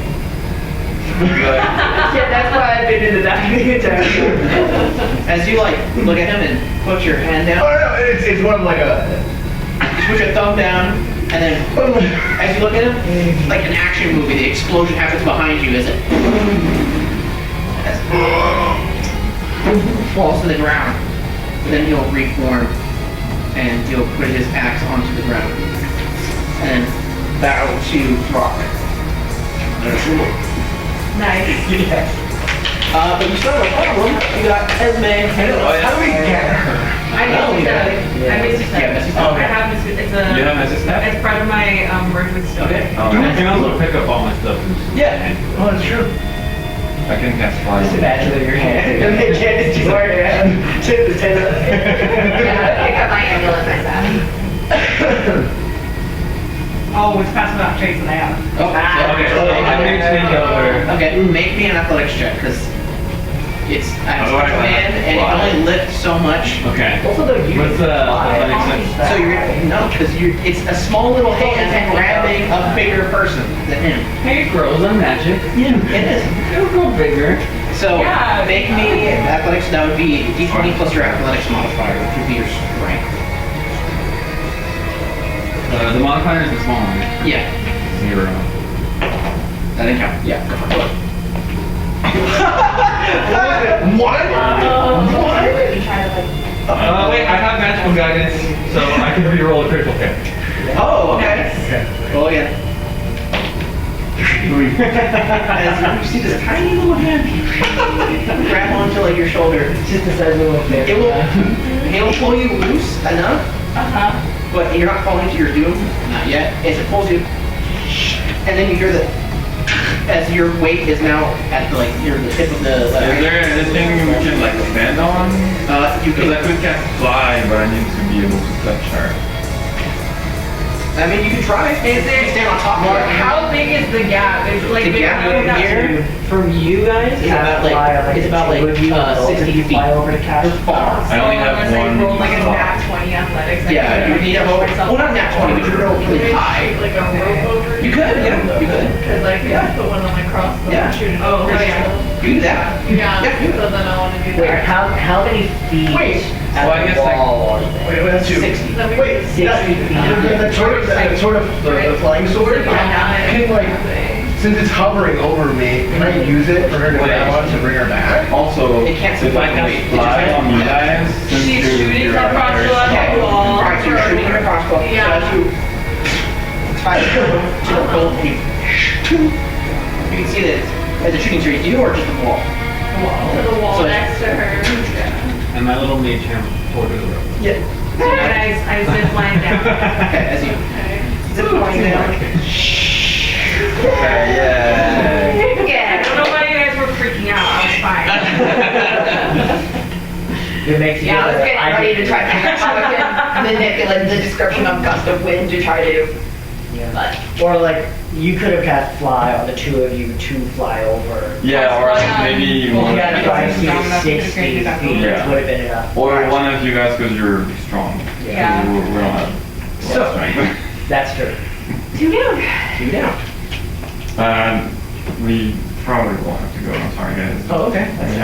Yeah, that's why I've been in the diving attack. As you like look at him and put your hand oh down, no, it's more of like a, you put your thumb down, and then as you look at him, like an action movie, the explosion happens behind you as it falls to the ground. Then he'll reform, and he'll put his axe onto the ground, and bow to Rock. Nice. Yes. But you still have a problem. You got Esme. How do we get her? I Oh, missed yeah. it. I missed it. Yeah, missed it. I have this, it's a. You have message step? It's part of my merge with Stone. Okay. Oh, I can also pick up all my stuff. Yeah. Oh, that's true. I can cast fly. Just imagine that your hand, and they can't just use your hand to the tail. Yeah, pick up my amulet myself. Oh, it's passing out chasing out. Oh, Okay, so I may change over. Okay, make me an athletics check, because it's, I have Oh, special I hand, and it fly. only lifts so much. Okay. Also, though, you What's athletic sense? So you're, no, because it's a small little hand grabbing a bigger person than him. Hey, it grows on magic. Yeah, it is. It'll grow bigger. So, Yeah. make me athletics, that would be d20 plus your athletics modifier, which would be your strength. The modifier is the small one. Yeah, 0. that didn't count. Yeah, go for it. What? Wait, I have magical guidance, so I can re-roll a critical hit. Oh, okay. Okay. Roll again. As you see this tiny little hand grab onto like your shoulder, just a size little bit. it'll pull you loose enough, but you're not falling to your doom, not yet. As it pulls you, and then you hear the, as your weight is now at the, like near the tip of the. Is there anything we can like stand on? You Because I can. could cast fly, but I need to be able to touch her. I mean, you can try. Is there, Stand on top of her. how big is the gap? Is it like The big gap enough here from you guys is about like it's about like 60 feet. Fly over to cast. Far. I only have unless I one roll like a slot. nat 20 athletics. I Yeah, could you need a roll. Well, not nat 20, but you roll really high. Like a rope over. You could, yeah, you could. Cause like, yeah, put one on my crossbow Yeah. and shoot it. Oh, right. You can do that. Yeah, Yeah. so then I wanna do Wait, that. how many feet Wait. at Well, I the guess, like- wall are they? Wait, that's 60. Then we Wait, 60 feet. that sort of the flying sword. Can like, since it's hovering over me, can I use it for her to grab on to bring her back? Also, It can't if I wait, can did fly you on you guys, since She's you're shooting you're her a higher crossbow at spell. the wall. Alright, so you're shooting your crossbow. Yeah. So as you try to pull, you can see that as the shooting series, you or just the wall. To the wall So- next to her. And my little mage hand toward the rope. Yeah. And I zip line down. Okay, as you zip line down. Yeah. Yeah. I don't know why you guys were freaking out. I was fine. It makes you. Yeah, I was getting ready to try to figure out how I can manipulate the description of gust of wind to try to, Yeah. but. Or like, you could have cast fly on the two of you to fly over. Yeah, or maybe Well, one you of gotta you try guys. to Strong enough to 60 create feet, that which Yeah. would have been enough. Or one of you guys because you're strong. Yeah. We don't have So- lots, right? That's true. 2 down. 2 down. We probably will have to go. I'm sorry, guys. Oh, okay. We